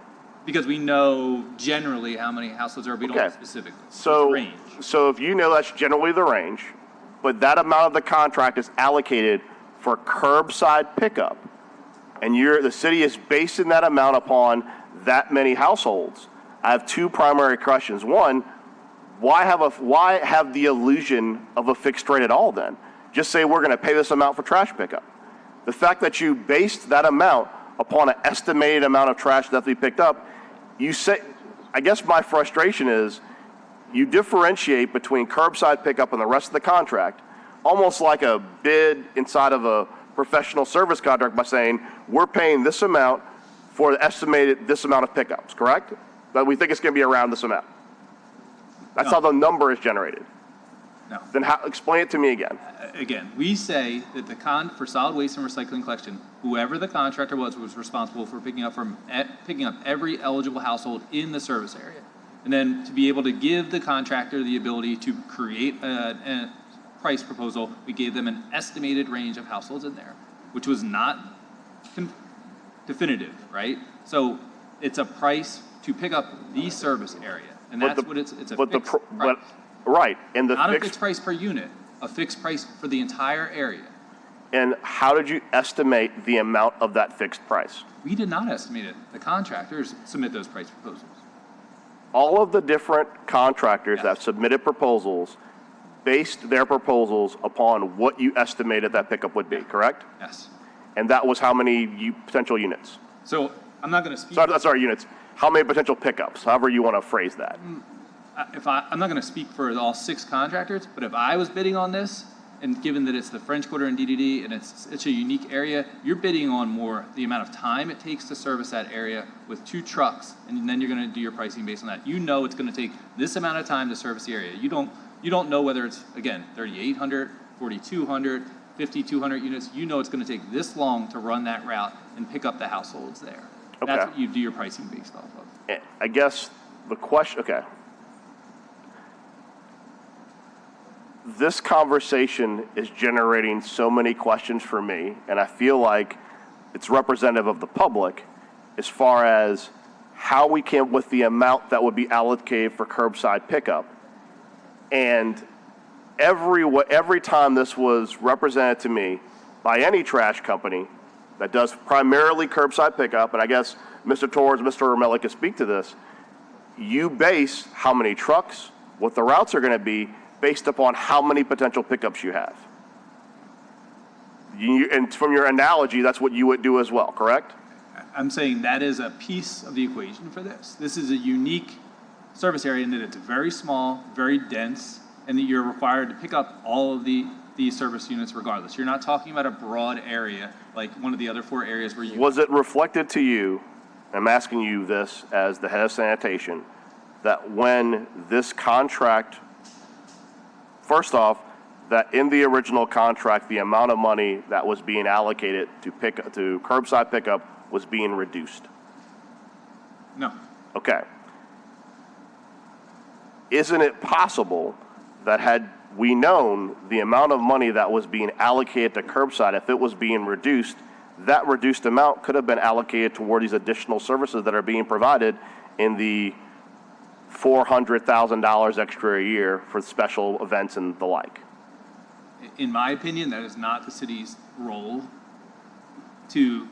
Because we know generally how many households there are, we don't know specifically. So, range. So if you know that's generally the range, but that amount of the contract is allocated for curbside pickup, and the city is basing that amount upon that many households, I have 2 primary questions. One, why have the illusion of a fixed rate at all then? Just say we're going to pay this amount for trash pickup. The fact that you based that amount upon an estimated amount of trash that we picked up, you say, I guess my frustration is you differentiate between curbside pickup and the rest of the contract, almost like a bid inside of a professional service contract by saying, we're paying this amount for the estimated this amount of pickups, correct? But we think it's going to be around this amount. That's how the number is generated. No. Then explain it to me again. Again, we say that for solid waste and recycling collection, whoever the contractor was responsible for picking up every eligible household in the service area. And then to be able to give the contractor the ability to create a price proposal, we gave them an estimated range of households in there, which was not definitive, right? So it's a price to pick up the service area, and that's what it's a fixed price. Right, and Not a fixed price per unit, a fixed price for the entire area. And how did you estimate the amount of that fixed price? We did not estimate it. The contractors submit those price proposals. All of the different contractors that submitted proposals based their proposals upon what you estimated that pickup would be, correct? Yes. And that was how many potential units? So I'm not going to speak. Sorry, units. How many potential pickups? However you want to phrase that. I'm not going to speak for all 6 contractors, but if I was bidding on this, and given that it's the French Quarter and DDD, and it's a unique area, you're bidding on more the amount of time it takes to service that area with 2 trucks, and then you're going to do your pricing based on that. You know it's going to take this amount of time to service the area. You don't know whether it's, again, 3,800, 4,200, 5,200 units. You know it's going to take this long to run that route and pick up the households there. Okay. That's what you do your pricing based off of. I guess the question, okay. This conversation is generating so many questions for me, and I feel like it's representative of the public as far as how we came up with the amount that would be allocated for curbside pickup. And every time this was represented to me by any trash company that does primarily curbside pickup, and I guess Mr. Torres, Mr. Romelli can speak to this, you base how many trucks, what the routes are going to be, based upon how many potential pickups you have. And from your analogy, that's what you would do as well, correct? I'm saying that is a piece of the equation for this. This is a unique service area in that it's very small, very dense, and that you're required to pick up all of the service units regardless. You're not talking about a broad area like one of the other 4 areas where you... Was it reflected to you, I'm asking you this as the head of sanitation, that when this contract, first off, that in the original contract, the amount of money that was being allocated to curbside pickup was being reduced? No. Okay. Isn't it possible that had we known the amount of money that was being allocated to curbside, if it was being reduced, that reduced amount could have been allocated toward these additional services that are being provided in the $400,000 extra a year for special events and the like? In my opinion, that is not the city's role to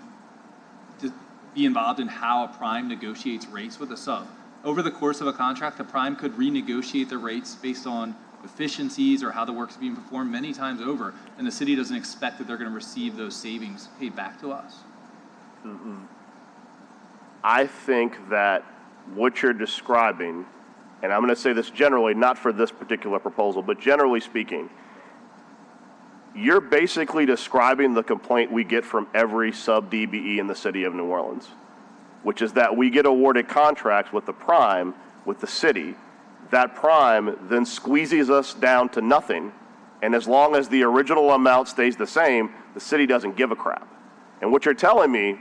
be involved in how a prime negotiates rates with a sub. Over the course of a contract, the prime could renegotiate the rates based on efficiencies or how the work's being performed many times over, and the city doesn't expect that they're going to receive those savings paid back to us. I think that what you're describing, and I'm going to say this generally, not for this particular proposal, but generally speaking, you're basically describing the complaint we get from every sub-DBE in the city of New Orleans, which is that we get awarded contracts with the prime, with the city. That prime then squeezes us down to nothing, and as long as the original amount stays the same, the city doesn't give a crap. And what you're telling me,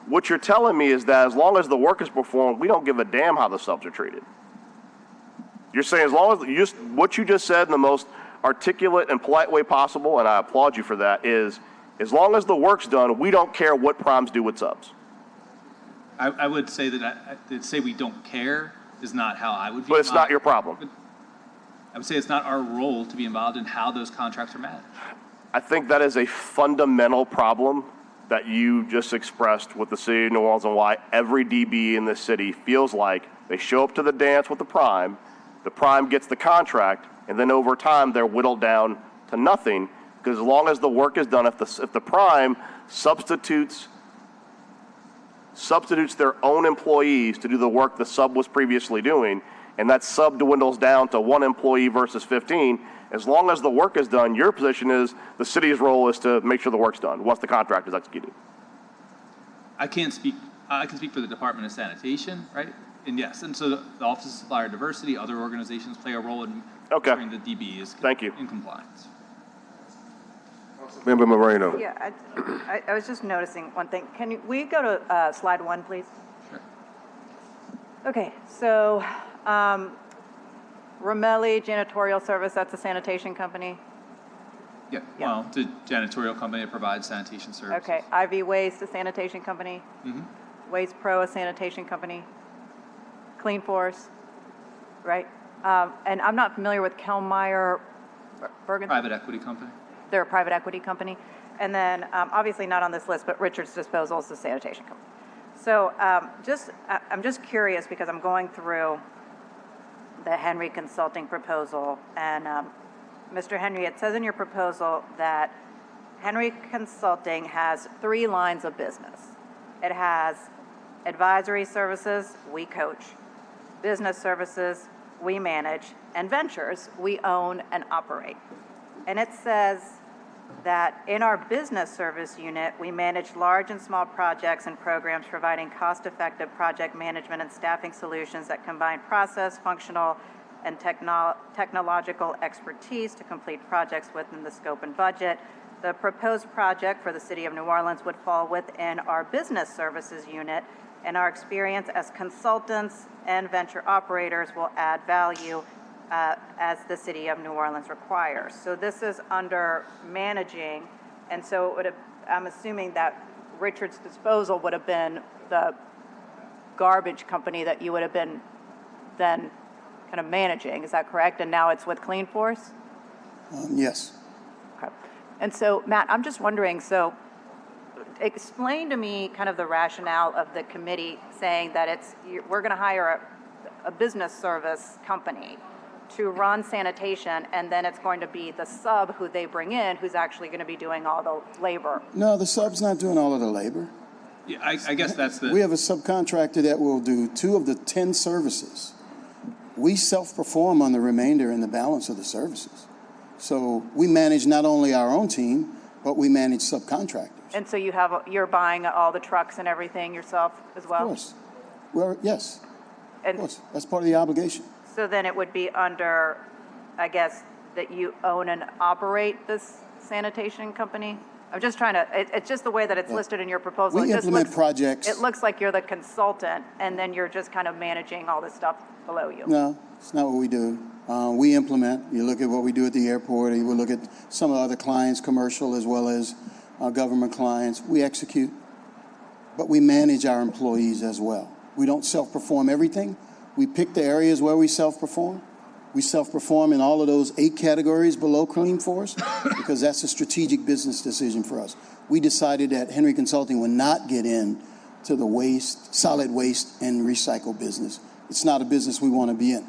what you're telling me is that as long as the work is performed, we don't give a damn how the subs are treated. You're saying as long as what you just said in the most articulate and polite way possible, and I applaud you for that, is as long as the work's done, we don't care what primes do with subs. I would say that say we don't care is not how I would be. But it's not your problem. I would say it's not our role to be involved in how those contracts are managed. I think that is a fundamental problem that you just expressed with the city of New Orleans and why every DB in this city feels like they show up to the dance with the prime gets the contract, and then over time they're whittled down to nothing, because as long as the work is done, if the prime substitutes their own employees to do the work the sub was previously doing, and that sub dwindles down to 1 employee versus 15, as long as the work is done, your position is the city's role is to make sure the work's done once the contract is executed. I can speak for the Department of Sanitation, right? And yes, and so the Office of Supplier Diversity, other organizations play a role in ensuring the DB is in compliance. Member Moreno. Yeah, I was just noticing one thing. We go to slide 1, please? Sure. Okay, so Romelli Janitorial Service, that's a sanitation company? Yeah, well, it's a janitorial company that provides sanitation services. Okay, IV Waste, a sanitation company? Mm-hmm. Waste Pro, a sanitation company? Clean Force, right? And I'm not familiar with Kellmeyer Bergen. Private equity company. They're a private equity company. And then, obviously not on this list, but Richards Disposal is a sanitation company. So I'm just curious because I'm going through the Henry Consulting proposal. And Mr. Henry, it says in your proposal that Henry Consulting has 3 lines of business. It has advisory services, we coach, business services, we manage, and ventures, we own and operate. And it says that in our business service unit, we manage large and small projects and programs providing cost-effective project management and staffing solutions that combine process, functional, and technological expertise to complete projects within the scope and budget. The proposed project for the City of New Orleans would fall within our business services unit, and our experience as consultants and venture operators will add value as the City of New Orleans requires. So this is under managing, and so it would have, I'm assuming that Richards Disposal would have been the garbage company that you would have been then kind of managing, is that correct? And now it's with Clean Force? Yes. Okay. And so, Matt, I'm just wondering, so explain to me kind of the rationale of the committee saying that we're going to hire a business service company to run sanitation, and then it's going to be the sub who they bring in who's actually going to be doing all the labor. No, the sub's not doing all of the labor. Yeah, I guess that's the... We have a subcontractor that will do 2 of the 10 services. We self-perform on the remainder and the balance of the services. So we manage not only our own team, but we manage subcontractors. And so you're buying all the trucks and everything yourself as well? Of course. Well, yes. And of course. That's part of the obligation. So then it would be under, I guess, that you own and operate this sanitation company? I'm just trying to, it's just the way that it's listed in your proposal. We implement projects. It looks like you're the consultant, and then you're just kind of managing all this stuff below you. No, it's not what we do. We implement. You look at what we do at the airport, or you would look at some of the other clients, commercial as well as government clients. We execute, but we manage our employees as well. We don't self-perform everything. We pick the areas where we self-perform. We self-perform in all of those 8 categories below Clean Force because that's a strategic business decision for us. We decided that Henry Consulting would not get into the waste, solid waste, and recycle business. It's not a business we want to be in.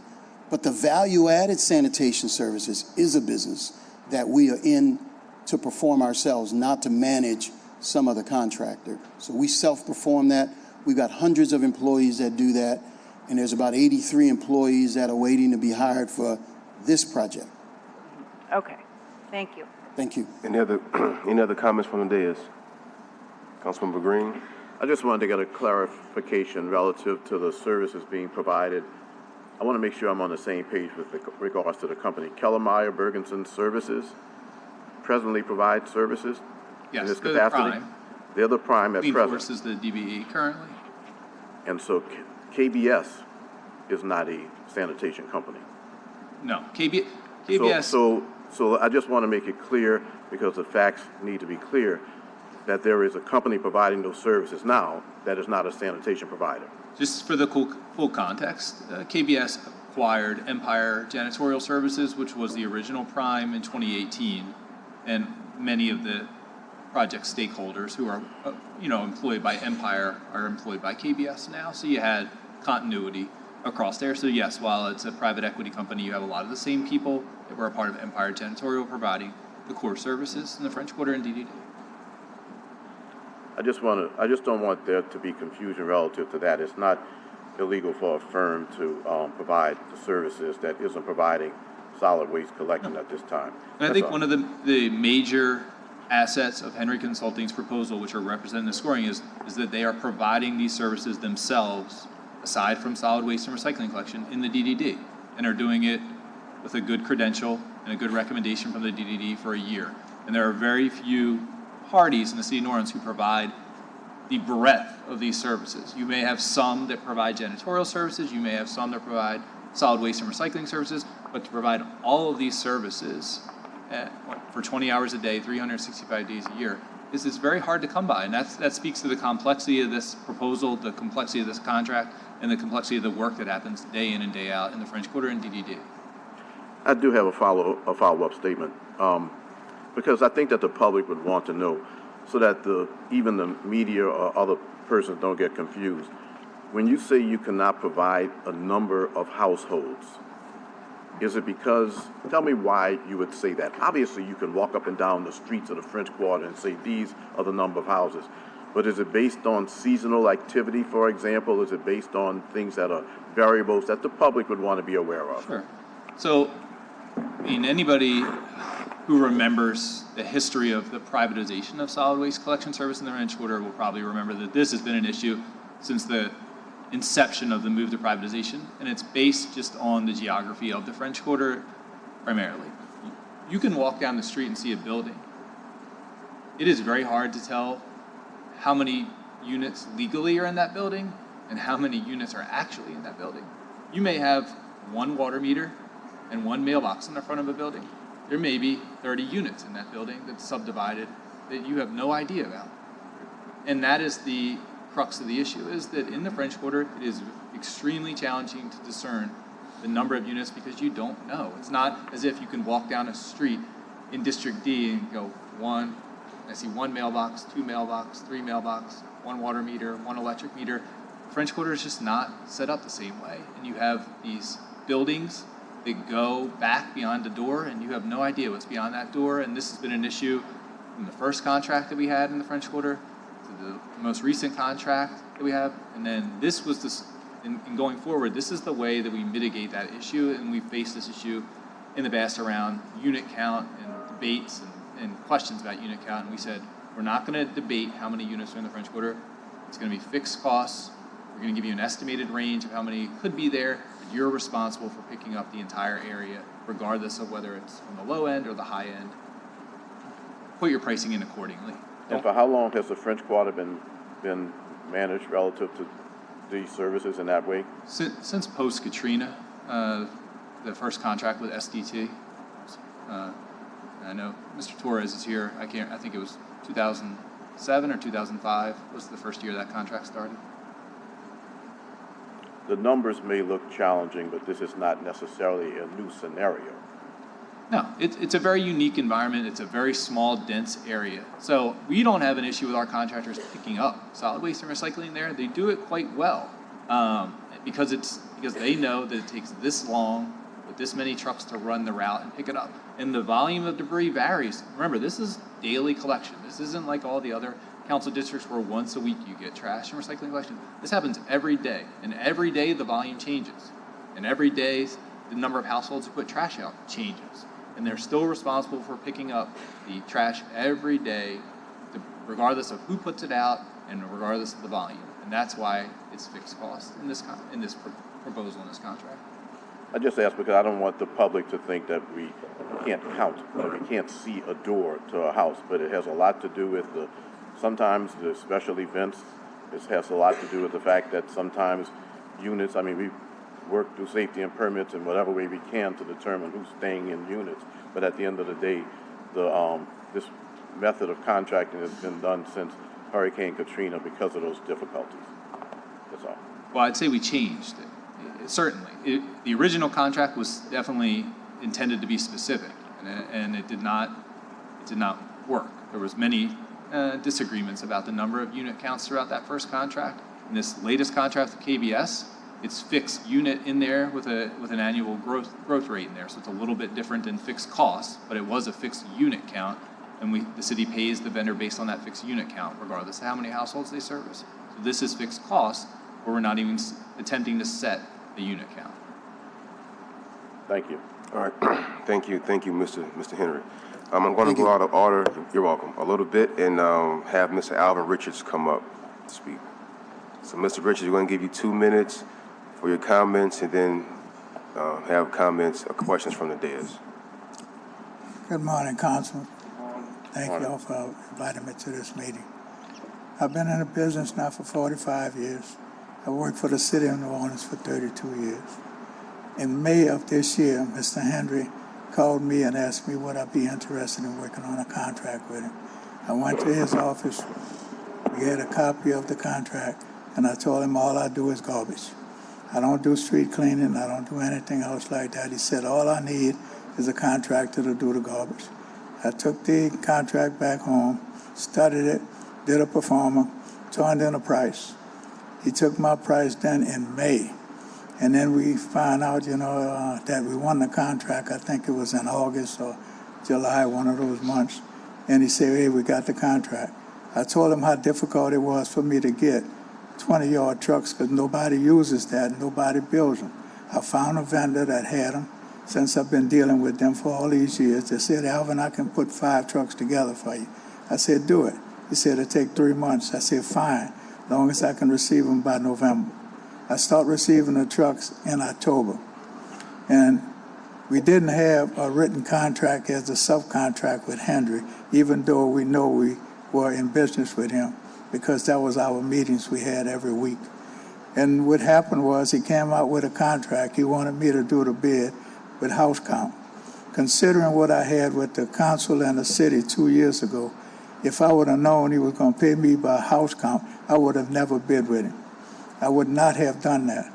But the value-added sanitation services is a business that we are in to perform ourselves, not to manage some other contractor. So we self-perform that. We've got hundreds of employees that do that. And there's about 83 employees that are waiting to be hired for this project. Okay, thank you. Thank you. Any other comments from the dais? Councilmember Green? I just wanted to get a clarification relative to the services being provided. I want to make sure I'm on the same page with regards to the company. Kellmeyer Bergensen Services presently provides services in this they're capacity? The prime. They're the prime at Clean present. Force is the DBE currently. And so KBS is not a sanitation company. No, KBS. So I just want to make it clear, because the facts need to be clear, that there is a company providing those services now that is not a sanitation provider. Just for the full context, KBS acquired Empire Janitorial Services, which was the original prime in 2018, and many of the project stakeholders who are, employed by Empire are employed by KBS now. So you had continuity across there. So yes, while it's a private equity company, you have a lot of the same people that were a part of Empire Janitorial providing the core services in the French Quarter and DDD. I just don't want there to be confusion relative to that. It's not illegal for a firm to provide the services that isn't providing solid waste collection at this time. And I think one of the major assets of Henry Consulting's proposal, which are represented in the scoring, is that they are providing these services themselves, aside from solid waste and recycling collection, in the DDD, and are doing it with a good credential and a good recommendation from the DDD for a year. And there are very few parties in the city of New Orleans who provide the breadth of these services. You may have some that provide janitorial services, you may have some that provide solid waste and recycling services, but to provide all of these services for 20 hours a day, 365 days a year, is very hard to come by. And that speaks to the complexity of this proposal, the complexity of this contract, and the complexity of the work that happens day in and day out in the French Quarter and DDD. I do have a follow-up statement, because I think that the public would want to know, so that even the media or other persons don't get confused. When you say you cannot provide a number of households, is it because, tell me why you would say that. Obviously, you can walk up and down the streets of the French Quarter and say these are the number of houses. But is it based on seasonal activity, for example? Is it based on things that are variables that the public would want to be aware of? Sure. So, I mean, anybody who remembers the history of the privatization of solid waste collection service in the French Quarter will probably remember that this has been an issue since the inception of the move to privatization, and it's based just on the geography of the French Quarter primarily. You can walk down the street and see a building. It is very hard to tell how many units legally are in that building and how many units are actually in that building. You may have one water meter and one mailbox in the front of a building. There may be 30 units in that building that's subdivided that you have no idea about. And that is the crux of the issue, is that in the French Quarter, it is extremely challenging to discern the number of units because you don't know. It's not as if you can walk down a street in District D and go, I see one mailbox, two mailbox, three mailbox, one water meter, one electric meter. The French Quarter is just not set up the same way. And you have these buildings that go back beyond the door, and you have no idea what's beyond that door. And this has been an issue in the first contract that we had in the French Quarter, to the most recent contract that we have. And then this was this, in going forward, this is the way that we mitigate that issue. And we face this issue in the past around unit count and debates and questions about unit count. And we said, we're not going to debate how many units are in the French Quarter. It's going to be fixed costs. We're going to give you an estimated range of how many could be there. You're responsible for picking up the entire area, regardless of whether it's from the low end or the high end. Put your pricing in accordingly. And for how long has the French Quarter been managed relative to these services in that way? Since post-Katrina, the first contract with SDT. I know Mr. Torres is here. I think it was 2007 or 2005 was the first year that contract started. The numbers may look challenging, but this is not necessarily a new scenario. No, it's a very unique environment. It's a very small, dense area. So we don't have an issue with our contractors picking up solid waste and recycling there. They do it quite well because they know that it takes this long with this many trucks to run the route and pick it up. And the volume of debris varies. Remember, this is daily collection. This isn't like all the other council districts where once a week you get trash and recycling collection. This happens every day, and every day the volume changes. And every day the number of households who put trash out changes. And they're still responsible for picking up the trash every day, regardless of who puts it out and regardless of the volume. And that's why it's fixed cost in this proposal in this contract. I just ask because I don't want the public to think that we can't count, that we can't see a door to a house, but it has a lot to do with sometimes the special events. This has a lot to do with the fact that sometimes units, we work through safety and permits in whatever way we can to determine who's staying in units. But at the end of the day, this method of contracting has been done since Hurricane Katrina because of those difficulties. That's all. Well, I'd say we changed it. Certainly. The original contract was definitely intended to be specific, and it did not work. There was many disagreements about the number of unit counts throughout that first contract. In this latest contract with KBS, it's fixed unit in there with an annual growth rate in there. So it's a little bit different than fixed costs, but it was a fixed unit count. And the city pays the vendor based on that fixed unit count, regardless of how many households they service. So this is fixed costs, where we're not even attempting to set the unit count. Thank you. All right, thank you, Mr. Henry. I'm going to go out of order, you're welcome, a little bit, and have Mr. Alvin Richards come up to speak. So, Mr. Richards, we're going to give you 2 minutes for your comments, and then have comments or questions from the dais. Good morning, Councilman. Thank you all for inviting me to this meeting. I've been in the business now for 45 years. I worked for the city of New Orleans for 32 years. In May of this year, Mr. Henry called me and asked me would I be interested in working on a contract with him. I went to his office, we had a copy of the contract, and I told him all I do is garbage. I don't do street cleaning, I don't do anything else like that. He said all I need is a contractor to do the garbage. I took the contract back home, studied it, did a performer, turned in a price. He took my price then in May. And then we found out, that we won the contract. I think it was in August or July, one of those months. And he said, hey, we got the contract. I told him how difficult it was for me to get 20-yard trucks because nobody uses that, nobody builds them. I found a vendor that had them. Since I've been dealing with them for all these years, they said, Alvin, I can put 5 trucks together for you. I said, do it. He said, it'll take 3 months. I said, fine, as long as I can receive them by November. I start receiving the trucks in October. And we didn't have a written contract as a subcontract with Henry, even though we know we were in business with him, because that was our meetings we had every week. And what happened was he came out with a contract. He wanted me to do the bid with house count. Considering what I had with the council and the city 2 years ago, if I would have known he was going to pay me by house count, I would have never bid with him. I would not have done that.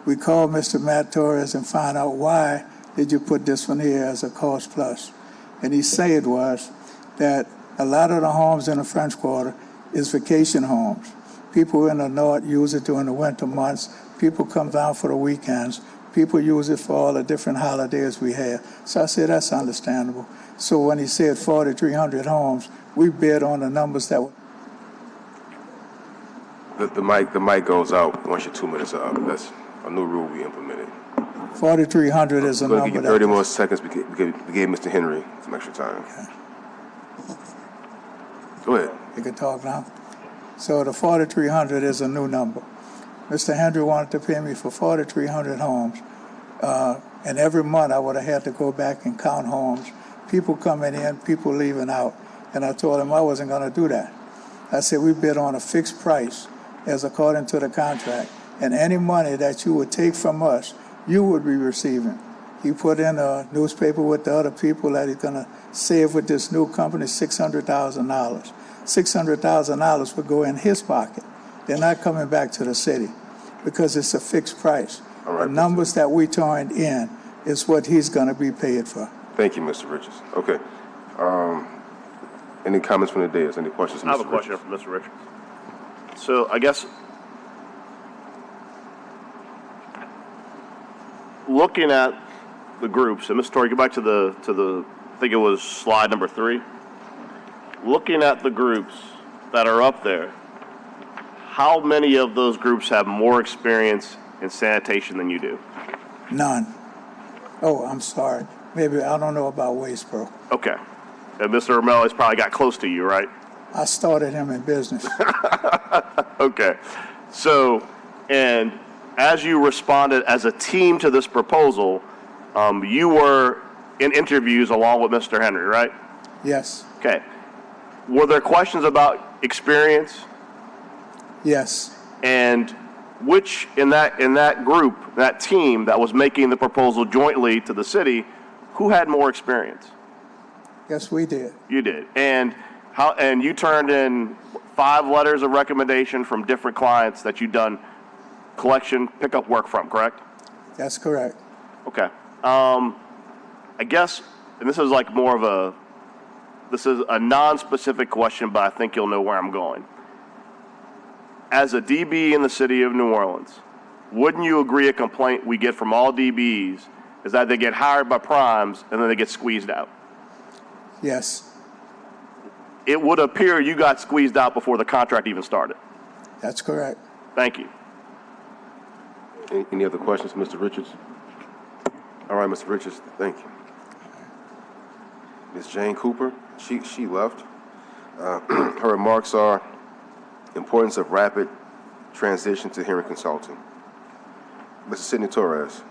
We called Mr. Matt Torres and found out why did you put this one here as a cost plus. And he said was that a lot of the homes in the French Quarter is vacation homes. People in the north use it during the winter months. People come down for the weekends. People use it for all the different holidays we have. So I said, that's understandable. So when he said 4,300 homes, we bid on the numbers that were... The mic goes out once your 2 minutes are up. That's a new rule we implemented. 4,300 is a number. We're going to give you 30 more seconds. We gave Mr. Henry some extra time. Okay. Go ahead. You can talk now. So the 4,300 is a new number. Mr. Henry wanted to pay me for 4,300 homes. And every month I would have had to go back and count homes. People coming in, people leaving out. And I told him I wasn't going to do that. I said, we bid on a fixed price as according to the contract. And any money that you would take from us, you would be receiving. He put in a newspaper with the other people that he's going to save with this new company $600,000. $600,000 would go in his pocket. They're not coming back to the city because it's a fixed price. All right, the numbers that we turned in is what he's going to be paid for. Thank you, Mr. Richards. Okay. Any comments from the dais? Any questions from Mr. Richards? I have a question for Mr. Richards. So I guess looking at the groups, and Ms. Torrey, go back to the I think it was slide number 3. Looking at the groups that are up there, how many of those groups have more experience in sanitation than you do? None. Oh, I'm sorry. Maybe I don't know about Wasteboro. Okay. And Mr. Romelli's probably got close to you, right? I started him in business. Okay. So, and as you responded as a team to this proposal, you were in interviews along with Mr. Henry, right? Yes. Okay. Were there questions about experience? Yes. And which in that group, that team that was making the proposal jointly to the city, who had more experience? Yes, we did. You did. And you turned in 5 letters of recommendation from different clients that you'd done collection pickup work from, correct? That's correct. Okay. I guess, and this is like more of this is a non-specific question, but I think you'll know where I'm going. As a DB in the city of New Orleans, wouldn't you agree a complaint we get from all DBEs is that they get hired by primes and then they get squeezed out? Yes, It would appear you got squeezed out before the contract even started. that's correct. Thank you. Any other questions, Mr. Richards? All right, Mr. Richards, thank you. Ms. Jane Cooper, she left. Her remarks are importance of rapid transition to Henry Consulting. Mr. Sidney Torres.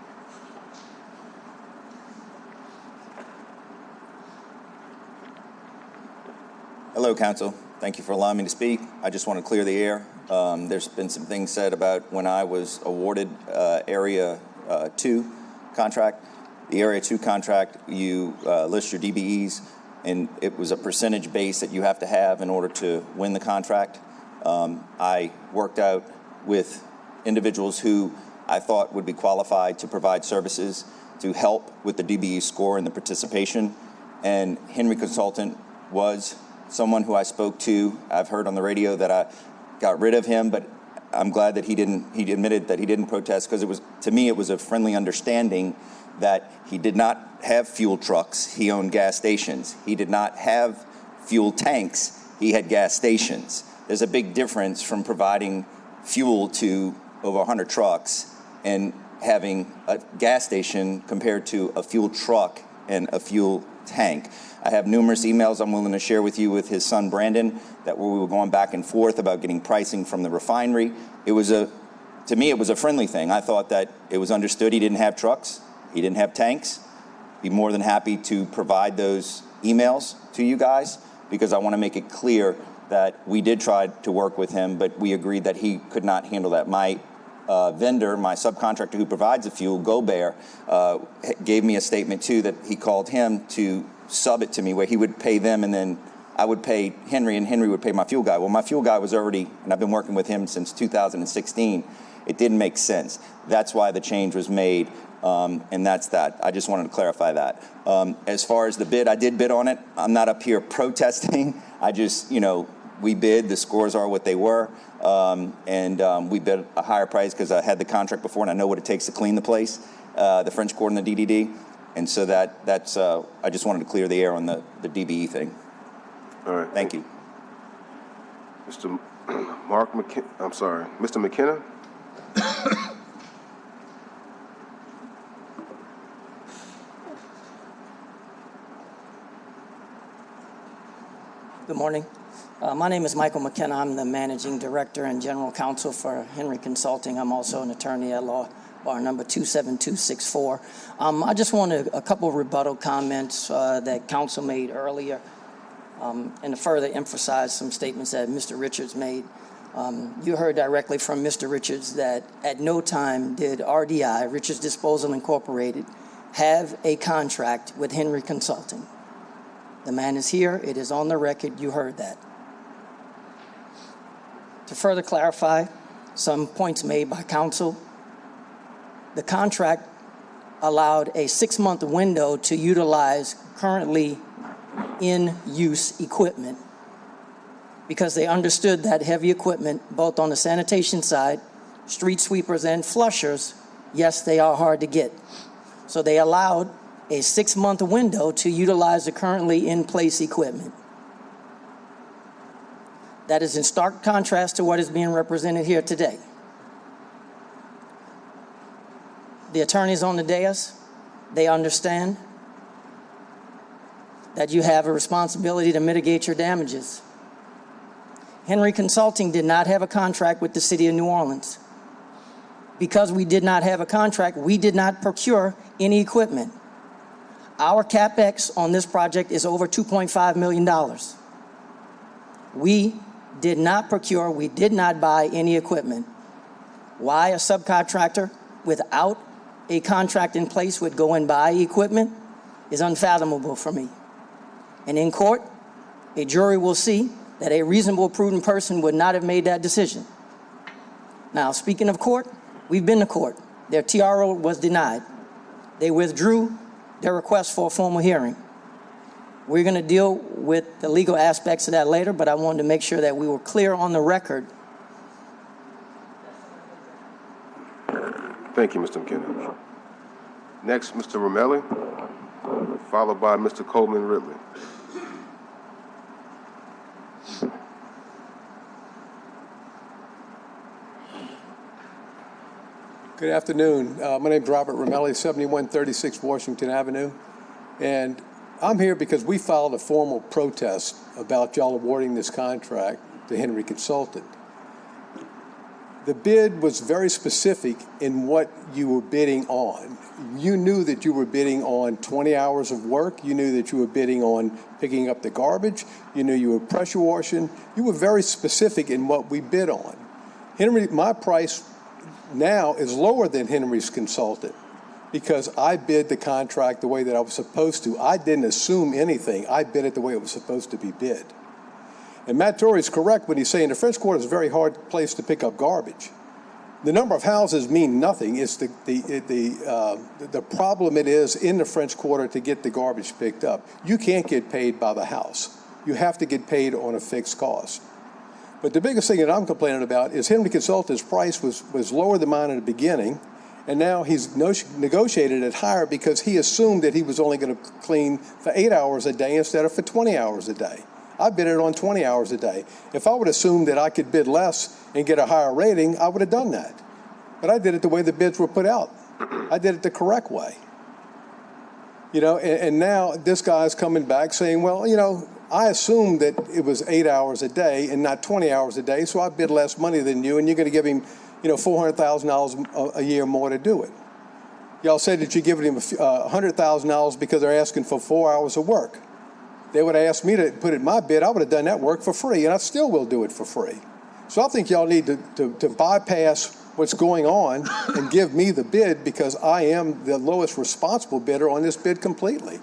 Hello, Council. Thank you for allowing me to speak. I just want to clear the air. There's been some things said about when I was awarded Area 2 contract. The Area 2 contract, you list your DBEs, and it was a percentage base that you have to have in order to win the contract. I worked out with individuals who I thought would be qualified to provide services to help with the DBE score and the participation, and Henry Consultant was someone who I spoke to. I've heard on the radio that I got rid of him, but I'm glad that he admitted that he didn't protest, because to me, it was a friendly understanding that he did not have fuel trucks. He owned gas stations. He did not have fuel tanks. He had gas stations. There's a big difference from providing fuel to over 100 trucks and having a gas station compared to a fuel truck and a fuel tank. I have numerous emails I'm willing to share with you with his son Brandon that we were going back and forth about getting pricing from the refinery. To me, it was a friendly thing. I thought that it was understood he didn't have trucks, he didn't have tanks. Be more than happy to provide those emails to you guys, because I want to make it clear that we did try to work with him, but we agreed that he could not handle that. My vendor, my subcontractor who provides the fuel, GoBear, gave me a statement too that he called him to sub it to me, where he would pay them and then I would pay Henry and Henry would pay my fuel guy. Well, my fuel guy was already, and I've been working with him since 2016. It didn't make sense. That's why the change was made, and that's that. I just wanted to clarify that. As far as the bid, I did bid on it. I'm not up here protesting. I just, we bid, the scores are what they were, and we bid a higher price because I had the contract before and I know what it takes to clean the place, the French Quarter and the DDD. And so that's I just wanted to clear the air on the DBE thing. All right. Thank you. Mr. Mr. McKenna? Good morning. My name is Michael McKenna. I'm the Managing Director and General Counsel for Henry Consulting. I'm also an attorney at law, bar number 27264. I just wanted a couple of rebuttal comments that Council made earlier, and to further emphasize some statements that Mr. Richards made. You heard directly from Mr. Richards that at no time did RDI, Richards Disposal Incorporated, have a contract with Henry Consulting. The man is here. It is on the record. You heard that. To further clarify some points made by counsel, the contract allowed a 6-month window to utilize currently in use equipment, because they understood that heavy equipment, both on the sanitation side, street sweepers and flushers, yes, they are hard to get. So they allowed a 6-month window to utilize the currently in place equipment. That is in stark contrast to what is being represented here today. The attorneys on the dais, they understand that you have a responsibility to mitigate your damages. Henry Consulting did not have a contract with the City of New Orleans. Because we did not have a contract, we did not procure any equipment. Our CapEx on this project is over $2.5 million. We did not procure, we did not buy any equipment. Why a subcontractor without a contract in place would go and buy equipment is unfathomable for me. And in court, a jury will see that a reasonable, prudent person would not have made that decision. Now, speaking of court, we've been to court. Their TRO was denied. They withdrew their request for a formal hearing. We're going to deal with the legal aspects of that later, but I wanted to make sure that we were clear on the record Thank you, Mr. McKenna. Next, Mr. Romelli, followed by Mr. Coleman Ridley. Good afternoon. My name's Robert Romelli, 7136 Washington Avenue. And I'm here because we filed a formal protest about y'all awarding this contract to Henry Consulting. The bid was very specific in what you were bidding on. You knew that you were bidding on 20 hours of work. You knew that you were bidding on picking up the garbage. You knew you were pressure washing. You were very specific in what we bid on. Henry, my price now is lower than Henry's consultant because I bid the contract the way that I was supposed to. I didn't assume anything. I bid it the way it was supposed to be bid. And Matt Torrey is correct when he's saying the French Quarter is a very hard place to pick up garbage. The number of houses mean nothing. It's the problem it is in the French Quarter to get the garbage picked up. You can't get paid by the house. You have to get paid on a fixed cost. But the biggest thing that I'm complaining about is Henry Consultant's price was lower than mine in the beginning, and now he's negotiated it higher because he assumed that he was only going to clean for 8 hours a day instead of for 20 hours a day. I bid it on 20 hours a day. If I would assume that I could bid less and get a higher rating, I would have done that. But I did it the way the bids were put out. I did it the correct way. You know, and now this guy's coming back saying, well, you know, I assumed that it was 8 hours a day and not 20 hours a day, so I bid less money than you, and you're going to give him, you know, $400,000 a year more to do it. Y'all said that you're giving him $100,000 because they're asking for 4 hours of work. They would have asked me to put it in my bid. I would have done that work for free, and I still will do it for free. So I think y'all need to bypass what's going on and give me the bid because I am the lowest responsible bidder on this bid completely.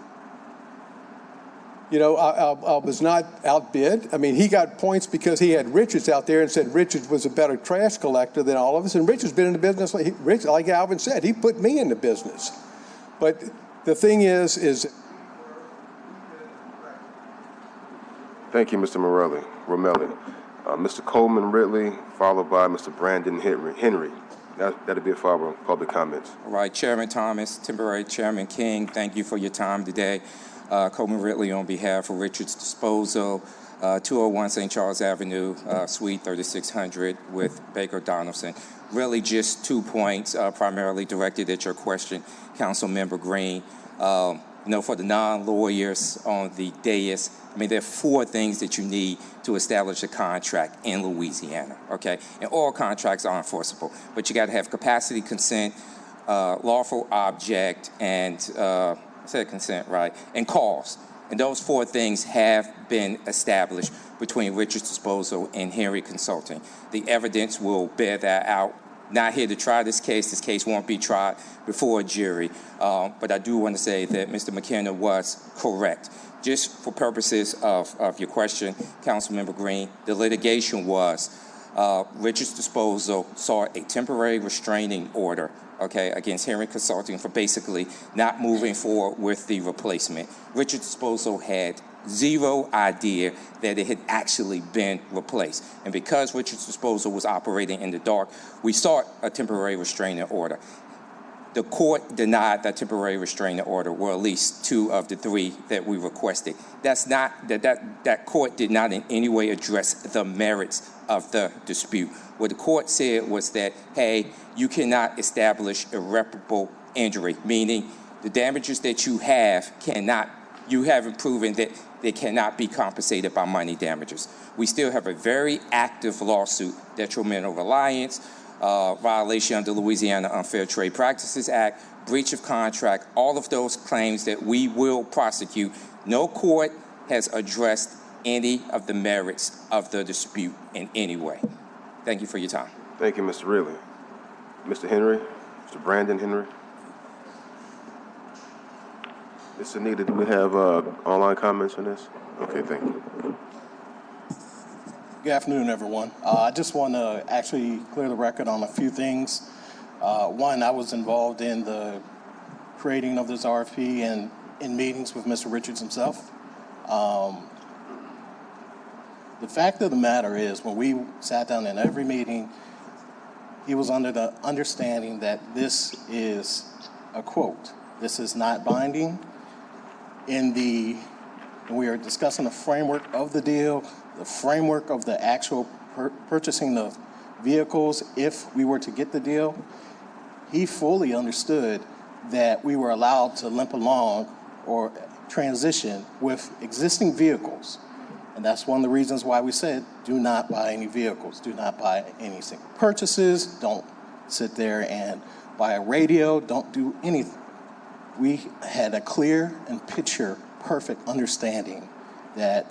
You know, I was not outbid. I mean, he got points because he had Richards out there and said Richards was a better trash collector than all of us. And Richards been in the business, like Alvin said, he put me in the business. But the thing is Thank you, Mr. Romelli. Mr. Coleman Ridley, followed by Mr. Brandon Henry. That'll be it for our public comments. All right, Chairman Thomas, temporary Chairman King, thank you for your time today. Coleman Ridley on behalf of Richards Disposal, 201 St. Charles Avenue, Suite 3600 with Baker Donaldson. Really just 2 points, primarily directed at your question, Councilmember Green. You know, for the non-lawyers on the dais, I mean, there are 4 things that you need to establish a contract in Louisiana, okay? And all contracts are enforceable, but you got to have capacity, consent, lawful object, and I said consent, right? And cause. And those 4 things have been established between Richards Disposal and Henry Consulting. The evidence will bear that out. Not here to try this case. This case won't be tried before a jury. But I do want to say that Mr. McKenna was correct. Just for purposes of your question, Councilmember Green, the litigation was Richards Disposal saw a temporary restraining order, okay, against Henry Consulting for basically not moving forward with the replacement. Richards Disposal had zero idea that it had actually been replaced. And because Richards Disposal was operating in the dark, we sought a temporary restraining order. The court denied that temporary restraining order, or at least 2 of the 3 that we requested. That's not, that court did not in any way address the merits of the dispute. What the court said was that, hey, you cannot establish irreparable injury, meaning the damages that you have you haven't proven that they cannot be compensated by money damages. We still have a very active lawsuit, detrimental reliance, violation of the Louisiana Unfair Trade Practices Act, breach of contract, all of those claims that we will prosecute. No court has addressed any of the merits of the dispute in any way. Thank you for your time. Thank you, Mr. Ridley. Mr. Henry, Mr. Brandon Henry. Ms. Anita, do we have online comments on this? Okay, thank you. Good afternoon, everyone. I just want to actually clear the record on a few things. One, I was involved in the creating of this RFP and in meetings with Mr. Richards himself. The fact of the matter is, when we sat down in every meeting, he was under the understanding that this is a quote. This is not binding. When we are discussing the framework of the deal, the framework of the actual purchasing the vehicles, if we were to get the deal, he fully understood that we were allowed to limp along or transition with existing vehicles. And that's one of the reasons why we said, do not buy any vehicles, do not buy any single purchases, don't sit there and buy a radio, don't do anything. We had a clear and picture perfect understanding that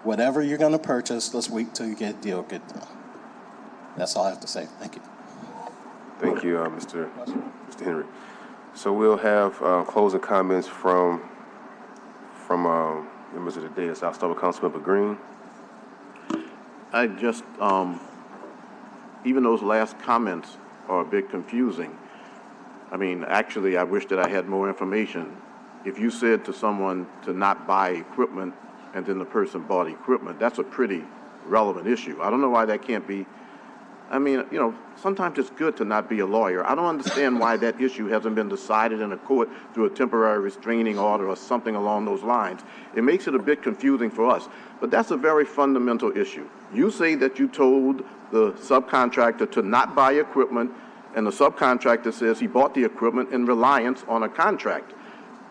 whatever you're going to purchase, let's wait till you get a deal get done. That's all I have to say. Thank you. Thank you, Mr. Henry. So we'll have closing comments from members of the dais. I'll start with Councilmember Green. I just, even those last comments are a bit confusing. I mean, actually, I wish that I had more information. If you said to someone to not buy equipment and then the person bought equipment, that's a pretty relevant issue. I don't know why that can't be. I mean, you know, sometimes it's good to not be a lawyer. I don't understand why that issue hasn't been decided in a court through a temporary restraining order or something along those lines. It makes it a bit confusing for us. But that's a very fundamental issue. You say that you told the subcontractor to not buy equipment, and the subcontractor says he bought the equipment in reliance on a contract.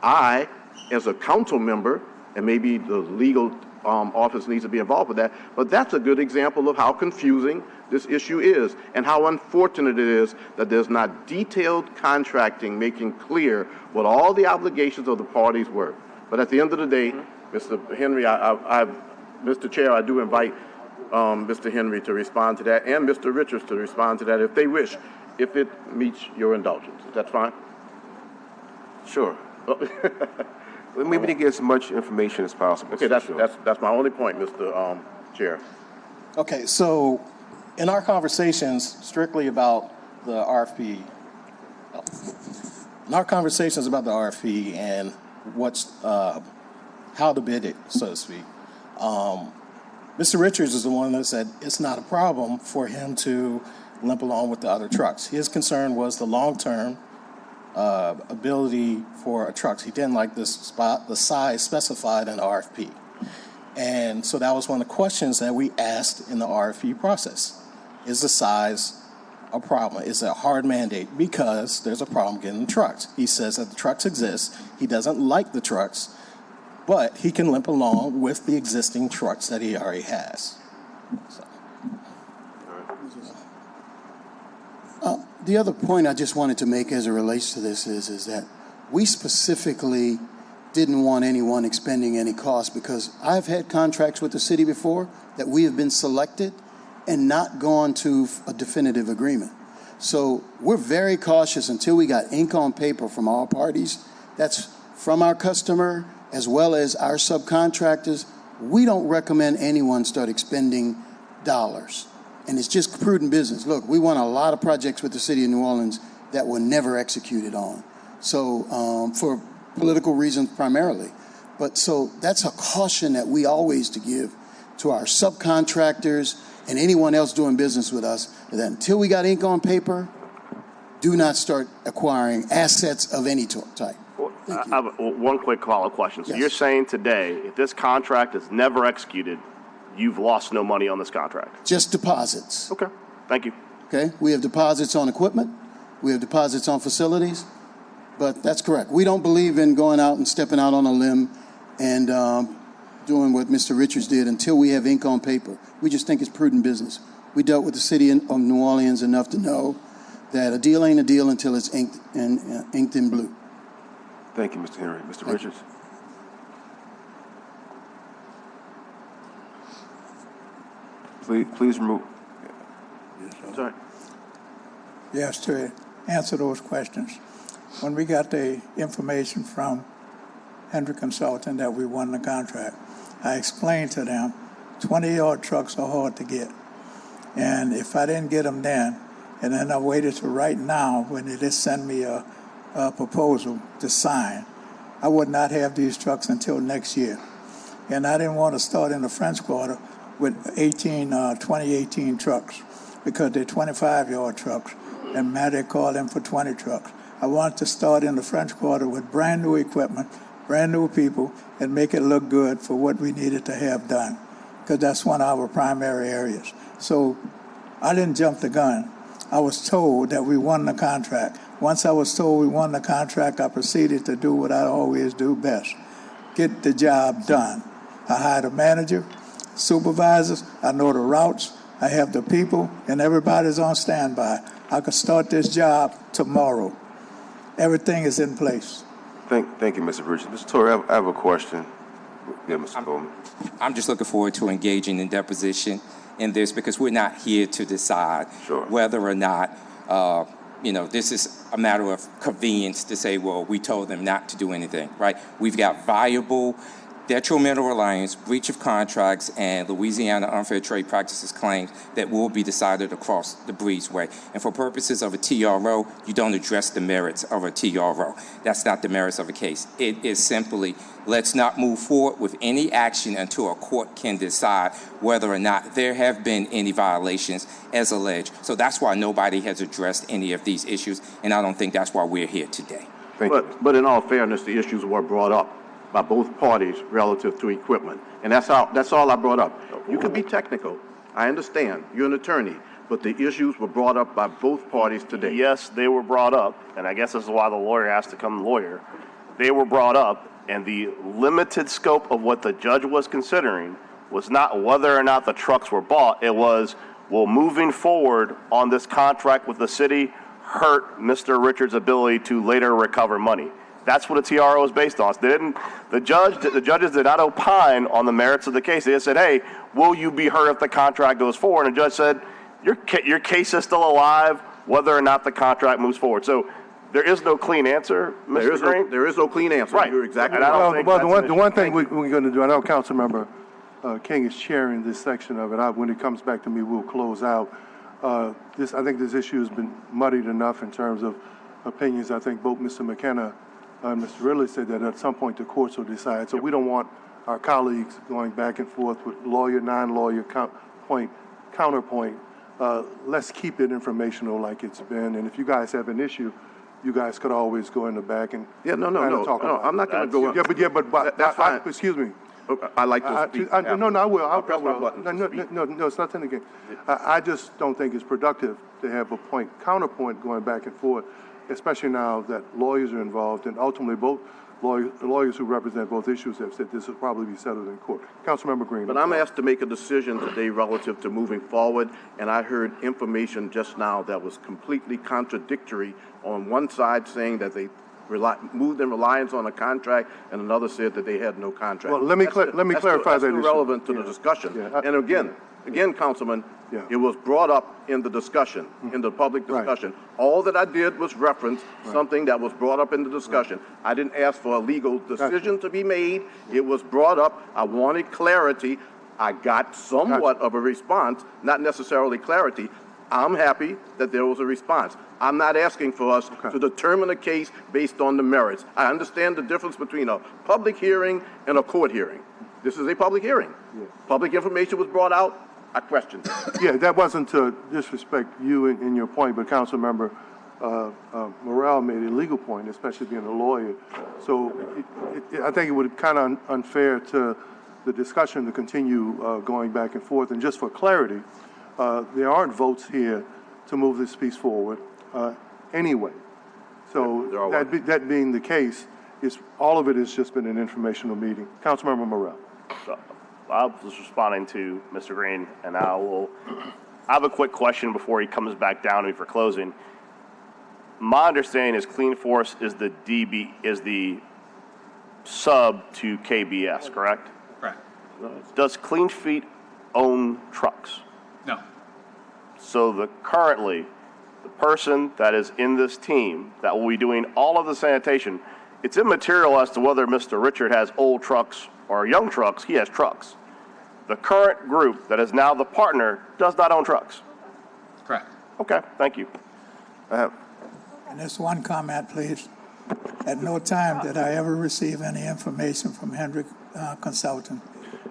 I, as a council member, and maybe the legal office needs to be involved with that, but that's a good example of how confusing this issue is and how unfortunate it is that there's not detailed contracting making clear what all the obligations of the parties were. But at the end of the day, Mr. Henry, Mr. Chair, I do invite Mr. Henry to respond to that and Mr. Richards to respond to that if they wish, if it meets your indulgence. Is that fine? Sure. We need to get as much information as possible. Okay, that's my only point, Mr. Chair. Okay, so in our conversations strictly about the RFP, and what's how to bid it, so to speak, Mr. Richards is the one that said it's not a problem for him to limp along with the other trucks. His concern was the long-term ability for trucks. He didn't like the size specified in the RFP. And so that was one of the questions that we asked in the RFP process. Is the size a problem? Is it a hard mandate? Because there's a problem getting the trucks. He says that the trucks exist. He doesn't like the trucks, but he can limp along with the existing trucks that he already has. So. The other point I just wanted to make as it relates to this is that we specifically didn't want anyone expending any cost, because I've had contracts with the city before that we have been selected and not gone to a definitive agreement. So we're very cautious until we got ink on paper from all parties. That's from our customer as well as our subcontractors. We don't recommend anyone start expending dollars. And it's just prudent business. Look, we won a lot of projects with the city of New Orleans that were never executed on. So for political reasons primarily. But so that's a caution that we always to give to our subcontractors and anyone else doing business with us, that until we got ink on paper, do not start acquiring assets of any type. I have one quick follow-up question. So you're saying today, if this contract is never executed, you've lost no money on this contract? Just deposits. Okay, thank you. Okay, we have deposits on equipment, we have deposits on facilities, but that's correct. We don't believe in going out and stepping out on a limb and doing what Mr. Richards did until we have ink on paper. We just think it's prudent business. We dealt with the city of New Orleans enough to know that a deal ain't a deal until it's inked in blue. Thank you, Mr. Henry. Mr. Richards? Please remove. Sorry. Yes, to answer those questions. When we got the information from Henry Consulting that we won the contract, I explained to them 20-yard trucks are hard to get. And if I didn't get them then, and then I waited till right now when they just send me a proposal to sign, I would not have these trucks until next year. And I didn't want to start in the French Quarter with 2018 trucks. because they're 25-yard trucks, and now they call them for 20 trucks. I want to start in the French Quarter with brand new equipment, brand new people, and make it look good for what we needed to have done, because that's one of our primary areas. So I didn't jump the gun. I was told that we won the contract. Once I was told we won the contract, I proceeded to do what I always do best, get the job done. I hired a manager, supervisors, I know the routes, I have the people, and everybody's on standby. I could start this job tomorrow. Everything is in place. Thank you, Mr. Bridges. Mr. Torrey, I have a question. Yeah, Mr. Coleman. I'm just looking forward to engaging in deposition in this because we're not here to decide whether or not, this is a matter of convenience to say, well, we told them not to do anything, right? We've got viable detrimental reliance, breach of contracts, and Louisiana unfair trade practices claims that will be decided across the breezeway. And for purposes of a TRO, you don't address the merits of a TRO. That's not the merits of a case. It is simply, let's not move forward with any action until a court can decide whether or not there have been any violations as alleged. So that's why nobody has addressed any of these issues, and I don't think that's why we're here today. But in all fairness, the issues were brought up by both parties relative to equipment. And that's all I brought up. You can be technical. I understand. You're an attorney. But the issues were brought up by both parties today. Yes, they were brought up, and I guess this is why the lawyer has to come lawyer. They were brought up, and the limited scope of what the judge was considering was not whether or not the trucks were bought. It was, will moving forward on this contract with the city hurt Mr. Richards' ability to later recover money? That's what a TRO is based on. The judges did not opine on the merits of the case. They just said, hey, will you be hurt if the contract goes forward? And the judge said, your case is still alive whether or not the contract moves forward. So there is no clean answer, Mr. Green. There is no clean answer. Right. You're exactly right. Well, the one thing we're going to do, I know Councilmember King is chairing this section of it. When it comes back to me, we'll close out. I think this issue has been muddied enough in terms of opinions. I think both Mr. McKenna and Mr. Ridley said that at some point the courts will decide. So we don't want our colleagues going back and forth with lawyer, non-lawyer, counterpoint. Let's keep it informational like it's been. And if you guys have an issue, you guys could always go in the back and talk about it. I'm not going to go. But that's fine. Excuse me. I like to speak. I will. I'll press my button. No, it's nothing again. I just don't think it's productive to have a counterpoint going back and forth, especially now that lawyers are involved, and ultimately both lawyers who represent both issues have said this will probably be settled in court. Councilmember Green. But I'm asked to make a decision today relative to moving forward, and I heard information just now that was completely contradictory. On one side saying that they moved in reliance on a contract, and another said that they had no contract. Well, let me clarify that. That's irrelevant to the discussion. Yeah, and again, Councilman, it was brought up in the discussion, in the public discussion. Right. All that I did was reference something that was brought up in the discussion. I didn't ask for a legal decision to be made. It was brought up. I wanted clarity. I got somewhat of a response, not necessarily clarity. I'm happy that there was a response. I'm not asking for us to determine a case based on the merits. I understand the difference between a public hearing and a court hearing. This is a public hearing. Yeah. Public information was brought out. I questioned it. Yeah, that wasn't to disrespect you in your point, but Councilmember Morrell made a legal point, especially being a lawyer. So I think it would be kind of unfair to the discussion to continue going back and forth. And just for clarity, there aren't votes here to move this piece forward anyway. So that being the case, all of it has just been an informational meeting. Councilmember Morrell. So, I was responding to Mr. Green, and I have a quick question before he comes back down to me for closing. My understanding is Clean Force is the sub to KBS, correct? Correct. Does Clean Feet own trucks? No. So currently, the person that is in this team that will be doing all of the sanitation, it's immaterial as to whether Mr. Richard has old trucks or young trucks. He has trucks. The current group that is now the partner does not own trucks. Correct. Okay, thank you. And just one comment, please. At no time did I ever receive any information from Henry Consulting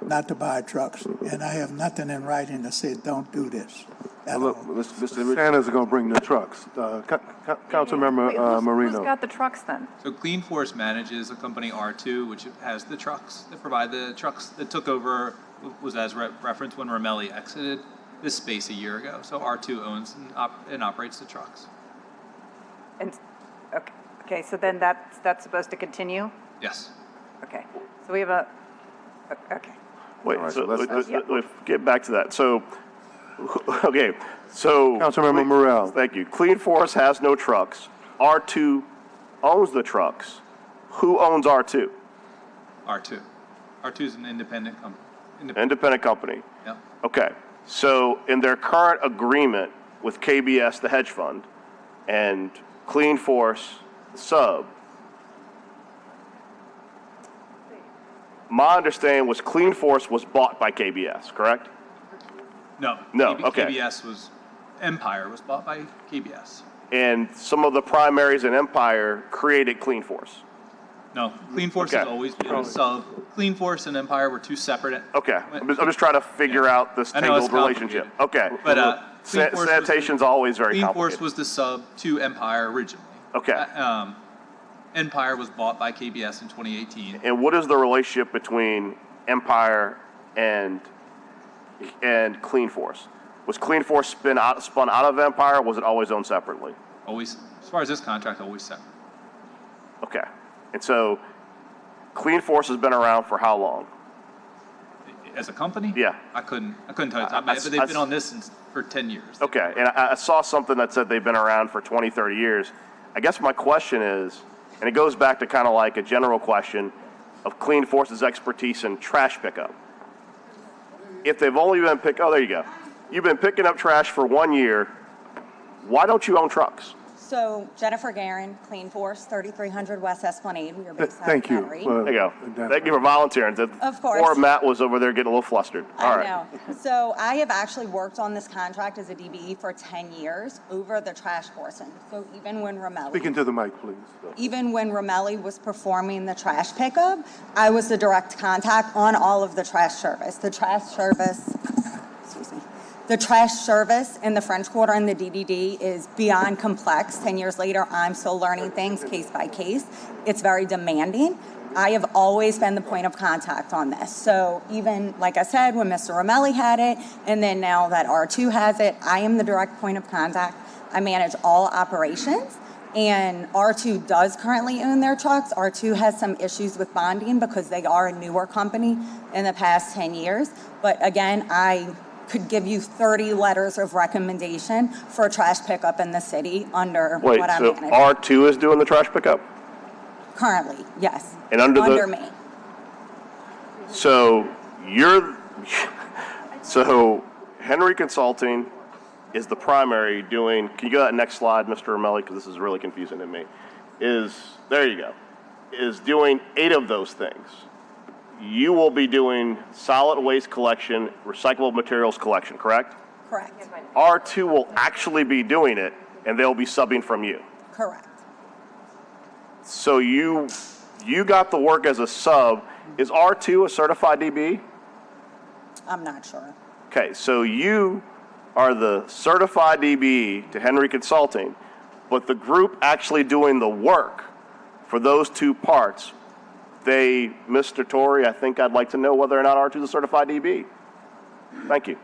not to buy trucks. And I have nothing in writing to say don't do this. Look, Santa's going to bring the trucks. Councilmember Marino. Who's got the trucks then? So Clean Force manages a company, R2, which has the trucks that provide the trucks that took over, was as referenced when Ramelli exited this space a year ago. So R2 owns and operates the trucks. And, okay, so then that's supposed to continue? Yes. Okay, so we have okay. Wait, All right, so so let's- let's get back to that. So, okay, so. Councilmember Morrell. Thank you. Clean Force has no trucks. R2 owns the trucks. Who owns R2? R2. R2 is an independent company. Independent company. Yeah. Okay, so in their current agreement with KBS, the hedge fund, and Clean Force, the sub, my understanding was Clean Force was bought by KBS, correct? No. No, okay. Empire was bought by KBS. And some of the primaries in Empire created Clean Force. No, Clean Force has always been a sub. Clean Force and Empire were two separate. Okay, I'm just trying to figure out this I know it's tangled relationship. Okay. But Clean Force Sanitation's always very Clean complicated. Force was the sub to Empire originally. Okay. Empire was bought by KBS in 2018. And what is the relationship between Empire and Clean Force? Was Clean Force spun out of Empire, or was it always owned separately? Always, as far as this contract, always separate. Okay. And so Clean Force has been around for how long? As a company? Yeah. I couldn't tell you, but they've been on this for 10 years. Okay. And I saw something that said they've been around for 20, 30 years. I guess my question is, and it goes back to kind of like a general question of Clean Force's expertise in trash pickup. If they've only been there you go. You've been picking up trash for 1 year. Why don't you own trucks? So Jennifer Guerin, Clean Force, 3300 West Esplanade. We are based out of Thank you. Metairie. There you go. Thank you for volunteering. Of course. Poor Matt was over there getting a little flustered. All I right. know. So I have actually worked on this contract as a DBE for 10 years over the trash portion. So even when Speaking to the mic, please. Ramelli was performing the trash pickup, I was the direct contact on all of the trash service. The trash service in the French Quarter and the DDD is beyond complex. 10 years later, I'm still learning things case by case. It's very demanding. I have always been the point of contact on this. So even, like I said, when Mr. Ramelli had it, and then now that R2 has it, I am the direct point of contact. I manage all operations. And R2 does currently own their trucks. R2 has some issues with bonding because they are a newer company in the past 10 years. But again, I could give you 30 letters of recommendation for trash pickup in the city under Wait, what I'm so managing. R2 is doing the trash pickup? Currently, yes. And under me. So so Henry Consulting is the primary doing, can you go to that next slide, Mr. Ramelli, because this is really confusing to me, there you go, is doing 8 of those things. You will be doing solid waste collection, recyclable materials collection, correct? Correct. R2 will actually be doing it, and they'll be subbing from you. Correct. So you got the work as a sub. Is R2 a certified DB? I'm not sure. Okay, so you are the certified DB to Henry Consulting, but the group actually doing the work for those 2 parts, Mr. Torrey, I think I'd like to know whether or not R2 is a certified DB. Thank you.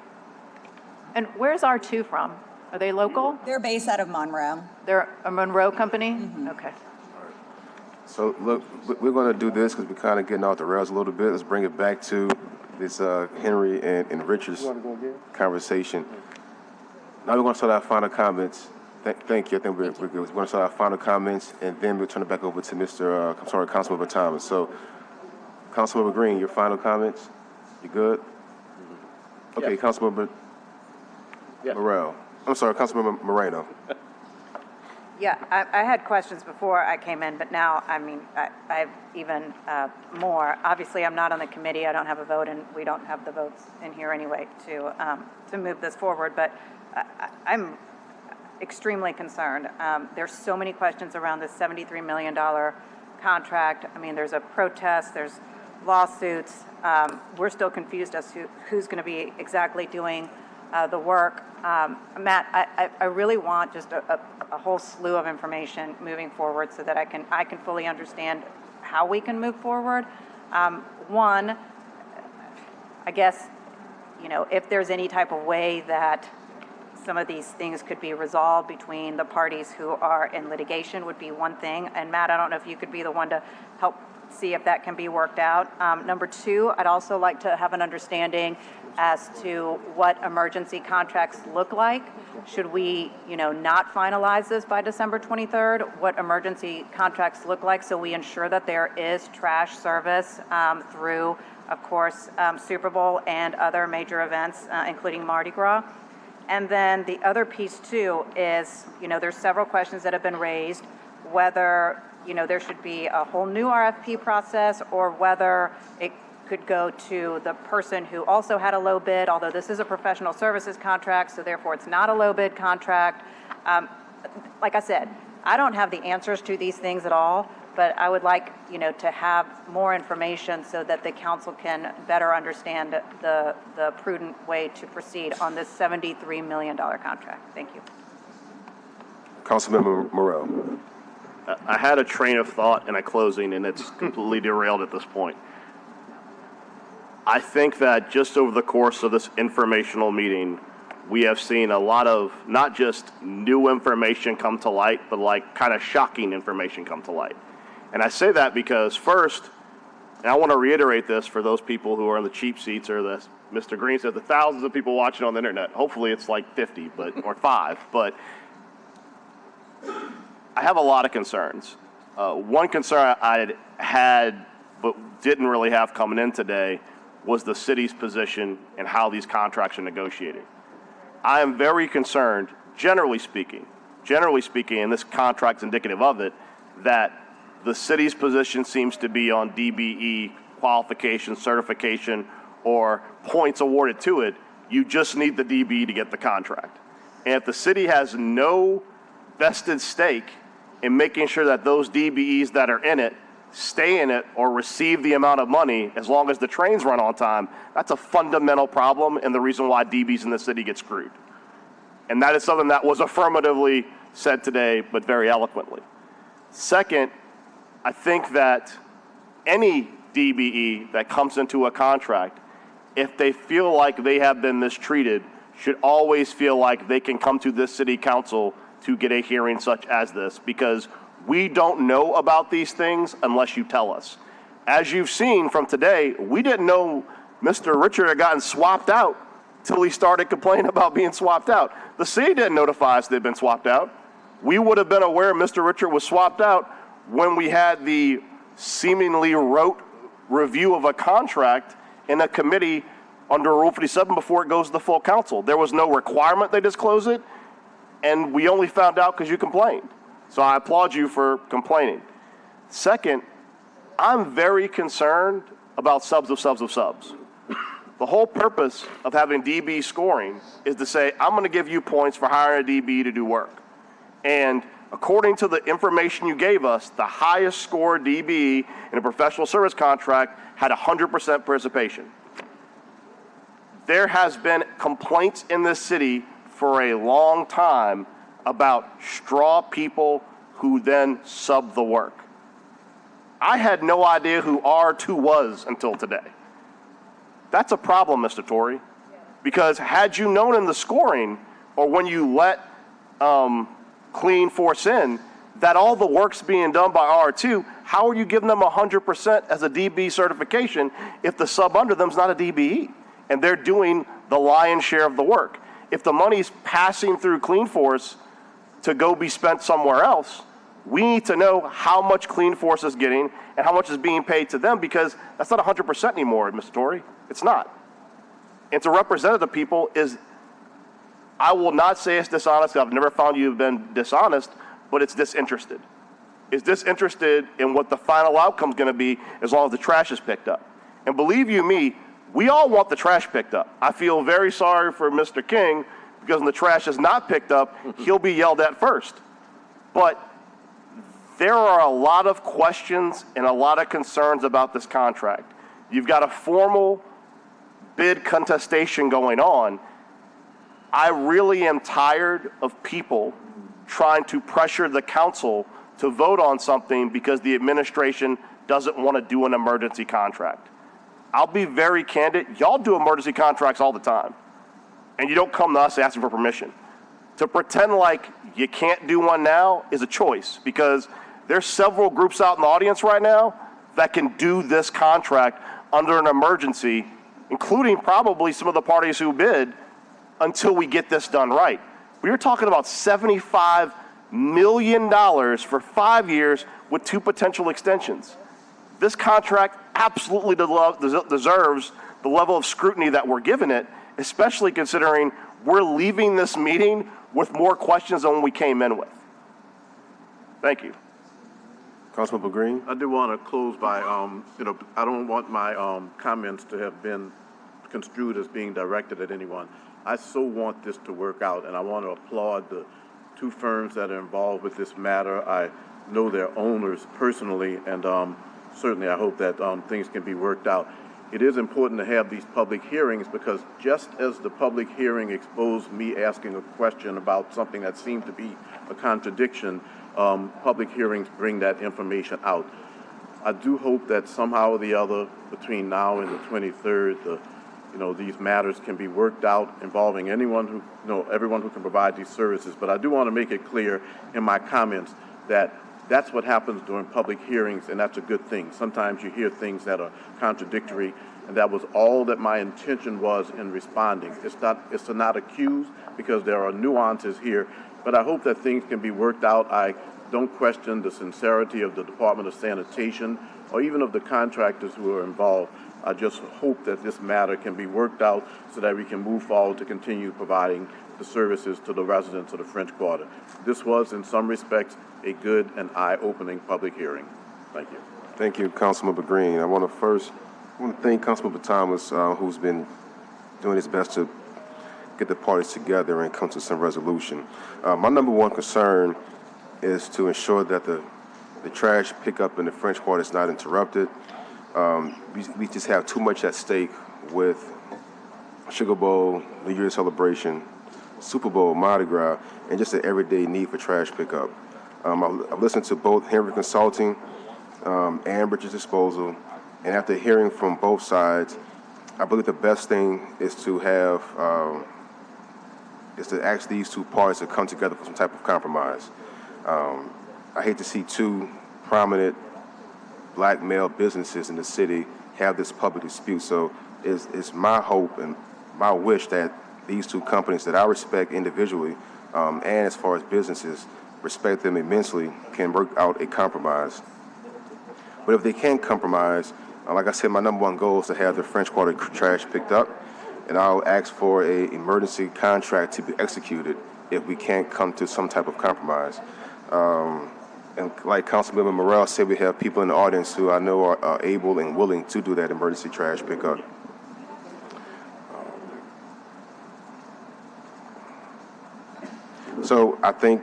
And where's R2 from? Are they local? They're based out of Monroe. They're a Monroe company? Okay. So look, we're going to do this because we're kind of getting off the rails a little bit. Let's bring it back to this Henry and Richard's conversation. Now we're going to start our final comments. Thank you. I think we're good. We're going to start our final comments, and then we'll turn it back over to Councilmember Thomas. So, Councilmember Green, your final comments? You good? Okay, Councilmember Morrell. I'm sorry, Councilmember Moreno. Yeah, I had questions before I came in, but now, I mean, I've even more. Obviously, I'm not on the committee. I don't have a vote, and we don't have the votes in here anyway to move this forward. But I'm extremely concerned. There's so many questions around this $73 million contract. I mean, there's a protest. There's lawsuits. We're still confused as to who's going to be exactly doing the work. Matt, I really want just a whole slew of information moving forward so that I can fully understand how we can move forward. One, I guess, if there's any type of way that some of these things could be resolved between the parties who are in litigation would be one thing. And Matt, I don't know if you could be the one to help see if that can be worked out. Number two, I'd also like to have an understanding as to what emergency contracts look like. Should we, not finalize this by December 23rd? What emergency contracts look like so we ensure that there is trash service through, of course, Super Bowl and other major events, including Mardi Gras. And then the other piece too is, there's several questions that have been raised, whether, there should be a whole new RFP process or whether it could go to the person who also had a low bid, although this is a professional services contract, so therefore it's not a low bid contract. Like I said, I don't have the answers to these things at all, but I would like, to have more information so that the council can better understand the prudent way to proceed on this $73 million contract. Thank you. Councilmember Morrell. I had a train of thought and a closing, and it's completely derailed at this point. I think that just over the course of this informational meeting, we have seen a lot of not just new information come to light, but like kind of shocking information come to light. And I say that because first, and I want to reiterate this for those people who are in the cheap seats or the Mr. Green said, the thousands of people watching on the internet. Hopefully it's like 50, or 5, but I have a lot of concerns. One concern I had but didn't really have coming in today was the city's position and how these contracts are negotiated. I am very concerned, generally speaking, and this contract's indicative of it, that the city's position seems to be on DBE qualification, certification, or points awarded to it. You just need the DBE to get the contract. And if the city has no vested stake in making sure that those DBEs that are in it stay in it or receive the amount of money as long as the trains run on time, that's a fundamental problem and the reason why DBs in the city get screwed. And that is something that was affirmatively said today, but very eloquently. Second, I think that any DBE that comes into a contract, if they feel like they have been mistreated, should always feel like they can come to this city council to get a hearing such as this, because we don't know about these things unless you tell us. As you've seen from today, we didn't know Mr. Richard had gotten swapped out till he started complaining about being swapped out. The city didn't notify us they'd been swapped out. We would have been aware Mr. Richard was swapped out when we had the seemingly rote review of a contract in a committee under Rule 57 before it goes to the full council. There was no requirement they disclose it, and we only found out because you complained. So I applaud you for complaining. Second, I'm very concerned about subs of subs of subs. The whole purpose of having DB scoring is to say, I'm going to give you points for hiring a DB to do work. And according to the information you gave us, the highest score DB in a professional service contract had 100% participation. There has been complaints in this city for a long time about straw people who then sub the work. I had no idea who R2 was until today. That's a problem, Mr. Torrey, because had you known in the scoring or when you let Clean Force in that all the work's being done by R2, how are you giving them 100% as a DB certification if the sub under them's not a DBE and they're doing the lion's share of the work? If the money's passing through Clean Force to go be spent somewhere else, we need to know how much Clean Force is getting and how much is being paid to them, because that's not 100% anymore, Mr. Torrey. It's not. And to represent the people is, I will not say it's dishonest. I've never found you have been dishonest, but it's disinterested. It's disinterested in what the final outcome is going to be as long as the trash is picked up. And believe you me, we all want the trash picked up. I feel very sorry for Mr. King because when the trash is not picked up, he'll be yelled at first. But there are a lot of questions and a lot of concerns about this contract. You've got a formal bid contestation going on. I really am tired of people trying to pressure the council to vote on something because the administration doesn't want to do an emergency contract. I'll be very candid. Y'all do emergency contracts all the time, and you don't come to us asking for permission. To pretend like you can't do one now is a choice, because there's several groups out in the audience right now that can do this contract under an emergency, including probably some of the parties who bid, until we get this done right. We are talking about $75 million for 5 years with 2 potential extensions. This contract absolutely deserves the level of scrutiny that we're giving it, especially considering we're leaving this meeting with more questions than we came in with. Thank you. Councilmember Green? I do want to close by, I don't want my comments to have been construed as being directed at anyone. I so want this to work out, and I want to applaud the 2 firms that are involved with this matter. I know their owners personally, and certainly I hope that things can be worked out. It is important to have these public hearings, because just as the public hearing exposed me asking a question about something that seemed to be a contradiction, public hearings bring that information out. I do hope that somehow or the other, between now and the 23rd, these matters can be worked out involving anyone who, everyone who can provide these services. But I do want to make it clear in my comments that that's what happens during public hearings, and that's a good thing. Sometimes you hear things that are contradictory, and that was all that my intention was in responding. It's to not accuse, because there are nuances here, but I hope that things can be worked out. I don't question the sincerity of the Department of Sanitation or even of the contractors who are involved. I just hope that this matter can be worked out so that we can move forward to continue providing the services to the residents of the French Quarter. This was, in some respects, a good and eye-opening public hearing. Thank you. Thank you, Councilmember Green. I want to thank Councilmember Thomas, who's been doing his best to get the parties together and come to some resolution. My number one concern is to ensure that the trash pickup in the French Quarter is not interrupted. We just have too much at stake with Sugar Bowl, New Year's celebration, Super Bowl, Mardi Gras, and just the everyday need for trash pickup. I've listened to both Henry Consulting and Richards Disposal, and after hearing from both sides, I believe the best thing is to have to ask these 2 parties to come together for some type of compromise. I hate to see 2 prominent black male businesses in the city have this public dispute. So it's my hope and my wish that these 2 companies that I respect individually, and as far as businesses, respect them immensely, can work out a compromise. But if they can't compromise, like I said, my number one goal is to have the French Quarter trash picked up, and I'll ask for an emergency contract to be executed if we can't come to some type of compromise. And like Councilmember Morrell said, we have people in the audience who I know are able and willing to do that emergency trash pickup. So I think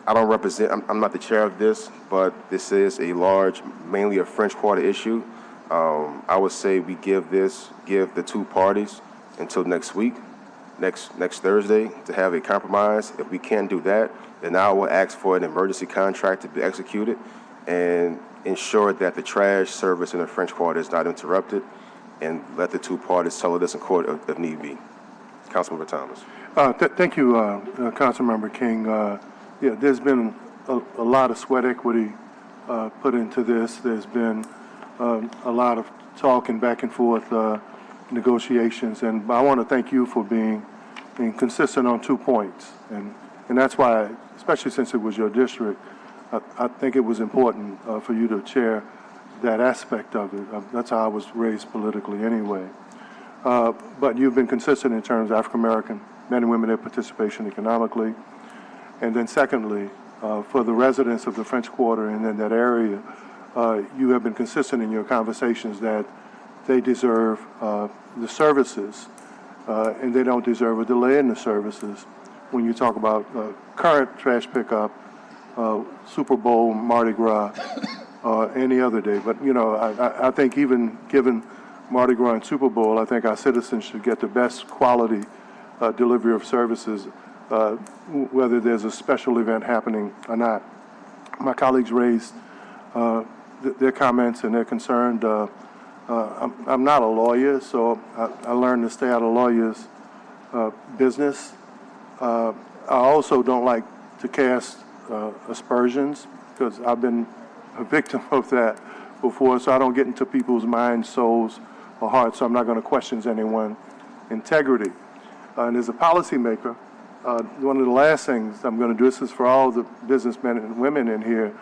I don't represent, I'm not the chair of this, but this is a large, mainly a French Quarter issue. I would say we give the 2 parties until next week, next Thursday, to have a compromise. If we can't do that, then I will ask for an emergency contract to be executed and ensure that the trash service in the French Quarter is not interrupted, and let the 2 parties settle this in court if need be. Councilmember Thomas. Thank you, Councilmember King. Yeah, there's been a lot of sweat equity put into this. There's been a lot of talking back and forth, negotiations, and I want to thank you for being consistent on 2 points, and that's why, especially since it was your district, I think it was important for you to chair that aspect of it. That's how I was raised politically anyway. But you've been consistent in terms of African American men and women, their participation economically. And then secondly, for the residents of the French Quarter and in that area, you have been consistent in your conversations that they deserve the services, and they don't deserve a delay in the services. When you talk about current trash pickup, Super Bowl, Mardi Gras, any other day. But, I think even given Mardi Gras and Super Bowl, I think our citizens should get the best quality delivery of services, whether there's a special event happening or not. My colleagues raised their comments and they're concerned. I'm not a lawyer, so I learned to stay out of lawyers' business. I also don't like to cast aspersions because I've been a victim of that before, so I don't get into people's minds, souls, or hearts, so I'm not going to question anyone's integrity. And as a policymaker, one of the last things I'm going to do, this is for all the businessmen and women in here,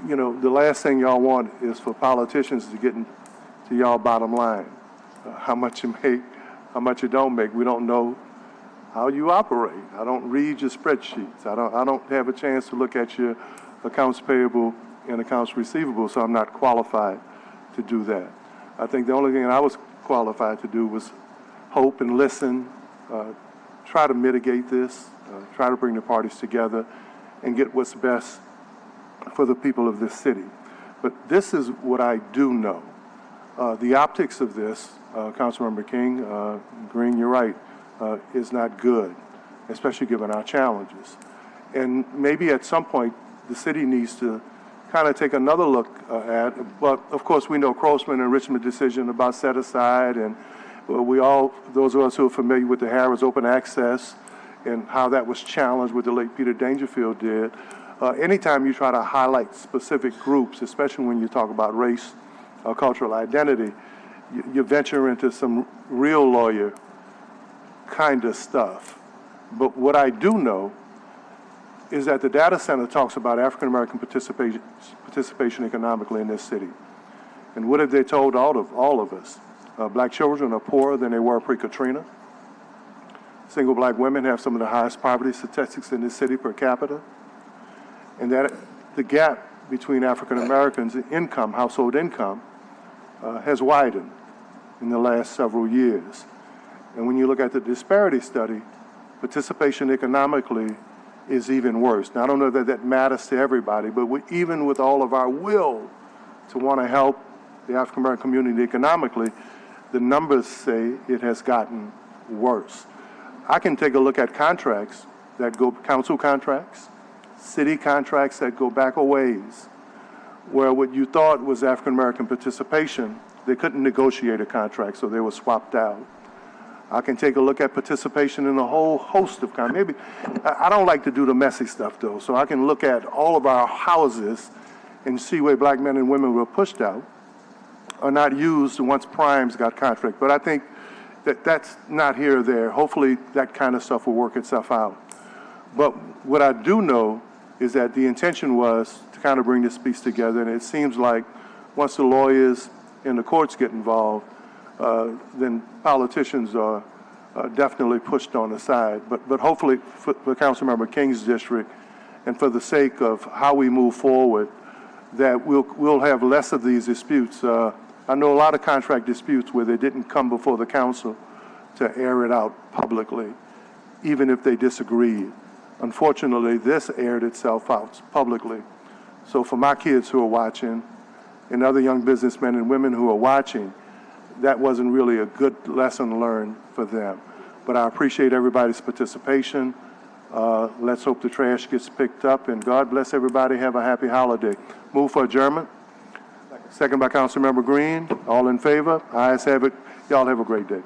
you know, the last thing y'all want is for politicians to get into y'all bottom line. How much you make, how much you don't make. We don't know how you operate. I don't read your spreadsheets. I don't have a chance to look at your accounts payable and accounts receivable, so I'm not qualified to do that. I think the only thing I was qualified to do was hope and listen, try to mitigate this, try to bring the parties together and get what's best for the people of this city. But this is what I do know. The optics of this, Councilmember King, Green, you're right, is not good, especially given our challenges. And maybe at some point, the city needs to kind of take another look at, well, of course, we know Grossman and Richmond decision about set aside, and we all, those of us who are familiar with the Harris open access and how that was challenged with the late Peter Dangerfield did. Anytime you try to highlight specific groups, especially when you talk about race or cultural identity, you venture into some real lawyer kind of stuff. But what I do know is that the data center talks about African American participation economically in this city. And what have they told all of us? Black children are poorer than they were pre-Katrina. Single black women have some of the highest poverty statistics in this city per capita. And that the gap between African Americans' income, household income, has widened in the last several years. And when you look at the disparity study, participation economically is even worse. Now, I don't know that that matters to everybody, but even with all of our will to want to help the African American community economically, the numbers say it has gotten worse. I can take a look at contracts that go, council contracts, city contracts that go back a ways, where what you thought was African American participation, they couldn't negotiate a contract, so they were swapped out. I can take a look at participation in a whole host of maybe, I don't like to do the messy stuff though, so I can look at all of our houses and see where black men and women were pushed out or not used once primes got contract. But I think that that's not here or there. Hopefully that kind of stuff will work itself out. But what I do know is that the intention was to kind of bring this piece together, and it seems like once the lawyers and the courts get involved, then politicians are definitely pushed on the side. But hopefully for Councilmember King's district and for the sake of how we move forward, that we'll have less of these disputes. I know a lot of contract disputes where they didn't come before the council to air it out publicly, even if they disagreed. Unfortunately, this aired itself out publicly. So for my kids who are watching and other young businessmen and women who are watching, that wasn't really a good lesson learned for them. But I appreciate everybody's participation. Let's hope the trash gets picked up, and God bless everybody. Have a happy holiday. Move for adjournment. Second by Councilmember Green. All in favor? Ayes have it. Y'all have a great day.